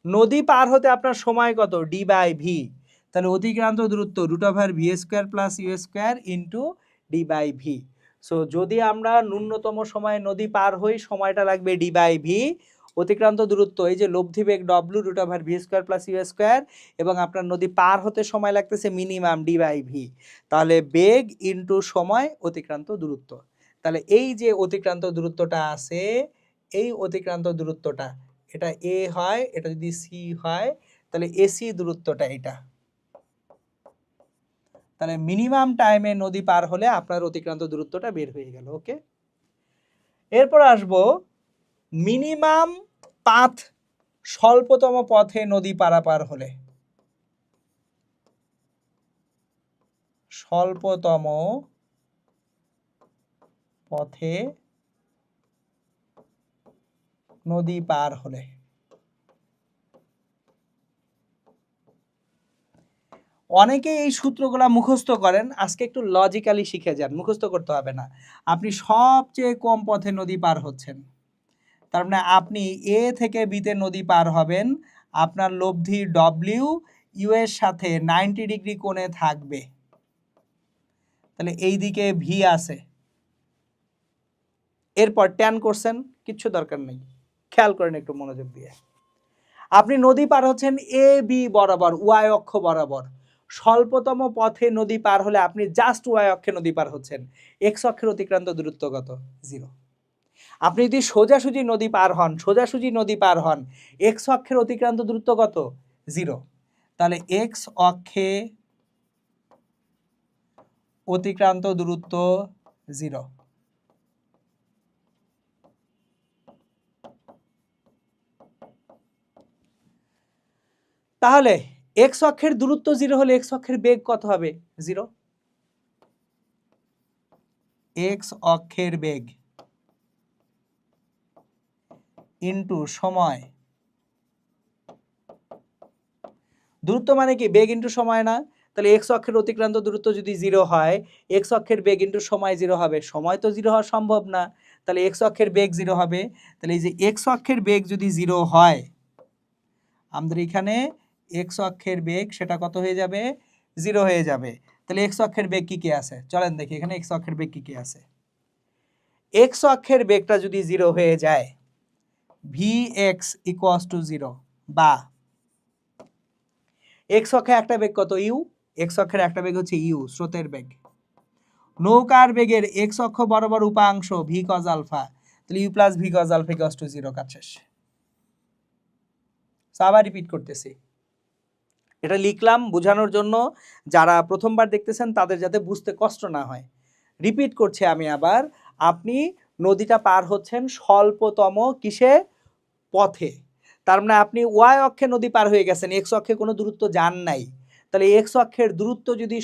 নদী পার হতে আপনার সময় কত? D by v. তাহলে অতিক্রান্ত দূরত্ব root over V square plus you square into d by v. So যদি আমরা ন্যূনতম সময়ে নদী পার হই সময়টা লাগবে ডি বাই ভি। অতিক্রান্ত দূরত্ব এই যে লব্ধি বেগ W root over V square plus you square, এবং আপনার নদী পার হতে সময় লাগতেছে মিনিমাম ডি বাই ভি। তাহলে বেগ ইন্টু সময় অতিক্রান্ত দূরত্ব। তাহলে এই যে অতিক্রান্ত দূরত্বটা আছে, এই অতিক্রান্ত দূরত্বটা এটা এ হয়, এটা যদি সি হয় তাহলে এসি দূরত্বটা এটা। তাহলে মিনিমাম টাইমে নদী পার হলে আপনার অতিক্রান্ত দূরত্বটা বের হয়ে গেল। ওকে, এরপর আসবো মিনিমাম পাথ, স্বল্পতম পথে নদী পারাপার হলে। স্বল্পতম পথে নদী পার হলে অনেকে এই সূত্রগুলা মুখস্থ করেন, আজকে একটু লজিক্যালি শিখে যান, মুখস্থ করতে হবে না। আপনি সবচেয়ে কম পথে নদী পার হচ্ছেন, তার মানে আপনি এ থেকে বিতে নদী পার হবেন, আপনার লব্ধি ডব্লিউ ইউ এর সাথে 90 ডিগ্রি কোণে থাকবে। তাহলে এই দিকে ভি আছে, এরপর ট্যান করছেন, কিচ্ছু দরকার নেই, খেয়াল করেন একটু মনোযোগ দিয়ে। আপনি নদী পার হচ্ছেন এ বি বরাবর, ওয়াই অক্ষ বরাবর। স্বল্পতম পথে নদী পার হলে আপনি জাস্ট ওয়াই অক্ষে নদী পার হচ্ছেন। এক্স অক্ষের অতিক্রান্ত দূরত্ব কত? 0। আপনি যদি সোজাসুজি নদী পার হন, সোজাসুজি নদী পার হন, এক্স অক্ষের অতিক্রান্ত দূরত্ব কত? 0। তাহলে এক্স অক্ষে অতিক্রান্ত দূরত্ব 0। তাহলে এক্স অক্ষের দূরত্ব 0 হলে এক্স অক্ষের বেগ কত হবে? 0। এক্স অক্ষের বেগ ইন্টু সময়। দূরত্ব মানে কি? বেগ ইন্টু সময় না? তাহলে এক্স অক্ষের অতিক্রান্ত দূরত্ব যদি 0 হয়, এক্স অক্ষের বেগ ইন্টু সময় 0 হবে। সময় তো 0 হওয়া সম্ভব না, তাহলে এক্স অক্ষের বেগ 0 হবে। তাহলে এই যে এক্স অক্ষের বেগ যদি 0 হয়, আমাদের এখানে এক্স অক্ষের বেগ সেটা কত হয়ে যাবে? 0 হয়ে যাবে। তাহলে এক্স অক্ষের বেগ কি কি আছে চলেন দেখি, এখানে এক্স অক্ষের বেগ কি কি আছে। এক্স অক্ষের বেগটা যদি 0 হয়ে যায়, ভি এক্স ইকুয়ালস টু 0, বা এক্স অক্ষে একটা বেগ কত? ইউ। এক্স অক্ষের একটা বেগ হচ্ছে ইউ, স্রোতের বেগ। নৌকার বেগের এক্স অক্ষ বরাবর উপাংশ ভি কজ আলফা, তাহলে U plus V cos alpha equals to 0। কাজ শেষ। আবার রিপিট করতেছি, এটা লিখলাম বোঝানোর জন্য, যারা প্রথমবার দেখতেছেন তাদের যাতে বুঝতে কষ্ট না হয়। রিপিট করছি আমি আবার, আপনি নদীটা পার হচ্ছেন স্বল্পতম কিসে? পথে। তার মানে আপনি ওয়াই অক্ষে নদী পার হয়ে গেছেন, এক্স অক্ষে কোনো দূরত্ব যান নাই। তাহলে এক্স অক্ষের দূরত্ব যদি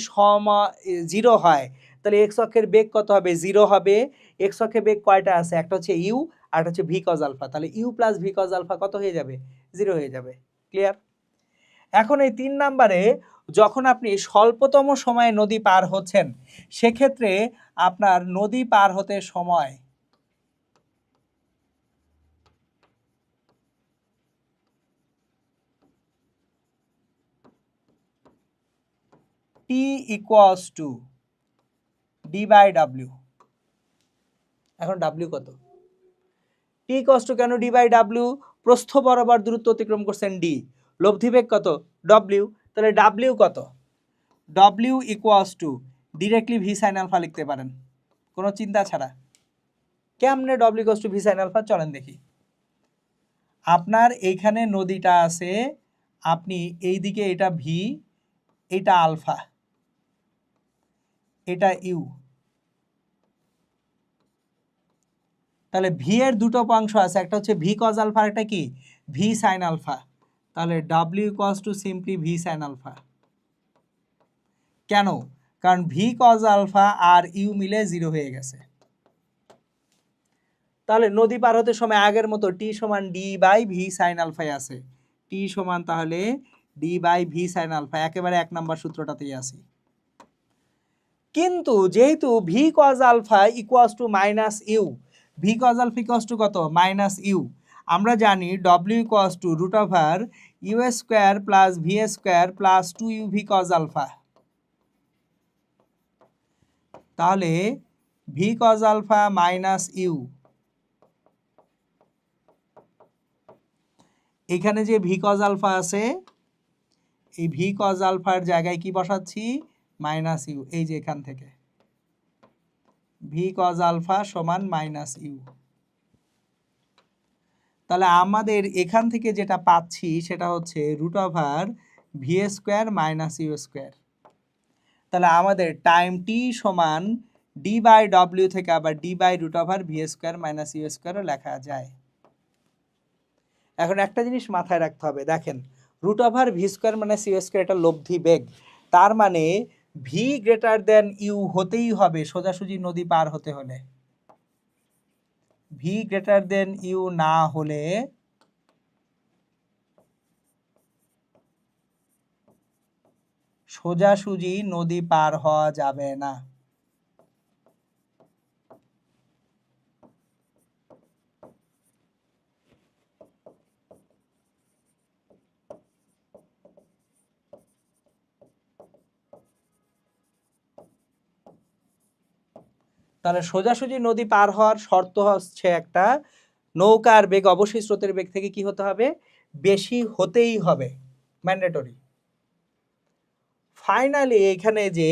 0 হয়, তাহলে এক্স অক্ষের বেগ কত হবে? 0 হবে। এক্স অক্ষে বেগ কয়টা আছে? একটা হচ্ছে ইউ আর একটা হচ্ছে ভি কজ আলফা। তাহলে U plus V cos alpha কত হয়ে যাবে? 0 হয়ে যাবে। ক্লিয়ার? এখন এই 3 নাম্বারে যখন আপনি স্বল্পতম সময়ে নদী পার হচ্ছেন, সেক্ষেত্রে আপনার নদী পার হতে সময় T equals to D by W. এখন ডাব্লিউ কত? টি ইকুয়ালস টু কেন ডি বাই ডাব্লিউ? প্রস্থ বরাবর দূরত্ব অতিক্রম করছেন ডি, লব্ধি বেগ কত? ডব্লিউ। তাহলে ডাব্লিউ কত? W equals to directly V sine alpha লিখতে পারেন কোনো চিন্তা ছাড়া। কেমনে W equals to V sine alpha? চলেন দেখি। আপনার এইখানে নদীটা আছে, আপনি এইদিকে এটা ভি, এটা আলফা, এটা ইউ। তাহলে ভি এর দুটো অংশ আছে, একটা হচ্ছে ভি কজ আলফা, একটা কি ভি সাইন আলফা। তাহলে W equals to simply V sine alpha. কেন? কারণ ভি কজ আলফা আর ইউ মিলে 0 হয়ে গেছে। তাহলে নদী পার হতে সময় আগের মতো টি সমান ডি বাই ভি সাইন আলফায় আছে, টি সমান তাহলে D by V sine alpha, একেবারে 1 নম্বর সূত্রটাতেই আসি। কিন্তু যেহেতু V cos alpha equals to minus U, V cos alpha equals to কত মাইনাস ইউ, আমরা জানি W equals to root over U square plus V square plus 2u V cos alpha. তাহলে V cos alpha minus U, এখানে যে V cos alpha আছে এই V cause আলফার জায়গায় কি বসাচ্ছি মাইনাস ইউ, এই যে এখান থেকে ভি কজ আলফা সমান মাইনাস ইউ। তাহলে আমাদের এখান থেকে যেটা পাচ্ছি সেটা হচ্ছে root over V square minus U square. তাহলে আমাদের টাইম টি সমান ডি বাই ডব্লিউ থেকে আবার D by root over V square minus U স্কোয়ারও লেখা যায়। এখন একটা জিনিস মাথায় রাখতে হবে, দেখেন root over V square minus U square এটা লব্ধি বেগ, তার মানে ভি গ্রেটার দেন ইউ হতেই হবে সোজাসুজি নদী পার হতে হলে। ভি গ্রেটার দেন ইউ না হলে সোজাসুজি নদী পার হওয়া যাবে না। তাহলে সোজাসুজি নদী পার হওয়ার শর্ত হচ্ছে একটা, নৌকার বেগ অবশ্যই স্রোতের বেগ থেকে কি হতে হবে বেশি হতেই হবে, ম্যান্ডেটরি। ফাইনালি এখানে যে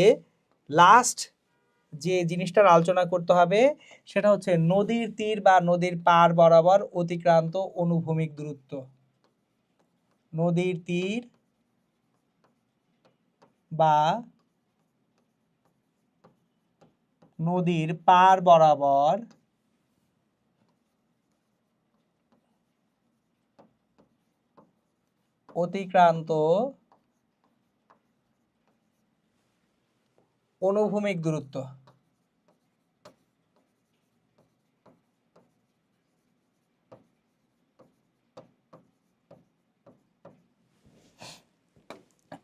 লাস্ট যে জিনিসটার আলোচনা করতে হবে সেটা হচ্ছে নদীর তীর বা নদীর পার বরাবর অতিক্রান্ত অনুভূমিক দূরত্ব। নদীর তীর বা নদীর পার বরাবর অতিক্রান্ত অনুভূমিক দূরত্ব।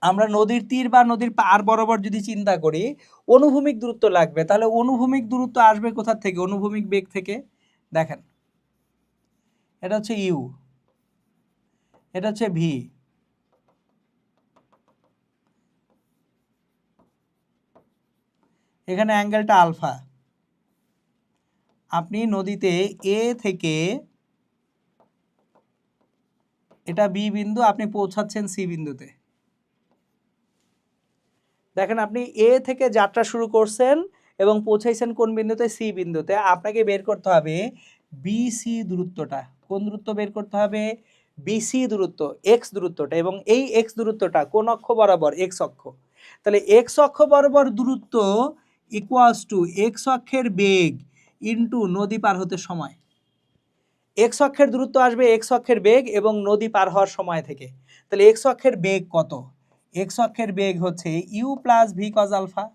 আমরা নদীর তীর বা নদীর পার বরাবর যদি চিন্তা করি অনুভূমিক দূরত্ব লাগবে, তাহলে অনুভূমিক দূরত্ব আসবে কোথা থেকে অনুভূমিক বেগ থেকে। দেখেন এটা হচ্ছে ইউ, এটা হচ্ছে ভি, এখানে অ্যাঙ্গেলটা আলফা। আপনি নদীতে এ থেকে এটা বি বিন্দু, আপনি পৌঁছাচ্ছেন সি বিন্দুতে। দেখেন আপনি এ থেকে যাত্রা শুরু করছেন এবং পৌঁছাইছেন কোন বিন্দুতে সি বিন্দুতে, আপনাকে বের করতে হবে বিসি দূরত্বটা। কোন দূরত্ব বের করতে হবে বিসি দূরত্ব, এক্স দূরত্বটা, এবং এই এক্স দূরত্বটা কোন অক্ষ বরাবর এক্স অক্ষ। তাহলে এক্স অক্ষ বরাবর দূরত্ব ইকুয়ালস টু এক্স অক্ষের বেগ ইনটু নদী পার হতে সময়। এক্স অক্ষের দূরত্ব আসবে এক্স অক্ষের বেগ এবং নদী পার হওয়ার সময় থেকে। তাহলে এক্স অক্ষের বেগ কত, এক্স অক্ষের বেগ হচ্ছে U plus V cos alpha,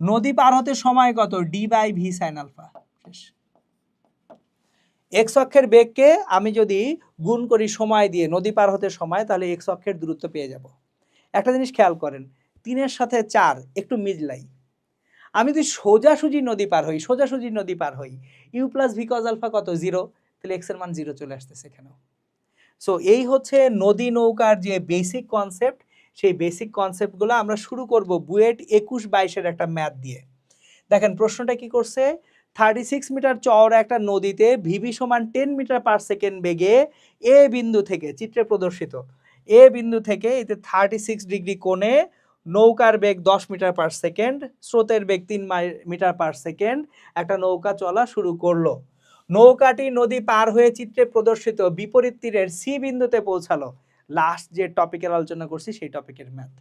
নদী পার হতে সময় কত D by V sine alpha. X অক্ষের বেগকে আমি যদি গুণ করি সময় দিয়ে নদী পার হতে সময়, তাহলে এক্স অক্ষের দূরত্ব পেয়ে যাব। একটা জিনিস খেয়াল করেন 3-এর সাথে 4 একটু মিলাই, আমি যদি সোজাসুজি নদী পার হই, সোজাসুজি নদী পার হই, U plus V cos alpha কত 0, তাহলে এক্স এর মান 0 চলে আসতেছে এখানেও। সো এই হচ্ছে নদী নৌকার যে বেসিক কনসেপ্ট, সেই বেসিক কনসেপ্টগুলো আমরা শুরু করব বুয়েট 21-22-এর একটা ম্যাথ দিয়ে। দেখেন প্রশ্নটা কি করছে, 36 মিটার চওড়া একটা নদীতে ভিভি সমান 10 মিটার পার সেকেন্ড বেগে এ বিন্দু থেকে, চিত্রে প্রদর্শিত এ বিন্দু থেকে এতে 36 ডিগ্রি কোণে নৌকার বেগ 10 মিটার পার সেকেন্ড, স্রোতের বেগ 3 মিটার পার সেকেন্ড, একটা নৌকা চলা শুরু করলো। নৌকাটি নদী পার হয়ে চিত্রে প্রদর্শিত বিপরীত তীরের সি বিন্দুতে পৌঁছালো। লাস্ট যে টপিকের আলোচনা করছি সেই টপিকের ম্যাথ।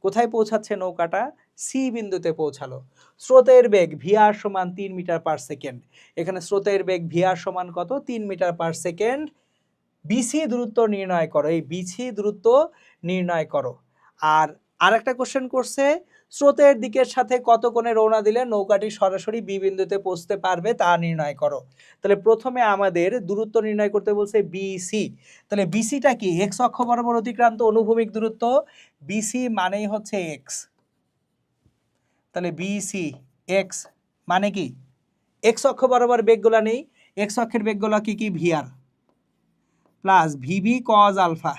কোথায় পৌঁছাচ্ছে নৌকাটা? সি বিন্দুতে পৌঁছালো। স্রোতের বেগ ভিআর সমান 3 মিটার পার সেকেন্ড। এখানে স্রোতের বেগ ভিআর সমান কত? 3 মিটার পার সেকেন্ড। বিসি দূরত্ব নির্ণয় করো। এই বিসি দূরত্ব নির্ণয় করো। আর আরেকটা কোশ্চেন করছে, স্রোতের দিকের সাথে কত কোণে রওনা দিলে নৌকাটি সরাসরি বি বিন্দুতে পৌঁছতে পারবে তা নির্ণয় করো। তাহলে প্রথমে আমাদের দূরত্ব নির্ণয় করতে বলছে বিসি। তাহলে বিসিটা কি? এক্স অক্ষ বরাবর অতিক্রান্ত অনুভূমিক দূরত্ব। বিসি মানেই হচ্ছে এক্স। তাহলে বিসি এক্স মানে কি? এক্স অক্ষ বরাবর বেগগুলা নেই। এক্স অক্ষের বেগগুলা কি কি? V R plus V B cos alpha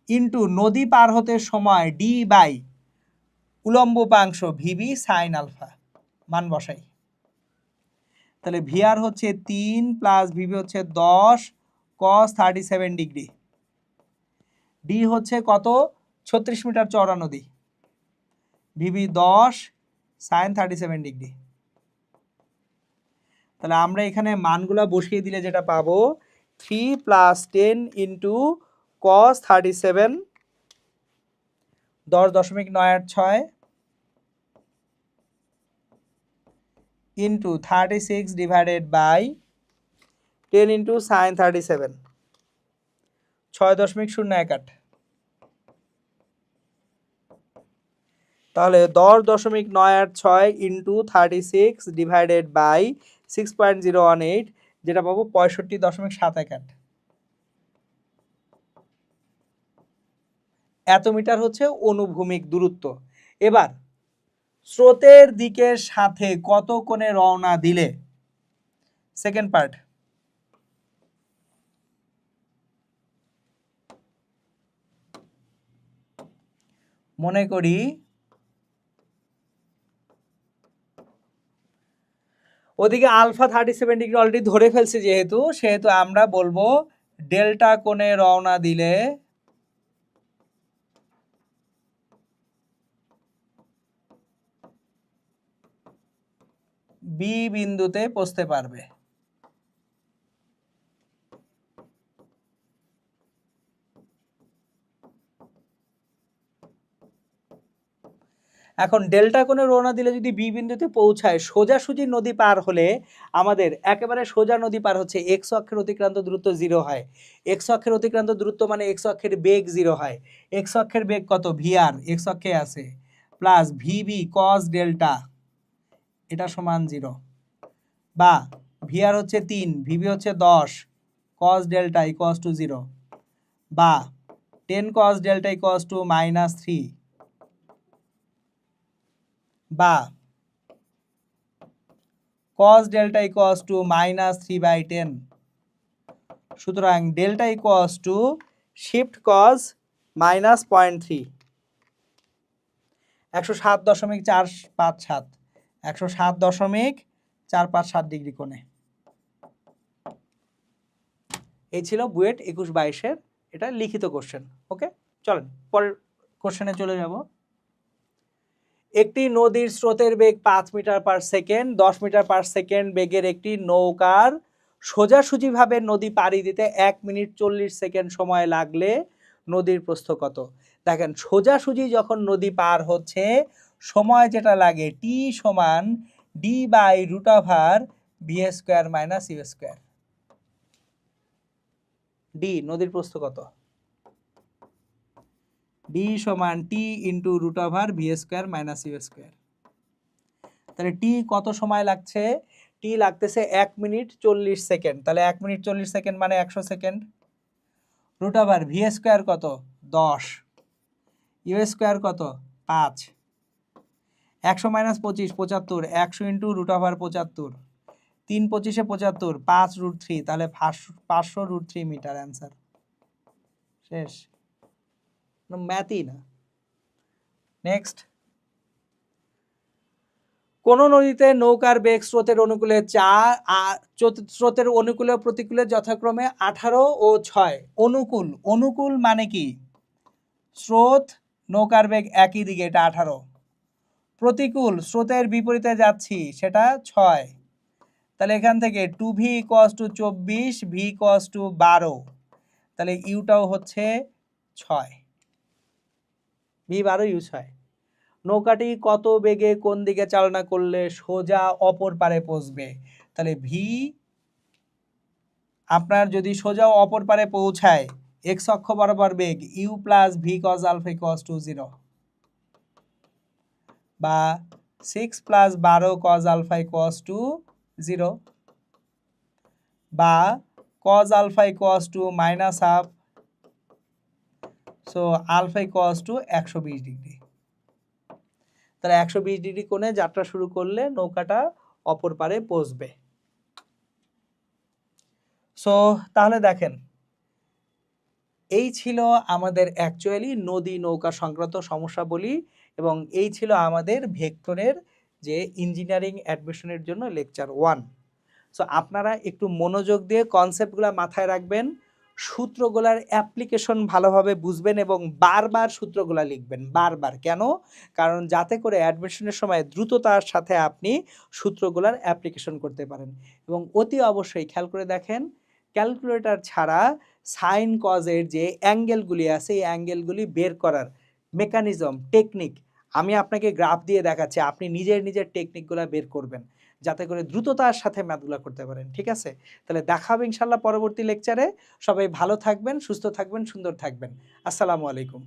into নদী পার হতে সময় ডি বাই উলম্ব উপাংশ ভিবি সাইন আলফা। মান বসাই। তাহলে ভিআর হচ্ছে 3 প্লাস ভিবি হচ্ছে 10 কস 37 ডিগ্রি। ডি হচ্ছে কত? 36 মিটার চওড়া নদী। V B 10 sine 37 degree. তাহলে আমরা এখানে মানগুলা বসিয়ে দিলে যেটা পাবো 3 plus 10 into cos 37 10.986 into 36 divided by 10 into sine 37 6.018। তাহলে 10.986 ইন্টু 36 ডিভাইডেড বাই 6.018 যেটা পাবো 65.718। এত মিটার হচ্ছে অনুভূমিক দূরত্ব। এবার স্রোতের দিকের সাথে কত কোণে রওনা দিলে, সেকেন্ড পার্ট, মনে করি ওদিকে আলফা 37 ডিগ্রি অলরেডি ধরে ফেলছি, সেহেতু আমরা বলবো ডেল্টা কোণে রওনা দিলে বি বিন্দুতে পৌঁছতে পারবে। এখন ডেল্টা কোণে রওনা দিলে যদি বি বিন্দুতে পৌঁছায়, সোজাসুজি নদী পার হলে আমাদের একেবারে সোজা নদী পার হচ্ছে এক্স অক্ষের অতিক্রান্ত দূরত্ব 0 হয়। এক্স অক্ষের অতিক্রান্ত দূরত্ব মানে এক্স অক্ষের বেগ 0 হয়। এক্স অক্ষের বেগ কত? ভিআর এক্স অক্ষে আছে, প্লাস ভিবি কস ডেল্টা এটা সমান 0, বা ভিআর হচ্ছে 3 ভিবি হচ্ছে 10 কস ডেল্টা ইকুয়ালস টু 0, বা 10 কস ডেল্টা ইকুয়ালস টু -3, বা cos ডেল্টা ইকুয়ালস টু -3/10। সুতরাং delta equals to shift cos -0.3 107.457 107.457 degree কোণে। এই ছিল বুয়েট 21-22-এর এটা লিখিত কোশ্চেন। ওকে, চলেন পরের কোশ্চেনে চলে যাব। একটি নদীর স্রোতের বেগ 5 metre per second, 10 metre per second বেগের একটি নৌকার সোজাসুজিভাবে নদী পাড়ি দিতে 1 মিনিট 40 সেকেন্ড সময় লাগলে নদীর প্রস্থ কত? দেখেন, সোজাসুজি যখন নদী পার হচ্ছে সময় যেটা লাগে টি সমান D by root over V square minus U square. D নদীর প্রস্থ কত? ডি সমান T into root over V square minus U square. তাহলে টি কত সময় লাগছে? টি লাগতেছে 1 মিনিট 40 সেকেন্ড। তাহলে 1 মিনিট 40 সেকেন্ড মানে 100 second. Root over V square কত? 10, ইউ স্কোয়ার কত? 5, 100 মাইনাস 25 75, 100 ইন্টু রুট ওভার 75, 3 25-এ 75, 5 রুট 3, তাহলে 500 রুট 3 মিটার অ্যান্সার। শেষ, ম্যাথই না। নেক্সট, কোন নদীতে নৌকার বেগ স্রোতের অনুকূলে 4 স্রোতের অনুকূলে প্রতিকূলে যথাক্রমে 18 ও 6। অনুকূল, অনুকূল মানে কি? স্রোত নৌকার বেগ একই দিকে, এটা 18। প্রতিকূল, স্রোতের বিপরীতে যাচ্ছি, সেটা 6। তাহলে এখান থেকে 2v equals to 24, v equals to 12, তাহলে ইউটাও হচ্ছে 6। V12 ইউজ হয়। নৌকাটি কত বেগে কোন দিকে চালনা করলে সোজা অপর পারে পৌঁছবে? তাহলে ভি আপনার যদি সোজা অপর পারে পৌঁছায় এক্স অক্ষ বরাবর বেগ U plus V cos alpha equals to 0 বা 6 plus 12 cos alpha equals to 0 বা cos alpha equals to minus half, so alpha equals to 120 degree. তাহলে 120 ডিগ্রি কোণে যাত্রা শুরু করলে নৌকাটা অপর পারে পৌঁছবে। সো তাহলে দেখেন, এই ছিল আমাদের অ্যাকচুয়ালি নদী নৌকা সংক্রান্ত সমস্যা বলি, এবং এই ছিল আমাদের ভেক্টরের যে ইঞ্জিনিয়ারিং অ্যাডমিশনের জন্য লেকচার 1। সো আপনারা একটু মনোযোগ দিয়ে কনসেপ্টগুলো মাথায় রাখবেন, সূত্রগুলার অ্যাপ্লিকেশন ভালোভাবে বুঝবেন এবং বারবার সূত্রগুলা লিখবেন, বারবার। কেন? কারণ যাতে করে অ্যাডমিশনের সময় দ্রুততার সাথে আপনি সূত্রগুলার অ্যাপ্লিকেশন করতে পারেন। এবং অতি অবশ্যই খেয়াল করে দেখেন, ক্যালকুলেটর ছাড়া সাইন কজের যে অ্যাঙ্গেলগুলি আছে এই অ্যাঙ্গেলগুলি বের করার মেকানিজম, টেকনিক আমি আপনাকে গ্রাফ দিয়ে দেখাচ্ছি, আপনি নিজের টেকনিকগুলো বের করবেন যাতে করে দ্রুততার সাথে ম্যাথগুলো করতে পারেন। ঠিক আছে? তাহলে দেখা হবে ইনশাল্লাহ পরবর্তী লেকচারে। সবাই ভালো থাকবেন, সুস্থ থাকবেন, সুন্দর থাকবেন। আসসালামু আলাইকুম।